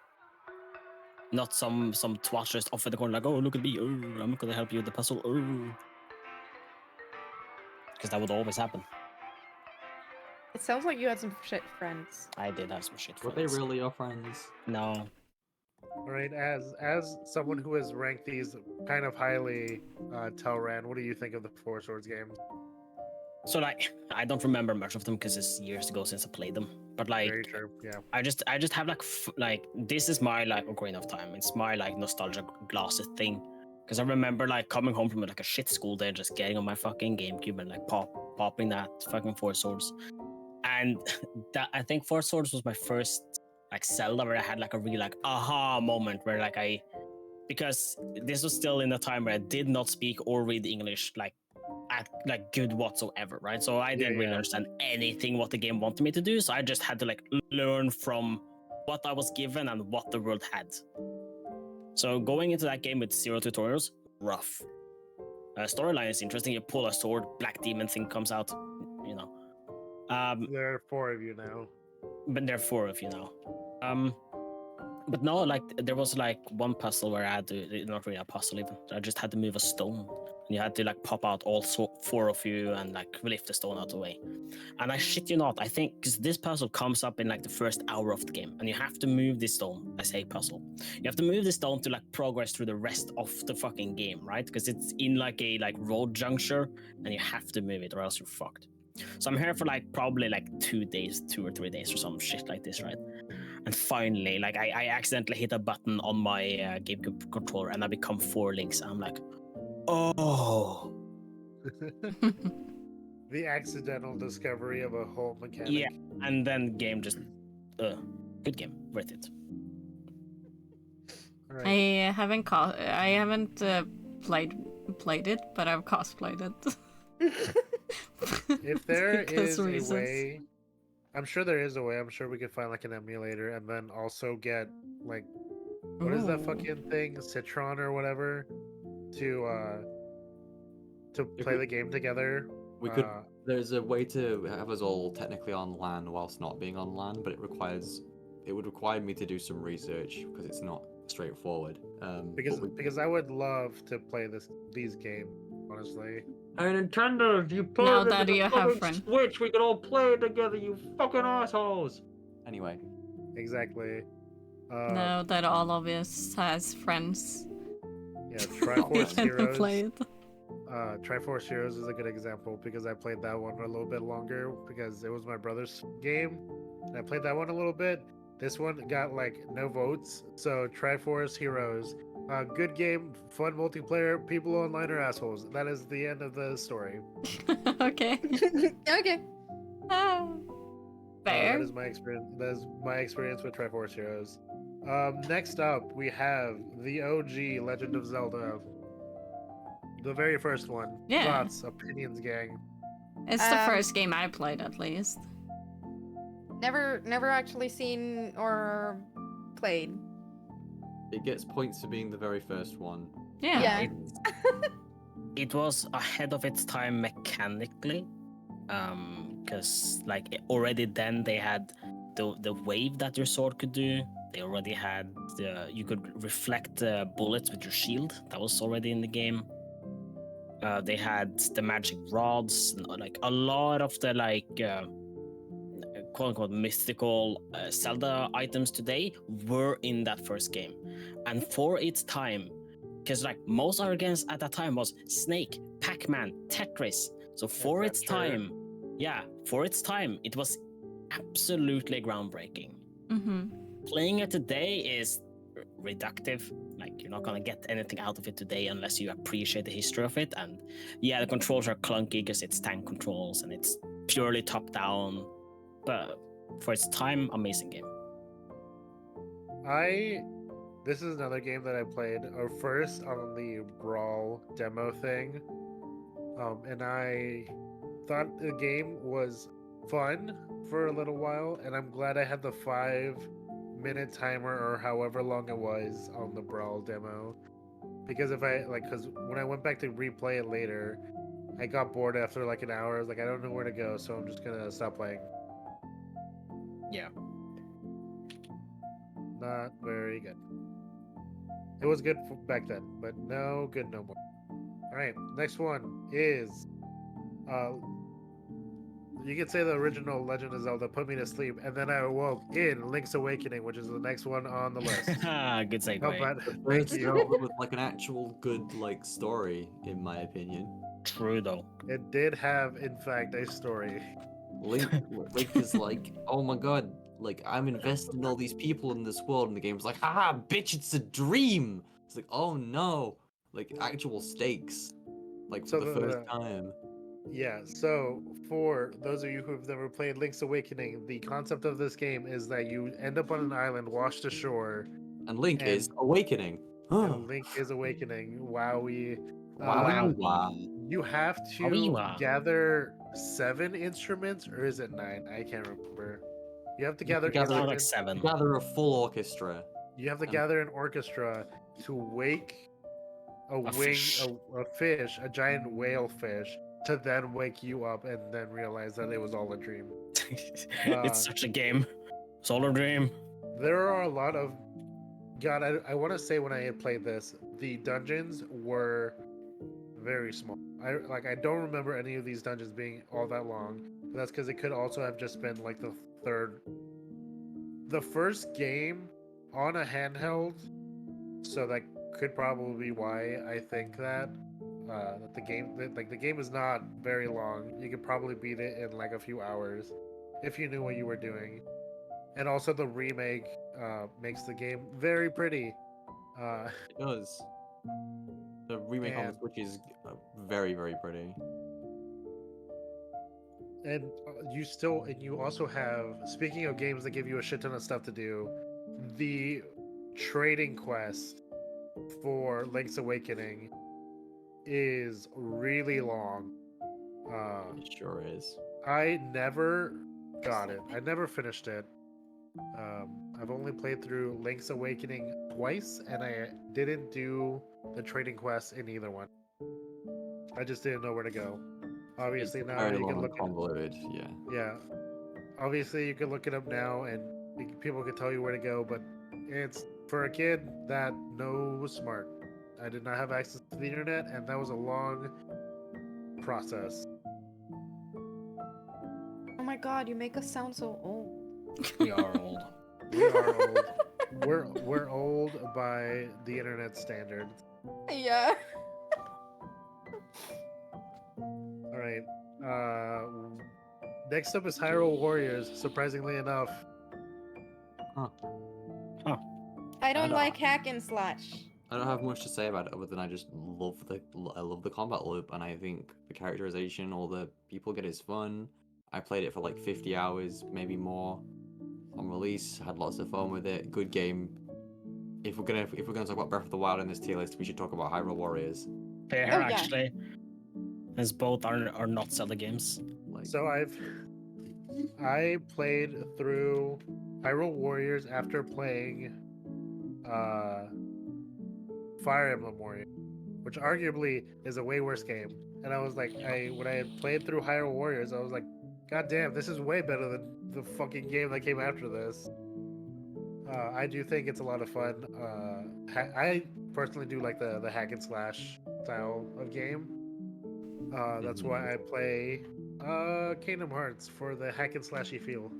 Speaker 1: Not some twat just off in the corner like, oh, look at me, oh, I'm gonna help you with the puzzle, oh. Because that would always happen.
Speaker 6: It sounds like you had some shit friends.
Speaker 1: I did have some shit
Speaker 4: Were
Speaker 1: friends.
Speaker 4: they really your friends?
Speaker 1: No.
Speaker 2: All right, as someone who has ranked these kind of highly, Telran, what do you think of the Four Swords games?
Speaker 1: So like, I don't remember much of them because it's years ago since I played them. But like,
Speaker 2: Very true. Yeah.
Speaker 1: I just have like this is my like Ocarina of Time. It's my like nostalgia glasses thing. Because I remember like coming home from like a shit school day and just getting on my fucking GameCube and like popping that fucking Four Swords. And that I think Four Swords was my first like Zelda where I had like a really like aha moment where like because this was still in a time where I did not speak or read English like at like good whatsoever, right? So I didn't really understand anything what the game wanted me to do. So I just had to like learn from what I was given and what the world had. So going into that game with zero tutorials, rough. Storyline is interesting. You pull a sword, black demon thing comes out, you know.
Speaker 2: There are 4 of you now.
Speaker 1: But there are 4 of you now. But no, like there was like one puzzle where I had to, not really a puzzle even, I just had to move a stone. And you had to like pop out all 4 of you and like lift the stone out of the way. And I shit you not, I think because this puzzle comes up in like the first hour of the game, and you have to move this stone. I say puzzle. You have to move this stone to like progress through the rest of the fucking game, right? Because it's in like a like road juncture, and you have to move it or else you're fucked. So I'm here for like probably like 2 days, 2 or 3 days or some shit like this, right? And finally, like I accidentally hit a button on my GameCube controller and I become 4 links. And I'm like, oh.
Speaker 2: The accidental discovery of a whole mechanic.
Speaker 1: Yeah, and then game just, good game, worth it.
Speaker 2: Right.
Speaker 3: I haven't played it, but I've cosplayed it.
Speaker 2: If there
Speaker 3: Because
Speaker 2: is a
Speaker 3: reasons.
Speaker 2: way, I'm sure there is a way. I'm sure we could find like an emulator and then also get like, what is that
Speaker 3: Ooh.
Speaker 2: fucking thing, Citron or whatever, to play the game together.
Speaker 4: We could. There's a way to have us all technically on LAN whilst not being on LAN, but it would require me to do some research because it's not straightforward.
Speaker 2: Because I would love to play these games, honestly.
Speaker 4: Hey Nintendo, if you put
Speaker 3: Now
Speaker 4: it
Speaker 3: that
Speaker 4: in the
Speaker 3: you have
Speaker 4: fucking
Speaker 3: friend.
Speaker 4: Switch, we could all play it together, you fucking assholes. Anyway.
Speaker 2: Exactly.
Speaker 3: Now that all of us has friends,
Speaker 2: Yeah,
Speaker 3: we
Speaker 2: Triforce
Speaker 3: can
Speaker 2: Heroes.
Speaker 3: play it.
Speaker 2: Triforce Heroes is a good example because I played that one a little bit longer because it was my brother's game. And I played that one a little bit. This one got like no votes. So Triforce Heroes, good game, fun multiplayer. People online are assholes. That is the end of the story.
Speaker 3: Okay.
Speaker 6: Okay.
Speaker 3: Ah. Fair.
Speaker 2: That is my experience. That is my experience with Triforce Heroes. Next up, we have the OG Legend of Zelda. The very first one.
Speaker 3: Yeah.
Speaker 2: Thoughts, opinions, gang.
Speaker 3: It's the first game I played, at least.
Speaker 6: Never actually seen or played.
Speaker 4: It gets points for being the very first one.
Speaker 3: Yeah.
Speaker 6: Yeah.
Speaker 1: It was ahead of its time mechanically, because like already then they had the wave that your sword could do. They already had you could reflect the bullets with your shield. That was already in the game. They had the magic rods, like a lot of the like quote unquote mystical Zelda items today were in that first game, and for its time. Because like most other games at that time was Snake, Pac-Man, Tetris. So for its time, it was absolutely groundbreaking.
Speaker 3: Mm-hmm.
Speaker 1: Playing it today is reductive. Like you're not gonna get anything out of it today unless you appreciate the history of it. And yeah, the controls are clunky because it's tank controls and it's purely top-down. But for its time, amazing game.
Speaker 2: This is another game that I played first on the Brawl demo thing. And I thought the game was fun for a little while, and I'm glad I had the 5-minute timer or however long it was on the Brawl demo. Because because when I went back to replay it later, I got bored after like an hour. I was like, I don't know where to go, so I'm just gonna stop playing.
Speaker 1: Yeah.
Speaker 2: Not very good. It was good back then, but no good no more. All right, next one is, you could say the original Legend of Zelda put me to sleep, and then I awoke in Link's Awakening, which is the next one on the list.
Speaker 1: Good
Speaker 2: How
Speaker 1: segue.
Speaker 2: about?
Speaker 4: The
Speaker 2: Thank
Speaker 4: first
Speaker 2: you.
Speaker 4: Zelda with like an actual good like story, in my opinion.
Speaker 1: True though.
Speaker 2: It did have, in fact, a story.
Speaker 4: Link is like, oh my god, like I'm invested in all these people in this world, and the game's like, haha, bitch, it's a dream. It's like, oh no, like actual stakes, like for
Speaker 2: So
Speaker 4: the first time.
Speaker 2: Yeah, so for those of you who have never played Link's Awakening, the concept of this game is that you end up on an island washed ashore,
Speaker 4: And Link is
Speaker 2: and-
Speaker 4: awakening.
Speaker 2: and Link is awakening. Wowie.
Speaker 4: Wow.
Speaker 2: You have to
Speaker 1: Wowie-wah.
Speaker 2: gather 7 instruments, or is it 9? I can't remember. You have to gather
Speaker 4: gather-
Speaker 1: Sound like
Speaker 2: instruments.
Speaker 1: 7.
Speaker 4: Gather a full orchestra.
Speaker 2: You have to
Speaker 4: and-
Speaker 2: gather an orchestra to wake a
Speaker 1: fish.
Speaker 2: fish, a giant whale fish, to then wake you up and then realize that it was all a dream.
Speaker 1: It's such a game. Solar Dream.
Speaker 2: There are a lot of God. I want to say when I had played this, the dungeons were very small. I don't remember any of these dungeons being all that long. But that's because it could also have just been like the first game on a handheld. So that could probably be why I think that the game is not very long. You could probably beat it in like a few hours if you knew what you were doing. And also the remake makes the game very pretty.
Speaker 4: It does. The remake on the
Speaker 2: And-
Speaker 4: Switch is very, very pretty.
Speaker 2: And you also have, speaking of games that give you a shit ton of stuff to do, the trading quest for Link's Awakening is really long.
Speaker 4: It sure is.
Speaker 2: I never got it. I never finished it. I've only played through Link's Awakening twice, and I didn't do the trading quest in either one. I just didn't know where to go. Obviously,
Speaker 4: It's
Speaker 2: now
Speaker 4: very
Speaker 2: you
Speaker 4: long
Speaker 2: can
Speaker 4: and
Speaker 2: look it up.
Speaker 4: convoluted. Yeah.
Speaker 2: Yeah. Obviously, you can look it up now, and people can tell you where to go, but it's for a kid that was smart. I did not have access to the internet, and that was a long process.
Speaker 6: Oh my god, you make us sound so old.
Speaker 1: We are old.
Speaker 2: We are old. We're old by the internet standards.
Speaker 6: Yeah.
Speaker 2: All right. Next up is Hyrule Warriors. Surprisingly enough,
Speaker 6: I don't
Speaker 4: don't-
Speaker 6: like hack and slash.
Speaker 4: I don't have much to say about it other than I just love the combat loop, and I think the characterization, all the people get is fun. I played it for like 50 hours, maybe more, on release. Had lots of fun with it. Good game. If we're gonna talk about Breath of the Wild in this tier list, we should talk about Hyrule Warriors.
Speaker 1: Fair,
Speaker 6: Oh, yeah.
Speaker 1: actually. As both are not Zelda games.
Speaker 4: Like,
Speaker 2: so I played through Hyrule Warriors after playing Fire Emblem Warriors, which arguably is a way worse game. And I was like, when I had played through Hyrule Warriors, I was like, God damn, this is way better than the fucking game that came after this. I do think it's a lot of fun. I personally do like the hack and slash style of game. That's why I play Kingdom Hearts for the hack and slashy feel.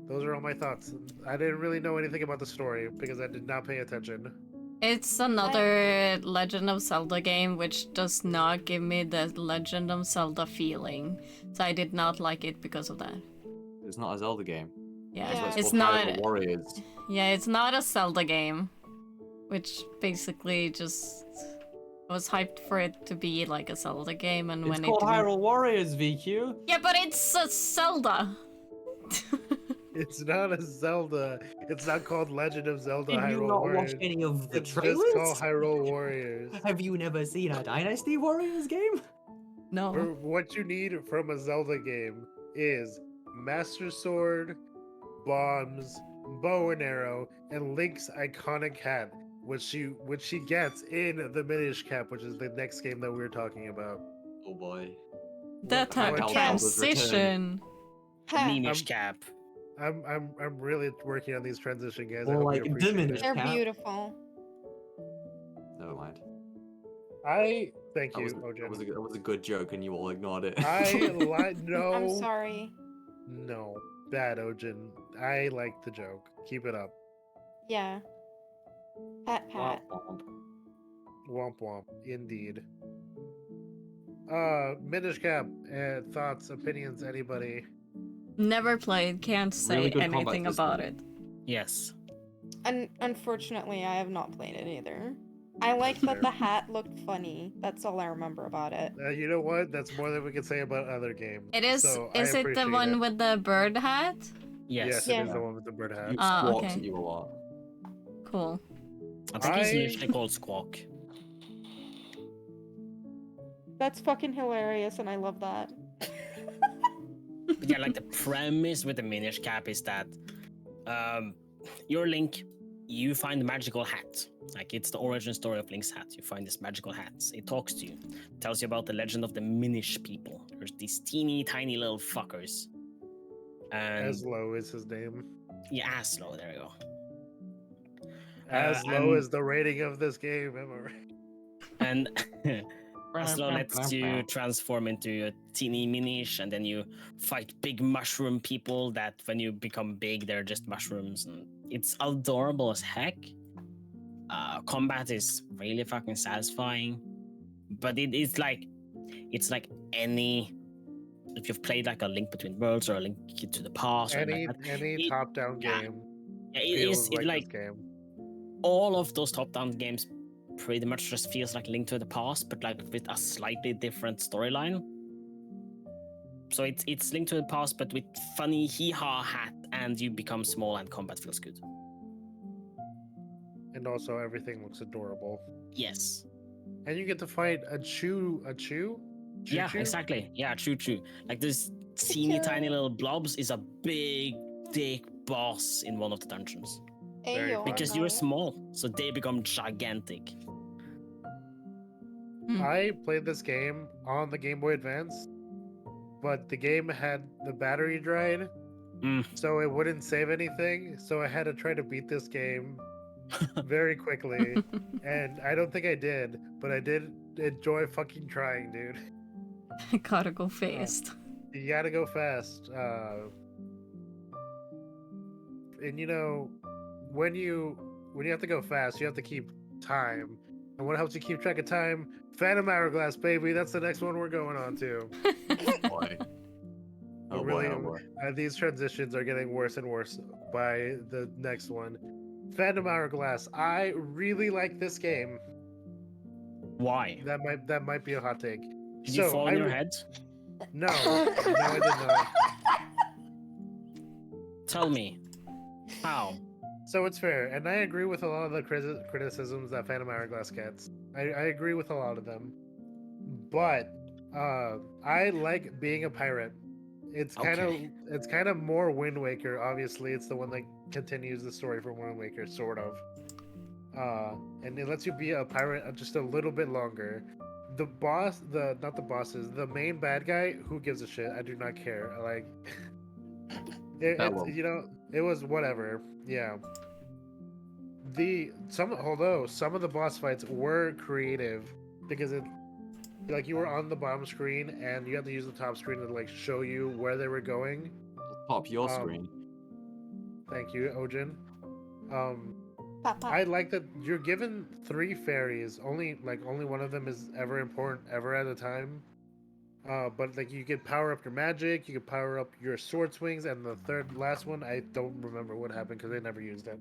Speaker 2: Those are all my thoughts. I didn't really know anything about the story because I did not pay attention.
Speaker 3: It's another Legend of Zelda game which does not give me the Legend of Zelda feeling. So I did not like it because of that.
Speaker 4: it's not a Zelda game.
Speaker 3: Yeah,
Speaker 6: Yeah.
Speaker 3: it's
Speaker 4: called
Speaker 3: not.
Speaker 4: Hyrule Warriors.
Speaker 3: Yeah, it's not a Zelda game, which basically just was hyped for it to be like a Zelda game, and
Speaker 4: It's
Speaker 3: when
Speaker 4: called
Speaker 3: it didn't...
Speaker 4: Hyrule Warriors, VQ.
Speaker 3: Yeah, but it's a Zelda.
Speaker 2: It's not a Zelda. It's not called Legend of Zelda
Speaker 4: Did you
Speaker 2: Hyrule
Speaker 4: not
Speaker 2: Warriors.
Speaker 4: watch any of the
Speaker 2: It's
Speaker 4: trailers?
Speaker 2: just called Hyrule Warriors.
Speaker 4: Have you never seen a Dynasty Warriors game?
Speaker 3: No.
Speaker 2: Or what you need from a Zelda game is Master Sword, bombs, bow and arrow, and Link's iconic hat, which she gets in the Minish Cap, which is the next game that we were talking about.
Speaker 4: Oh boy.
Speaker 3: That
Speaker 2: What-
Speaker 3: type
Speaker 2: what-
Speaker 3: transition.
Speaker 1: The
Speaker 6: Ha.
Speaker 1: Mimish cap.
Speaker 2: I'm really working on these transition guys. I
Speaker 4: Or
Speaker 2: hope you
Speaker 4: like
Speaker 2: appreciate
Speaker 4: diminish
Speaker 2: it.
Speaker 6: They're
Speaker 4: Cat.
Speaker 6: beautiful.
Speaker 4: Never mind.
Speaker 2: Thank
Speaker 4: That was,
Speaker 2: you,
Speaker 4: that was
Speaker 2: Ojin.
Speaker 4: that was a good joke, and you all ignored it.
Speaker 2: No.
Speaker 6: I'm sorry.
Speaker 2: No, bad Ojin. I like the joke. Keep it up.
Speaker 6: Yeah. Pat.
Speaker 2: Womp womp. Indeed. Minish Cap. Thoughts, opinions, anybody?
Speaker 3: Never played, can't say
Speaker 4: Really good combat
Speaker 3: anything about it.
Speaker 4: system.
Speaker 1: Yes.
Speaker 6: Unfortunately, I have not played it either. I like that the hat looked funny. That's all I remember about it.
Speaker 2: You know what? That's more than we can say about other games.
Speaker 3: It is.
Speaker 2: So
Speaker 3: Is
Speaker 2: I
Speaker 3: it the
Speaker 2: appreciate
Speaker 3: one
Speaker 2: it.
Speaker 3: with the bird hat?
Speaker 2: Yes,
Speaker 1: Yes.
Speaker 2: it
Speaker 6: Yeah.
Speaker 2: is the one with the bird hat.
Speaker 4: You
Speaker 3: Ah,
Speaker 4: squawks
Speaker 3: okay.
Speaker 4: at you a lot.
Speaker 3: Cool.
Speaker 1: I think he's usually called Squawk.
Speaker 6: That's fucking hilarious, and I love that.
Speaker 1: But yeah, like the premise with the Minish Cap is that you're Link, you find the magical hat. Like it's the origin story of Link's hat. You find this magical hat. It talks to you, tells you about the legend of the Minish people. There's these teeny tiny little fuckers. And
Speaker 2: Aslo is his name.
Speaker 1: yeah, Aslo, there you go.
Speaker 2: Aslo is the rating of this game. Am I right?
Speaker 1: And Aslo lets you transform into a teeny minish, and then you fight big mushroom people that when you become big, they're just mushrooms. And it's adorable as heck. Combat is really fucking satisfying. But it's like any, if you've played like a Link Between Worlds or a Link to the Past, or
Speaker 2: Any
Speaker 1: like that,
Speaker 2: top-down
Speaker 1: yeah.
Speaker 2: game
Speaker 1: it
Speaker 2: feels
Speaker 1: is
Speaker 2: like this game.
Speaker 1: all of those top-down games pretty much just feels like Link to the Past, but like with a slightly different storyline. So it's Link to the Past, but with funny hee-haw hat, and you become small, and combat feels good.
Speaker 2: And also everything looks adorable.
Speaker 1: Yes.
Speaker 2: And you get to fight a Choo?
Speaker 1: Yeah,
Speaker 2: Choo?
Speaker 1: exactly. Yeah, true. Like this teeny tiny little blobs is a big dick boss in one of the dungeons.
Speaker 2: Very
Speaker 6: Ayo,
Speaker 1: Because you're small, so they become gigantic.
Speaker 2: I played this game on the Game Boy Advance, but the game had the battery dried, so it wouldn't save anything. So I had to try to beat this game very quickly, and I don't think I did, but I did enjoy fucking trying, dude.
Speaker 3: Gotta go fast.
Speaker 2: You gotta go fast. And you know, when you have to go fast, you have to keep time. And what helps you keep track of time? Phantom Hourglass, baby. That's the next one we're going on to.
Speaker 4: Boy. Oh
Speaker 2: Really,
Speaker 4: boy.
Speaker 2: these transitions are getting worse and worse by the next one. Phantom Hourglass. I really like this game.
Speaker 1: Why?
Speaker 2: That might be a hot take.
Speaker 1: Did you fall on your head?
Speaker 2: No, I did not.
Speaker 1: Tell me. How?
Speaker 2: So it's fair, and I agree with a lot of the criticisms that Phantom Hourglass gets. I agree with a lot of them, but I like being a pirate. It's kind of more Wind Waker. Obviously, it's the one that continues the story from Wind Waker, sort of. And it lets you be a pirate just a little bit longer. The boss, not the bosses, the main bad guy. Who gives a shit? I do not care. Like, it was whatever. Yeah. Although some of the boss fights were creative because like you were on the bottom screen and you had to use the top screen to like show you where they were going.
Speaker 4: Pop your screen.
Speaker 2: Thank you, Ojin. I like that you're given 3 fairies. Only one of them is ever important ever at a time. But like you could power up your magic, you could power up your sword swings, and the last one I don't remember what happened because they never used it.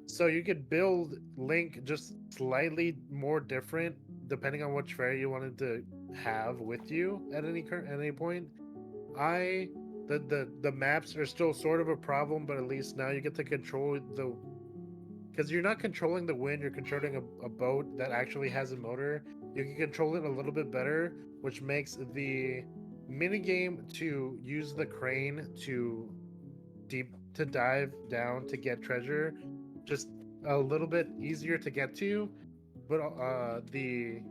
Speaker 2: So you could build Link just slightly more different depending on which fairy you wanted to have with you at any point. The maps are still sort of a problem, but at least now you get to control because you're not controlling the wind, you're controlling a boat that actually has a motor. You can control it a little bit better, which makes the minigame to use the crane to dive down to get treasure just a little bit easier to get to. But the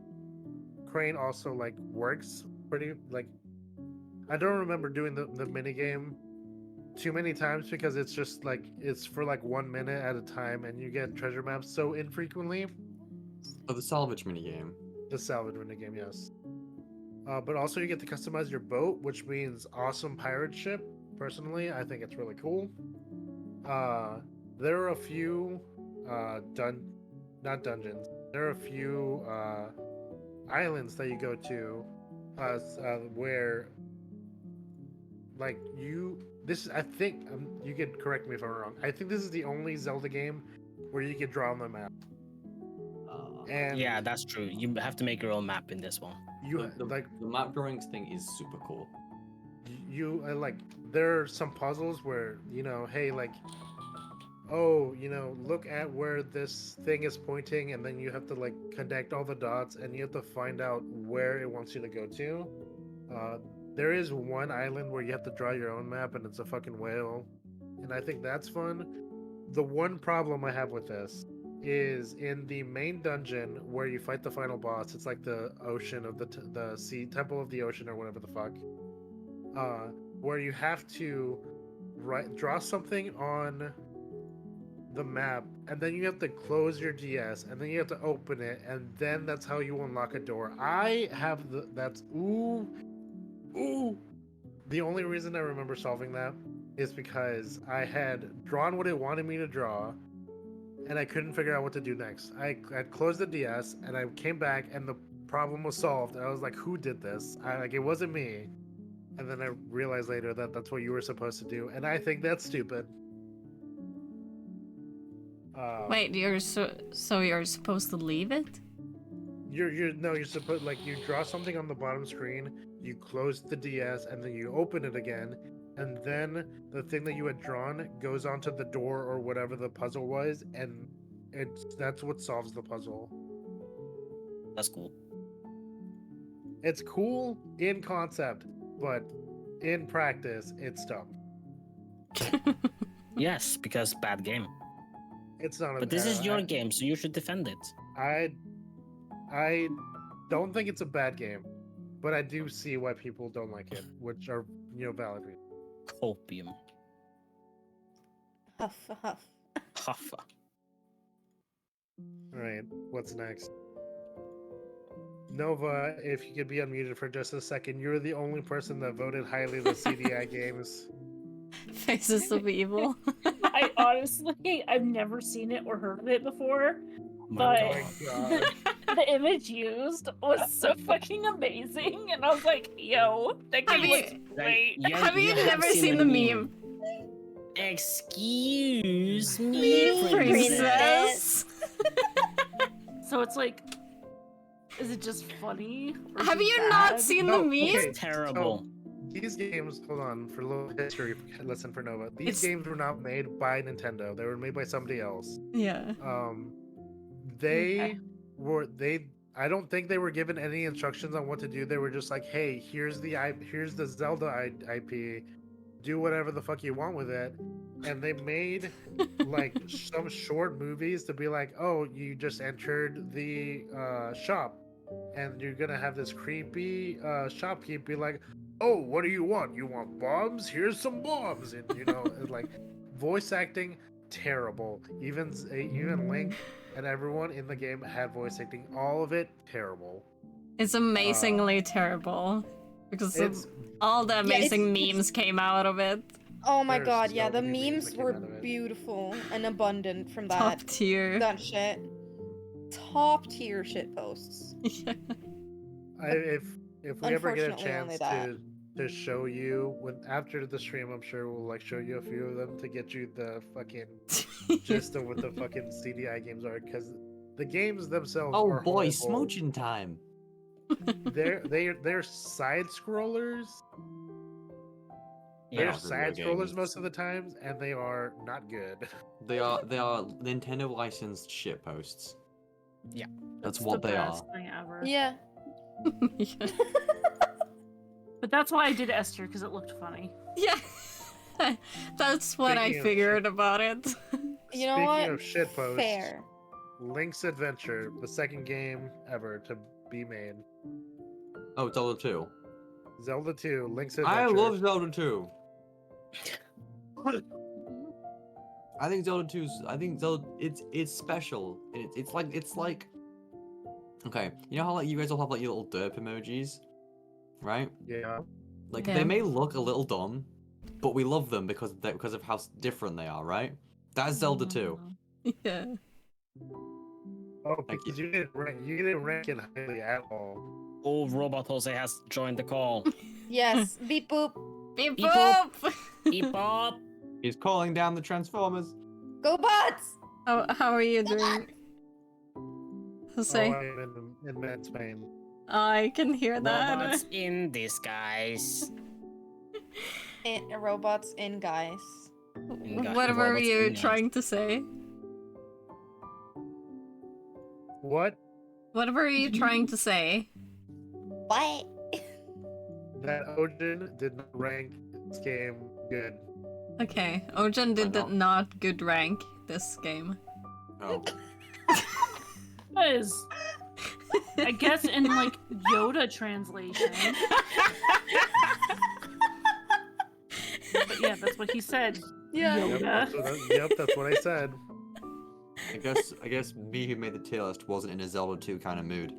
Speaker 2: crane also like works pretty like I don't remember doing the minigame too many times because it's just like it's for like 1 minute at a time, and you get treasure maps so infrequently.
Speaker 4: Oh, the salvage minigame.
Speaker 2: The salvage minigame, yes. But also you get to customize your boat, which means awesome pirate ship. Personally, I think it's really cool. There are a few not dungeons. There are a few islands that you go to where like I think you can correct me if I'm wrong. I think this is the only Zelda game where you can draw on the map. And
Speaker 1: Yeah, that's true. You have to make your own map in this one.
Speaker 4: The map drawings thing is super cool.
Speaker 2: You like there are some puzzles where hey, like, oh, look at where this thing is pointing, and then you have to like connect all the dots, and you have to find out where it wants you to go to. There is one island where you have to draw your own map, and it's a fucking whale, and I think that's fun. The one problem I have with this is in the main dungeon where you fight the final boss. It's like the ocean of the sea, temple of the ocean, or whatever the fuck. Where you have to draw something on the map, and then you have to close your DS, and then you have to open it, and then that's how you unlock a door. I have that's ooh. The only reason I remember solving that is because I had drawn what it wanted me to draw, and I couldn't figure out what to do next. I closed the DS, and I came back, and the problem was solved. I was like, who did this? It wasn't me. And then I realized later that that's what you were supposed to do, and I think that's stupid.
Speaker 3: Wait, you're supposed to leave it?
Speaker 2: You're supposed, like, you draw something on the bottom screen, you close the DS, and then you open it again, and then the thing that you had drawn goes onto the door or whatever the puzzle was, and that's what solves the puzzle.
Speaker 1: That's cool.
Speaker 2: It's cool in concept, but in practice, it's dumb.
Speaker 1: Yes, because bad game.
Speaker 2: It's not.
Speaker 1: But this is your game, so you should defend it.
Speaker 2: I don't think it's a bad game, but I do see why people don't like it, which are valid reasons.
Speaker 1: Copium.
Speaker 6: Huff, huff.
Speaker 1: Huffa.
Speaker 2: All right, what's next? Nova, if you could be unmuted for just a second, you're the only person that voted highly the CDI games.
Speaker 3: Faces of Evil.
Speaker 5: I honestly, I've never seen it or heard of it before,
Speaker 1: My
Speaker 5: but
Speaker 2: God.
Speaker 5: the image used was so fucking amazing, and I was like, yo, that game looks great.
Speaker 3: Have you never seen the meme?
Speaker 1: Excuse me,
Speaker 3: Princess.
Speaker 5: So it's like, is it just funny? Or is
Speaker 3: Have
Speaker 5: it
Speaker 3: you
Speaker 5: bad?
Speaker 3: not seen the meme?
Speaker 2: Okay,
Speaker 1: It's terrible.
Speaker 2: so these games, hold on, for a little history, listen for Nova. These
Speaker 3: It's-
Speaker 2: games were not made by Nintendo. They were made by somebody else.
Speaker 3: Yeah.
Speaker 2: They were I don't think they were given any instructions on what to do. They were just like, hey, here's the Zelda IP. Do whatever the fuck you want with it. And they made like some short movies to be like, oh, you just entered the shop, and you're gonna have this creepy shopkeep be like, oh, what do you want? You want bombs? Here's some bombs. And and, like, voice acting terrible. Even Link and everyone in the game had voice acting. All of it terrible.
Speaker 3: It's amazingly terrible. Because all the amazing memes came out of it.
Speaker 6: Oh my
Speaker 2: There's
Speaker 6: god,
Speaker 2: so
Speaker 6: yeah, the
Speaker 2: many memes
Speaker 6: memes
Speaker 2: that came
Speaker 6: were
Speaker 2: out of it.
Speaker 6: beautiful and abundant from
Speaker 3: Top
Speaker 6: that
Speaker 3: tier.
Speaker 6: that shit. Top tier shit posts.
Speaker 3: Yeah.
Speaker 2: If we ever get a
Speaker 6: Unfortunately, only
Speaker 2: chance to show you after the stream, I'm sure we'll like show you a few of them to get you the fucking gist of what the fucking CDI games are, because the games themselves
Speaker 4: Oh
Speaker 2: are
Speaker 4: boy,
Speaker 2: horrible.
Speaker 4: smooching time.
Speaker 2: They're side scrollers.
Speaker 1: Yeah.
Speaker 2: They're
Speaker 4: not video
Speaker 2: side scrollers
Speaker 4: games.
Speaker 2: most of the times, and they are not good.
Speaker 4: They are Nintendo licensed shit posts.
Speaker 1: Yeah.
Speaker 4: That's
Speaker 5: It's
Speaker 4: what
Speaker 5: the
Speaker 4: they
Speaker 5: best
Speaker 4: are.
Speaker 5: thing ever.
Speaker 6: Yeah.
Speaker 3: Yeah.
Speaker 5: But that's why I did Esther, because it looked funny.
Speaker 3: Yeah. That's what I
Speaker 2: Speaking of
Speaker 3: figured about it.
Speaker 6: You know
Speaker 2: Speaking
Speaker 6: what?
Speaker 2: of shit posts,
Speaker 6: Fair.
Speaker 2: Link's Adventure, the second game ever to be made.
Speaker 4: Oh, Zelda 2.
Speaker 2: Zelda 2, Link's Adventure.
Speaker 4: I love Zelda 2. I think Zelda 2's. I think Zelda. It's special. It's like. Okay, you know how like you guys all have like your little derp emojis, right?
Speaker 2: Yeah.
Speaker 4: Like
Speaker 3: Yeah.
Speaker 4: they may look a little dumb, but we love them because of how different they are, right? That's Zelda 2.
Speaker 3: Yeah.
Speaker 2: Oh,
Speaker 4: Thank
Speaker 2: because you didn't rank it highly at all.
Speaker 1: Oh, Robot Jose has joined the call.
Speaker 6: Yes. Beep boop.
Speaker 3: Beep
Speaker 1: Beep
Speaker 3: boop.
Speaker 1: Beep up.
Speaker 4: He's calling down the Transformers.
Speaker 6: Go bots.
Speaker 3: How are you doing, Jose?
Speaker 2: Oh, I'm in man's pain.
Speaker 3: I can hear that.
Speaker 1: Robots in disguise.
Speaker 6: Robots in guys.
Speaker 3: What were
Speaker 1: robots
Speaker 3: you
Speaker 1: in guys.
Speaker 3: trying to say?
Speaker 2: What?
Speaker 3: What were you trying to say?
Speaker 6: What?
Speaker 2: That Ojin did not rank this game good.
Speaker 3: Okay, Ojan did
Speaker 4: not?
Speaker 3: not good rank this game.
Speaker 4: Oh,
Speaker 5: Is I guess in like Yoda translation. But yeah, that's what he said.
Speaker 6: Yeah.
Speaker 2: Yep,
Speaker 5: Yoda.
Speaker 2: that's what I said.
Speaker 4: I guess me who made the tier list wasn't in a Zelda 2 kind of mood.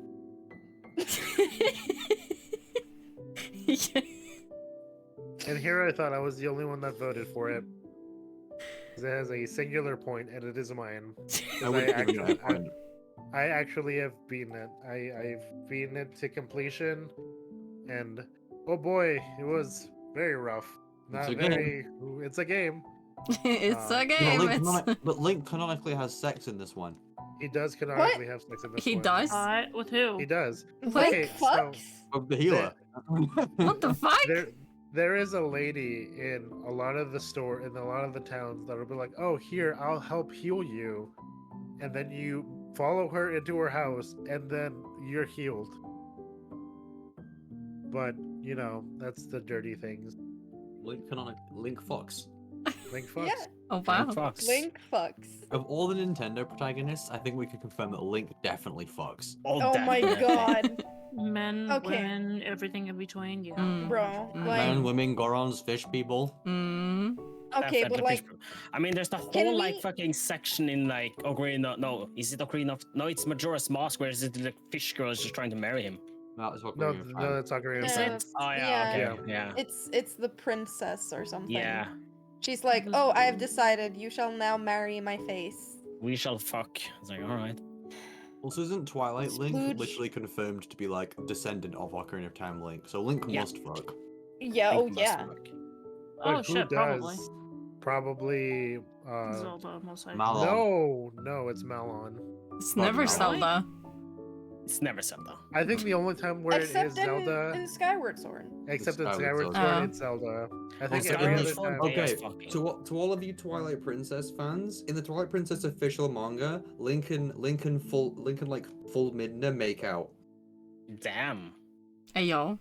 Speaker 3: Yeah.
Speaker 2: And here I thought I was the only one that voted for it. 'Cause it has a singular point, and it is mine. 'Cause
Speaker 4: I would give you that point.
Speaker 2: I actually have beaten it. I've beaten it to completion, and oh boy, it was very rough.
Speaker 4: It's
Speaker 2: Not
Speaker 4: a game.
Speaker 2: very. It's a game.
Speaker 3: It's a
Speaker 2: Yeah,
Speaker 3: game.
Speaker 4: But Link canonically has sex in this one.
Speaker 2: He does canonically have sex in this
Speaker 3: He
Speaker 2: one.
Speaker 3: does?
Speaker 5: With who?
Speaker 2: He does.
Speaker 6: Like
Speaker 2: Okay, so-
Speaker 6: fucks?
Speaker 4: Of the healer.
Speaker 3: What the fuck?
Speaker 2: There is a lady in a lot of the towns that'll be like, "Oh, here, I'll help heal you," and then you follow her into her house, and then you're healed. But you know, that's the dirty things.
Speaker 4: Link Fox.
Speaker 2: Link fucks.
Speaker 6: Yeah.
Speaker 3: Oh wow.
Speaker 1: Fox.
Speaker 6: Link fucks.
Speaker 4: Of all the Nintendo protagonists, I think we can confirm that Link definitely fucks.
Speaker 6: Oh my
Speaker 1: definitely.
Speaker 6: god.
Speaker 5: Men,
Speaker 6: Okay.
Speaker 5: women, everything in between. Yeah.
Speaker 3: Mm.
Speaker 6: Bro.
Speaker 3: Mm.
Speaker 6: Like,
Speaker 4: Men, women, Gorons, fish people.
Speaker 3: Mm.
Speaker 6: okay, but
Speaker 1: Definitely
Speaker 6: like,
Speaker 1: fish- I mean, there's the whole
Speaker 6: Can
Speaker 1: like
Speaker 6: we-
Speaker 1: fucking section in like Ocarina. No, is it Ocarina of? No, it's Majora's Mask, where is it the fish girl is just trying to marry him?
Speaker 4: That is what
Speaker 2: No,
Speaker 4: we're
Speaker 2: no, that's Ocarina of
Speaker 1: Is
Speaker 2: Time.
Speaker 1: it? Oh yeah,
Speaker 6: yeah.
Speaker 1: okay, yeah,
Speaker 6: it's the princess or something.
Speaker 1: yeah.
Speaker 6: She's like, oh, I have decided you shall now marry my face.
Speaker 1: We shall fuck. It's like, all right.
Speaker 4: Also, isn't Twilight Link
Speaker 6: Splooge.
Speaker 4: literally confirmed to be like descendant of Ocarina of Time Link? So Link
Speaker 1: Yeah.
Speaker 4: must fuck.
Speaker 6: Yeah,
Speaker 1: Link
Speaker 6: oh
Speaker 1: must
Speaker 6: yeah.
Speaker 1: fuck.
Speaker 5: Oh
Speaker 2: But who
Speaker 5: shit, probably.
Speaker 2: does? Probably.
Speaker 5: Zelda, most likely.
Speaker 4: Malon.
Speaker 2: No, it's Malon.
Speaker 3: It's
Speaker 4: Fuck
Speaker 3: never
Speaker 4: no.
Speaker 3: Zelda.
Speaker 1: It's never Zelda.
Speaker 2: I think the only time where it is
Speaker 6: Except
Speaker 2: Zelda,
Speaker 6: in Skyward Sword.
Speaker 2: except in
Speaker 4: Skyward
Speaker 2: Skyward
Speaker 4: Sword.
Speaker 2: Sword,
Speaker 3: Oh.
Speaker 2: it's Zelda. I think
Speaker 1: Also,
Speaker 2: every
Speaker 1: Skyward
Speaker 2: other
Speaker 1: Sword,
Speaker 2: time.
Speaker 1: they
Speaker 4: Okay,
Speaker 1: are fucking.
Speaker 4: to all of you Twilight Princess fans, in the Twilight Princess official manga, Link and full Midna make out.
Speaker 1: Damn.
Speaker 3: Hey yo.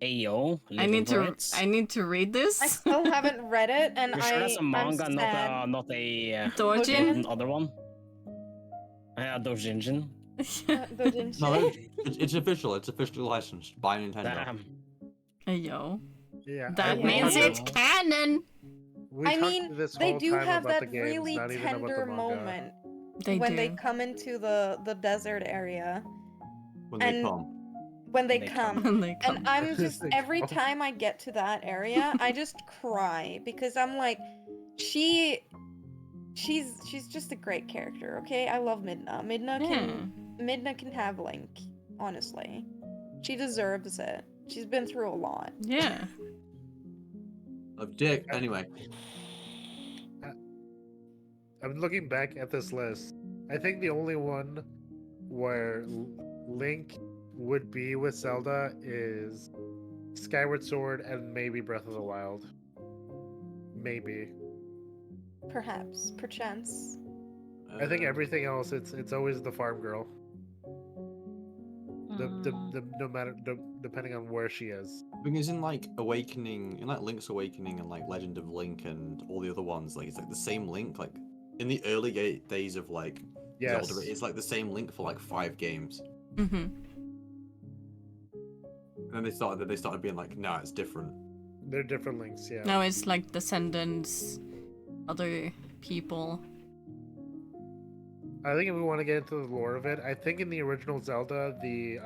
Speaker 1: Ayo.
Speaker 3: I need to read this.
Speaker 6: I still haven't read it, and
Speaker 1: You're sure that's a manga,
Speaker 6: I'm
Speaker 1: not
Speaker 6: sad.
Speaker 1: not a
Speaker 3: Dojin?
Speaker 1: another one? Yeah, Dojinjin.
Speaker 6: Dojinshi.
Speaker 4: No, it's official. It's officially licensed by Nintendo.
Speaker 1: Damn.
Speaker 3: Hey yo.
Speaker 2: Yeah,
Speaker 3: That
Speaker 6: I-
Speaker 3: means
Speaker 6: Yeah.
Speaker 3: it's canon.
Speaker 2: we
Speaker 6: I
Speaker 2: talked
Speaker 6: mean,
Speaker 2: this
Speaker 6: they
Speaker 2: whole
Speaker 6: do
Speaker 2: time
Speaker 6: have
Speaker 2: about
Speaker 6: that
Speaker 2: the games,
Speaker 6: really
Speaker 2: not even about the
Speaker 6: tender
Speaker 2: manga.
Speaker 6: moment
Speaker 3: They
Speaker 6: when
Speaker 3: do.
Speaker 6: they come into the desert area.
Speaker 4: When they
Speaker 6: and-
Speaker 4: come.
Speaker 6: When they
Speaker 1: They
Speaker 6: come.
Speaker 3: When they come.
Speaker 6: And I'm just
Speaker 2: They
Speaker 6: every
Speaker 2: come.
Speaker 6: time I get to that area, I just cry because I'm like, she's just a great character, okay? I love Midna. Midna can have Link, honestly. She deserves it. She's been through a lot.
Speaker 3: Yeah.
Speaker 4: Of dick. Anyway.
Speaker 2: I'm looking back at this list. I think the only one where Link would be with Zelda is Skyward Sword and maybe Breath of the Wild. Maybe.
Speaker 6: Perhaps, perchance.
Speaker 2: I think everything else, it's always the farm girl. No matter depending on where she is.
Speaker 4: Because in like Awakening, in like Link's Awakening and like Legend of Link and all the other ones, like it's like the same Link. Like in the early days of like
Speaker 2: Yes.
Speaker 4: Zelda, it's like the same Link for like 5 games.
Speaker 3: Mm-hmm.
Speaker 4: And then they started being like, nah, it's different.
Speaker 2: They're different links, yeah.
Speaker 3: Now it's like descendants, other people.
Speaker 2: I think if we want to get into the lore of it, I think in the original Zelda, the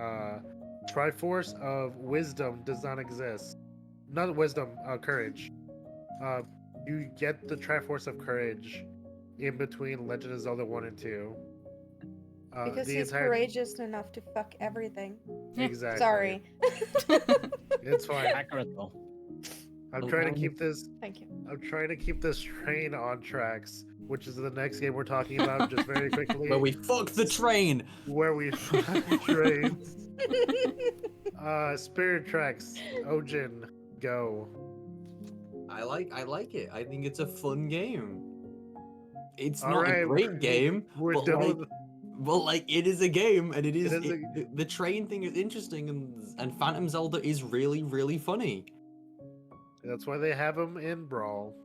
Speaker 2: Triforce of Wisdom does not exist. Not wisdom, courage. You get the Triforce of Courage in between Legend of Zelda 1 and 2.
Speaker 6: Because
Speaker 2: the
Speaker 6: he's
Speaker 2: entire...
Speaker 6: courageous enough to fuck everything.
Speaker 2: Exactly.
Speaker 6: Sorry.
Speaker 2: It's fine.
Speaker 1: Accurate though.
Speaker 2: I'm trying to keep this.
Speaker 6: Thank you.
Speaker 2: I'm trying to keep this train on tracks, which is the next game we're talking about. Just very quickly.
Speaker 4: Where we fuck the train.
Speaker 2: Where we fuck trains. Spirit Tracks. Ojin, go.
Speaker 4: I like it. I think it's a fun game. It's
Speaker 2: All
Speaker 4: not
Speaker 2: right,
Speaker 4: a great game,
Speaker 2: We're
Speaker 4: but
Speaker 2: done
Speaker 4: like,
Speaker 2: with.
Speaker 4: well, like it is a game, and
Speaker 2: is
Speaker 4: the train thing is interesting, and Phantom Zelda is really, really funny.
Speaker 2: That's why they have them in Brawl.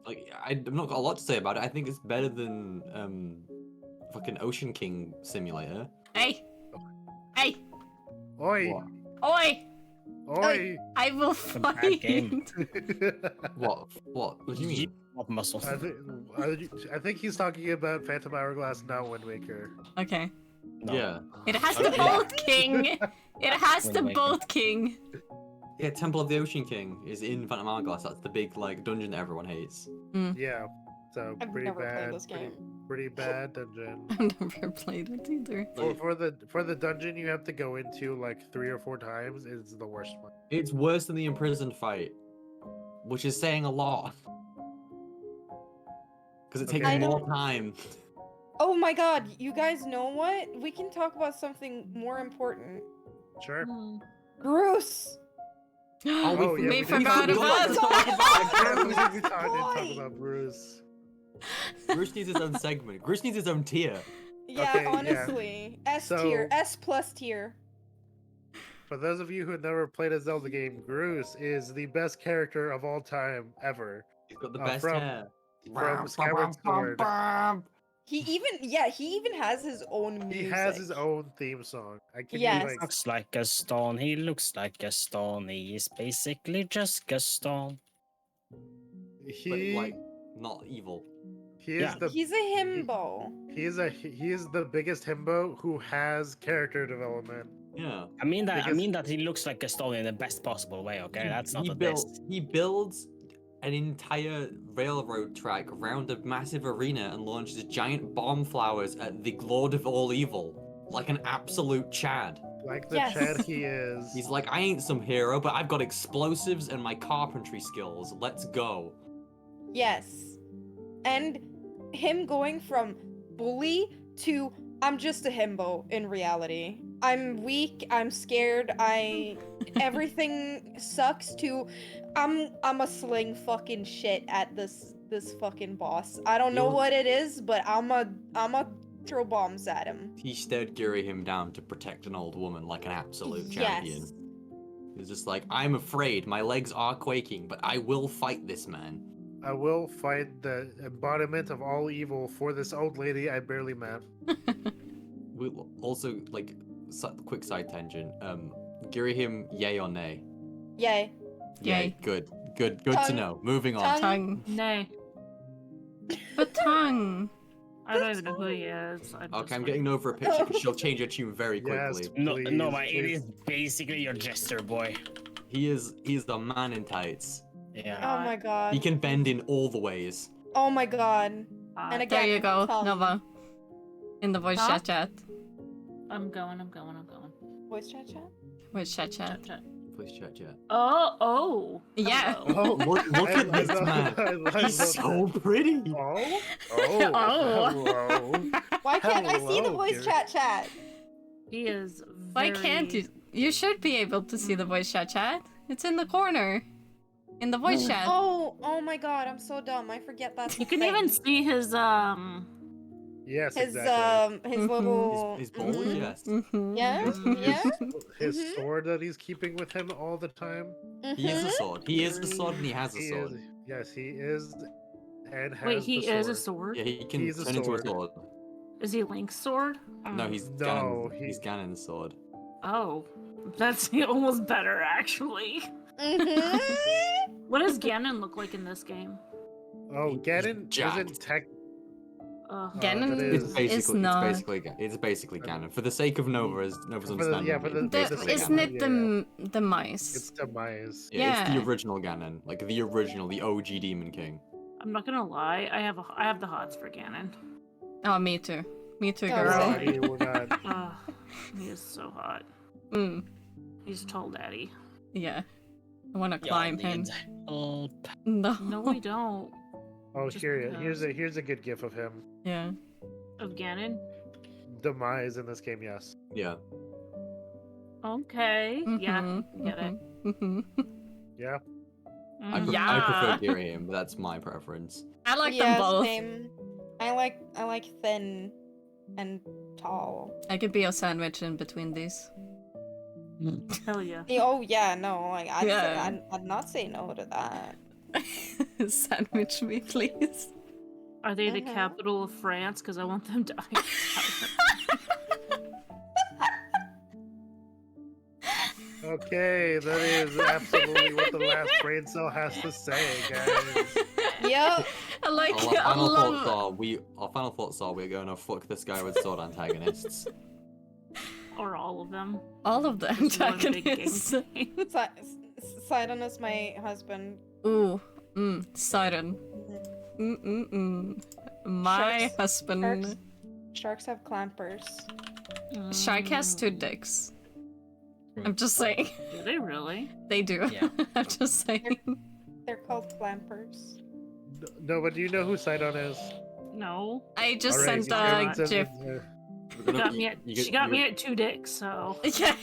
Speaker 4: Like I've not got a lot to say about it. I think it's better than fucking Ocean King Simulator.
Speaker 3: Hey! Hey!
Speaker 2: Oi!
Speaker 4: What?
Speaker 3: Oi!
Speaker 2: Oi!
Speaker 3: I will
Speaker 1: a bad game.
Speaker 3: fight!
Speaker 4: What? What do you mean?
Speaker 1: What muscles?
Speaker 2: I think he's talking about Phantom Hourglass, not Wind Waker.
Speaker 3: Okay.
Speaker 1: No.
Speaker 4: Yeah.
Speaker 3: It has the
Speaker 1: Okay.
Speaker 3: Boat King! It has the
Speaker 1: Wind Waker.
Speaker 3: Boat King!
Speaker 4: Yeah, Temple of the Ocean King is in Phantom Hourglass. That's the big like dungeon that everyone hates.
Speaker 2: Yeah. So
Speaker 6: I've
Speaker 2: pretty
Speaker 6: never
Speaker 2: bad.
Speaker 6: played this game.
Speaker 2: Pretty bad dungeon.
Speaker 3: I've never played it either.
Speaker 2: For the dungeon you have to go into like 3 or 4 times is the worst one.
Speaker 4: It's worse than the imprisoned fight, which is saying a lot. Because it takes
Speaker 2: Okay.
Speaker 4: more time.
Speaker 6: Oh my god, you guys know what? We can talk about something more important.
Speaker 2: Sure.
Speaker 6: Bruce!
Speaker 2: Oh, yeah,
Speaker 3: we
Speaker 2: we
Speaker 3: forgot
Speaker 2: did
Speaker 3: about
Speaker 2: talk
Speaker 3: that!
Speaker 2: We didn't talk
Speaker 6: Boy.
Speaker 2: about Bruce.
Speaker 4: Bruce needs his own segment. Bruce needs his own tier.
Speaker 6: Yeah,
Speaker 2: Okay, yeah.
Speaker 6: honestly. S
Speaker 2: So-
Speaker 6: tier, S plus tier.
Speaker 2: For those of you who have never played a Zelda game, Bruce is the best character of all time ever.
Speaker 4: He's got the
Speaker 2: Uh,
Speaker 4: best
Speaker 2: from-
Speaker 4: hair.
Speaker 2: From Skyward Sword.
Speaker 6: He even has his own music.
Speaker 2: He has his own theme song. I can
Speaker 6: Yes.
Speaker 2: like
Speaker 1: Looks like Gaston. He looks like Gaston. He is basically just Gaston.
Speaker 4: But
Speaker 2: he
Speaker 4: like, not evil.
Speaker 2: he is
Speaker 1: Yeah.
Speaker 2: the
Speaker 6: He's a himbo.
Speaker 2: he is the biggest himbo who has character development.
Speaker 4: Yeah.
Speaker 1: I mean
Speaker 2: Because-
Speaker 1: that he looks like Gaston in the best possible way. Okay, that's not
Speaker 4: he
Speaker 1: a
Speaker 4: built,
Speaker 1: diss.
Speaker 4: He builds an entire railroad track around a massive arena and launches giant bomb flowers at the Lord of all evil, like an absolute Chad.
Speaker 2: Like the
Speaker 6: Yes.
Speaker 2: Chad he is.
Speaker 4: He's like, I ain't some hero, but I've got explosives and my carpentry skills. Let's go.
Speaker 6: Yes. And him going from bully to I'm just a himbo in reality. I'm weak, I'm scared, everything sucks to I'm a sling fucking shit at this fucking boss. I don't know
Speaker 4: You'll-
Speaker 6: what it is, but I'ma throw bombs at him.
Speaker 4: He stared Giri him down to protect an old woman like an absolute champion.
Speaker 6: Yes.
Speaker 4: He's just like, I'm afraid, my legs are quaking, but I will fight this man.
Speaker 2: I will fight the embodiment of all evil for this old lady I barely met.
Speaker 4: We'll also, like, quick side tangent. Giri him, yay or nay?
Speaker 6: Yay.
Speaker 3: Yay.
Speaker 4: Good to
Speaker 6: Tongue-
Speaker 4: know. Moving on.
Speaker 6: tongue-
Speaker 3: Tongue.
Speaker 5: Nay.
Speaker 3: But tongue.
Speaker 5: I don't even know who he is. I
Speaker 4: Okay,
Speaker 5: just
Speaker 4: I'm
Speaker 5: like-
Speaker 4: getting over a picture because she'll change her tune very
Speaker 2: Yes.
Speaker 4: quickly.
Speaker 1: No,
Speaker 2: Please,
Speaker 1: no, but it
Speaker 2: please.
Speaker 1: is basically your jester boy.
Speaker 4: He's the man in tights.
Speaker 1: Yeah.
Speaker 6: Oh my god.
Speaker 4: He can bend in all the ways.
Speaker 6: Oh my god. And again,
Speaker 3: There you go,
Speaker 6: tongue.
Speaker 3: Nova. In the voice
Speaker 5: Huh?
Speaker 3: chat.
Speaker 5: I'm going.
Speaker 6: Voice chat chat?
Speaker 3: Voice chat.
Speaker 5: Chat.
Speaker 4: Please chat.
Speaker 5: Oh.
Speaker 3: Yeah.
Speaker 5: hello.
Speaker 2: Oh,
Speaker 4: Look at this man.
Speaker 2: I
Speaker 4: He's
Speaker 2: love
Speaker 4: so
Speaker 2: that.
Speaker 4: pretty.
Speaker 2: Oh,
Speaker 5: Oh.
Speaker 2: hello.
Speaker 6: Why can't I see the
Speaker 2: Hello,
Speaker 6: voice
Speaker 2: Gary.
Speaker 6: chat chat?
Speaker 5: He is.
Speaker 3: Why can't you? You should be able to see the voice chat. It's in the corner. In the voice chat.
Speaker 6: Oh my god, I'm so dumb. I forget that.
Speaker 5: You can even see his
Speaker 2: Yes,
Speaker 6: his
Speaker 2: exactly.
Speaker 6: his
Speaker 3: Mhm.
Speaker 6: little
Speaker 4: His ball
Speaker 6: Mhm.
Speaker 4: chest.
Speaker 3: Mhm.
Speaker 6: Yeah, yeah.
Speaker 2: His
Speaker 6: Mhm.
Speaker 2: sword that he's keeping with him all the time.
Speaker 4: He is a
Speaker 6: Mhm.
Speaker 4: sword. He is the sword and he has a
Speaker 2: He
Speaker 4: sword.
Speaker 2: is. Yes, he is. And has
Speaker 5: Wait, he
Speaker 2: the
Speaker 5: is a
Speaker 2: sword.
Speaker 5: sword.
Speaker 4: Yeah, he can
Speaker 2: He's a
Speaker 4: turn into a
Speaker 2: sword.
Speaker 4: sword.
Speaker 5: Is he Link's sword?
Speaker 4: No, he's
Speaker 2: No,
Speaker 4: Ganon's, he's Ganon's sword.
Speaker 5: Oh, that's almost better actually.
Speaker 6: Mhm.
Speaker 5: What does Ganon look like in this game?
Speaker 2: Oh, Ganon
Speaker 4: Jacked.
Speaker 2: isn't tech.
Speaker 3: Ganon
Speaker 2: that
Speaker 4: It's
Speaker 2: is
Speaker 4: basically,
Speaker 3: not.
Speaker 4: it's basically Ganon. For the sake of Nova's
Speaker 2: for the-
Speaker 4: understanding,
Speaker 2: yeah, for the-
Speaker 3: The,
Speaker 2: the
Speaker 3: isn't
Speaker 2: second
Speaker 3: it
Speaker 2: one,
Speaker 3: the mice?
Speaker 2: It's Demise.
Speaker 4: yeah, it's the
Speaker 3: Yeah.
Speaker 4: original Ganon, like the original, the OG Demon King.
Speaker 5: I'm not gonna lie, I have the hots for Ganon.
Speaker 3: Oh, me too. Me too,
Speaker 6: Oh,
Speaker 3: girl.
Speaker 6: same.
Speaker 2: Daddy, we're not.
Speaker 5: He is so hot.
Speaker 3: Mm,
Speaker 5: He's tall daddy.
Speaker 3: yeah. I want to
Speaker 1: Yeah,
Speaker 3: climb him.
Speaker 1: indeed. Oh,
Speaker 3: No.
Speaker 5: No, we don't.
Speaker 2: Oh,
Speaker 5: Just
Speaker 2: here's a good gif of him.
Speaker 3: Yeah.
Speaker 5: Of Ganon?
Speaker 2: Demise in this game, yes.
Speaker 4: Yeah.
Speaker 5: Okay. Yeah,
Speaker 3: Mhm,
Speaker 5: get it.
Speaker 3: mhm.
Speaker 2: Yeah.
Speaker 4: I
Speaker 3: Yeah.
Speaker 4: prefer Giriam, but that's my preference.
Speaker 3: I like
Speaker 6: Yeah,
Speaker 3: them both.
Speaker 6: same. I like thin and tall.
Speaker 3: I could be a sandwich in between these.
Speaker 5: Hell yeah.
Speaker 6: Oh yeah, no, like
Speaker 3: Yeah.
Speaker 6: I'd not say no to that.
Speaker 3: Sandwich me, please.
Speaker 5: Are they the
Speaker 6: Mhm.
Speaker 5: capital of France? Because I want them to.
Speaker 2: Okay, that is absolutely what the last brain cell has to say, guys.
Speaker 6: Yep.
Speaker 3: I like
Speaker 4: Our
Speaker 3: it. I
Speaker 4: final thoughts
Speaker 3: love
Speaker 4: are we're gonna fuck this guy with sword antagonists.
Speaker 5: Or all of them.
Speaker 3: all of the
Speaker 5: Just one big game
Speaker 3: antagonists.
Speaker 5: thing.
Speaker 6: Sidon is my husband.
Speaker 3: Ooh, Siren. My
Speaker 6: Sharks-
Speaker 3: husband.
Speaker 6: Sharks have clampers.
Speaker 3: Shark has 2 dicks. I'm just saying.
Speaker 5: Do they really?
Speaker 3: They do.
Speaker 1: Yeah.
Speaker 3: I'm just saying.
Speaker 6: They're called clampers.
Speaker 2: No, but do you know who Sidon is?
Speaker 5: No.
Speaker 3: I just
Speaker 2: Alright,
Speaker 3: sent
Speaker 2: go ahead
Speaker 3: a
Speaker 2: and send
Speaker 3: gif.
Speaker 2: it,
Speaker 5: She got me at 2 dicks, so.
Speaker 3: Yeah.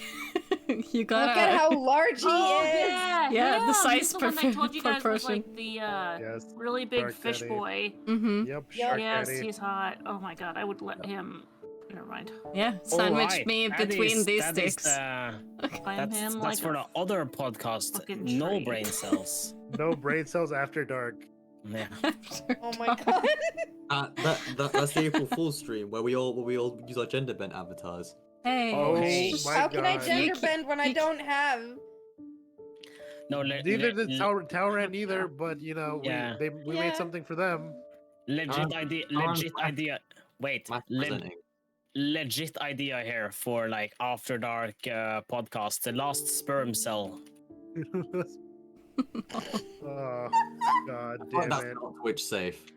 Speaker 3: You got
Speaker 6: Look at how large he is.
Speaker 3: Yeah, the
Speaker 5: him!
Speaker 3: size
Speaker 5: He's the one I told you
Speaker 3: per
Speaker 5: guys was
Speaker 3: person.
Speaker 5: like the
Speaker 2: Yes.
Speaker 5: really big
Speaker 2: Shark
Speaker 5: fish
Speaker 2: Daddy.
Speaker 5: boy.
Speaker 3: Mm-hmm.
Speaker 2: Yep.
Speaker 6: Yep.
Speaker 2: Shark
Speaker 5: Yes,
Speaker 2: Daddy.
Speaker 5: he's hot. Oh my god, I would let him. Never mind.
Speaker 3: Yeah, sandwich
Speaker 1: alright,
Speaker 3: me
Speaker 1: that
Speaker 3: between
Speaker 1: is-
Speaker 3: these
Speaker 1: that is
Speaker 3: dicks.
Speaker 5: Climb
Speaker 1: That's
Speaker 5: him
Speaker 1: that's
Speaker 5: like
Speaker 1: for
Speaker 5: a
Speaker 1: the other podcast.
Speaker 5: fucking
Speaker 1: No
Speaker 5: tree.
Speaker 1: brain cells.
Speaker 2: No brain cells after dark.
Speaker 1: Yeah.
Speaker 6: Oh my god.
Speaker 4: That's the April Fool's stream where we all use our gender bent avatars.
Speaker 3: Hey.
Speaker 2: Oh
Speaker 1: hey.
Speaker 2: my
Speaker 6: How can I
Speaker 2: god.
Speaker 6: gender
Speaker 3: You ca-
Speaker 6: bend when I
Speaker 3: you ca-
Speaker 6: don't have?
Speaker 1: No,
Speaker 2: Neither did Tower either, but you know,
Speaker 1: Yeah.
Speaker 2: we
Speaker 6: Yeah.
Speaker 2: made something for them.
Speaker 1: legit idea. Legit
Speaker 4: I'm-
Speaker 1: idea. Wait,
Speaker 4: Matt presenting.
Speaker 1: legit idea here for like after dark podcast. The last sperm cell.
Speaker 2: Oh god
Speaker 4: Oh,
Speaker 2: damn
Speaker 4: that's
Speaker 2: it.
Speaker 4: not Twitch safe.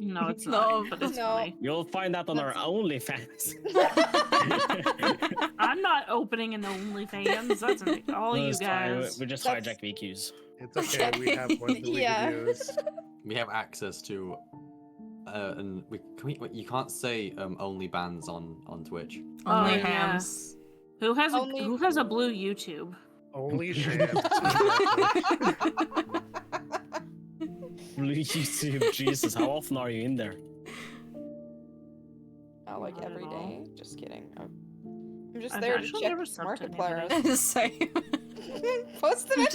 Speaker 5: No, it's
Speaker 3: No.
Speaker 5: not. But it's
Speaker 6: No.
Speaker 5: funny.
Speaker 1: You'll find that on our
Speaker 6: That's-
Speaker 1: OnlyFans.
Speaker 5: I'm not opening an OnlyFans. That's all you
Speaker 1: It's fine,
Speaker 5: guys.
Speaker 1: we just
Speaker 6: That's-
Speaker 1: hijack VQs.
Speaker 2: It's okay, we have one that we
Speaker 6: Yeah.
Speaker 2: can use.
Speaker 4: We have access to, and you can't say only bands on Twitch.
Speaker 3: Only
Speaker 5: Oh, yeah.
Speaker 3: hams.
Speaker 5: Who has
Speaker 6: Only-
Speaker 5: who has a blue YouTube?
Speaker 2: Only shams.
Speaker 1: Blue YouTube, Jesus, how often are you in there?
Speaker 6: Oh, like
Speaker 5: Not at
Speaker 6: every
Speaker 5: all.
Speaker 6: day. Just kidding. I'm just
Speaker 5: I've
Speaker 6: there to
Speaker 5: actually
Speaker 6: check
Speaker 5: never subbed to
Speaker 6: Markiplier.
Speaker 5: anybody.
Speaker 3: Same.
Speaker 6: Post them.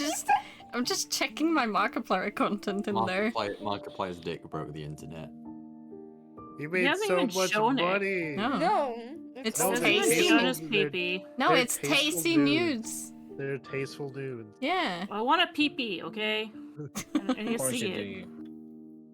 Speaker 3: I'm just checking my Markiplier content in there.
Speaker 4: Markiplier's dick broke the internet.
Speaker 2: He made
Speaker 5: hasn't
Speaker 2: so
Speaker 5: even
Speaker 2: much
Speaker 5: shown it.
Speaker 2: money.
Speaker 3: No.
Speaker 6: No.
Speaker 3: It's
Speaker 2: No,
Speaker 5: It
Speaker 2: they're
Speaker 5: hasn't
Speaker 3: tasty.
Speaker 5: even
Speaker 2: tasteful-
Speaker 5: shown his
Speaker 2: they're-
Speaker 5: pee-pee.
Speaker 3: No,
Speaker 2: They're
Speaker 3: it's
Speaker 2: tasteful
Speaker 3: tasty
Speaker 2: nudes.
Speaker 3: nudes.
Speaker 2: They're tasteful nudes.
Speaker 3: Yeah.
Speaker 5: I want a pee-pee, okay? And
Speaker 1: Of
Speaker 5: you
Speaker 1: course
Speaker 5: see
Speaker 1: you
Speaker 5: it.
Speaker 1: do.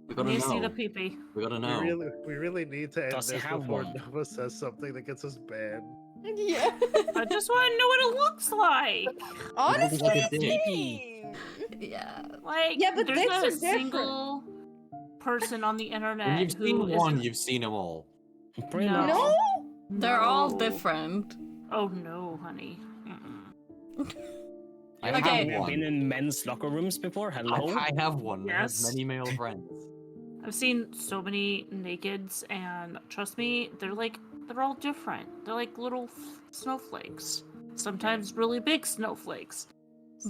Speaker 4: We
Speaker 5: I
Speaker 4: gotta
Speaker 5: need to see
Speaker 4: know.
Speaker 5: the pee-pee.
Speaker 4: We gotta know.
Speaker 2: We really need to end
Speaker 1: Does he
Speaker 2: this
Speaker 1: have
Speaker 2: before
Speaker 1: one?
Speaker 2: Nova says something that gets us banned.
Speaker 6: Yeah.
Speaker 5: I just want to know what it looks like.
Speaker 6: Honestly,
Speaker 4: like a dick.
Speaker 6: same.
Speaker 3: Yeah.
Speaker 5: Like,
Speaker 6: Yeah, but
Speaker 5: there's
Speaker 6: dicks
Speaker 5: not
Speaker 6: are
Speaker 5: a
Speaker 6: different.
Speaker 5: single person on the internet
Speaker 4: When you've
Speaker 5: who
Speaker 4: seen
Speaker 5: isn't-
Speaker 4: one, you've seen them all.
Speaker 1: Pretty
Speaker 5: No.
Speaker 1: much.
Speaker 6: No.
Speaker 3: They're all
Speaker 5: No.
Speaker 3: different.
Speaker 5: Oh no, honey. Mm-mm.
Speaker 4: I
Speaker 3: Okay.
Speaker 4: have
Speaker 1: Have you
Speaker 4: one.
Speaker 1: been in men's locker rooms before? Hello?
Speaker 4: I have one. I have
Speaker 5: Yes.
Speaker 4: many male friends.
Speaker 5: I've seen so many nakeds, and trust me, they're all different. They're like little snowflakes. Sometimes really big snowflakes.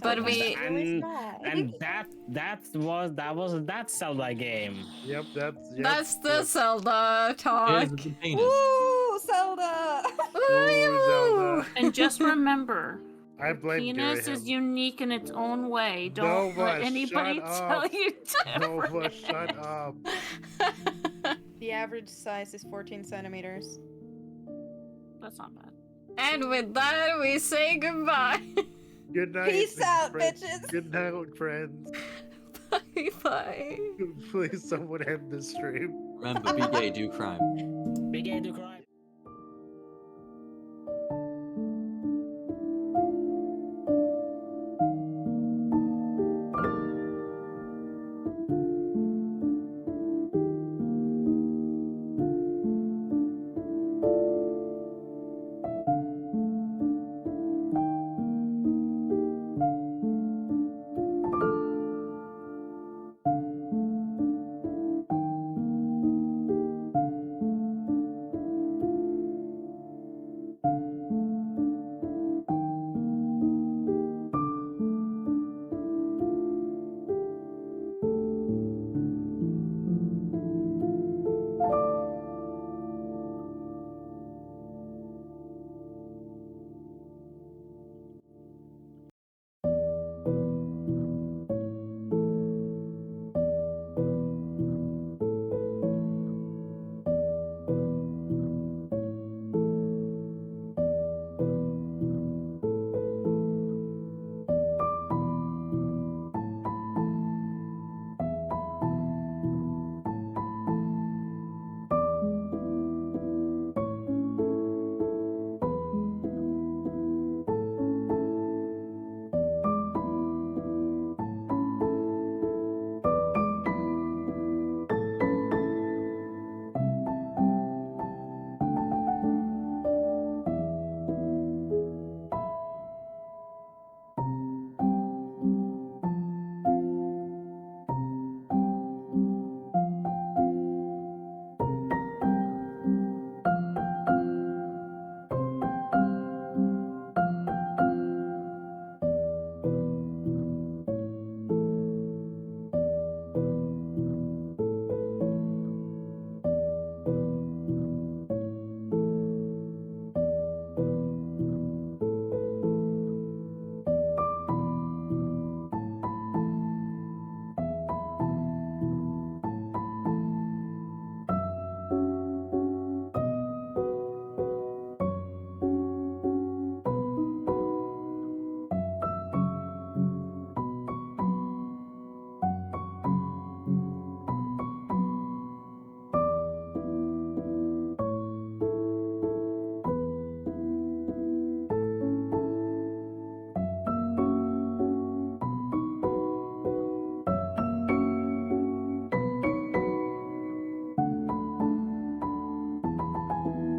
Speaker 3: But
Speaker 6: Sometimes
Speaker 3: we-
Speaker 6: it's really
Speaker 1: And-
Speaker 6: small.
Speaker 1: And that was that Zelda game.
Speaker 2: Yep, that's
Speaker 3: That's the Zelda talk.
Speaker 4: Here's the penis.
Speaker 6: Woo, Zelda.
Speaker 2: Ooh, Zelda.
Speaker 5: And just remember,
Speaker 2: I blame
Speaker 5: penis
Speaker 2: Gary
Speaker 5: is
Speaker 2: him.
Speaker 5: unique in its own way. Don't
Speaker 2: Nova,
Speaker 5: let anybody
Speaker 2: shut
Speaker 5: tell
Speaker 2: up.
Speaker 5: you different.
Speaker 2: Nova, shut up.
Speaker 6: The average size is 14 centimeters.
Speaker 5: That's not bad.
Speaker 3: And with that, we say goodbye.
Speaker 2: Good night.
Speaker 6: Peace out,
Speaker 2: friends.
Speaker 6: bitches.
Speaker 2: Good night, friends.
Speaker 3: Bye bye.
Speaker 2: Please, someone end this stream.
Speaker 4: Remember, be gay, do crime.
Speaker 1: Big A do crime.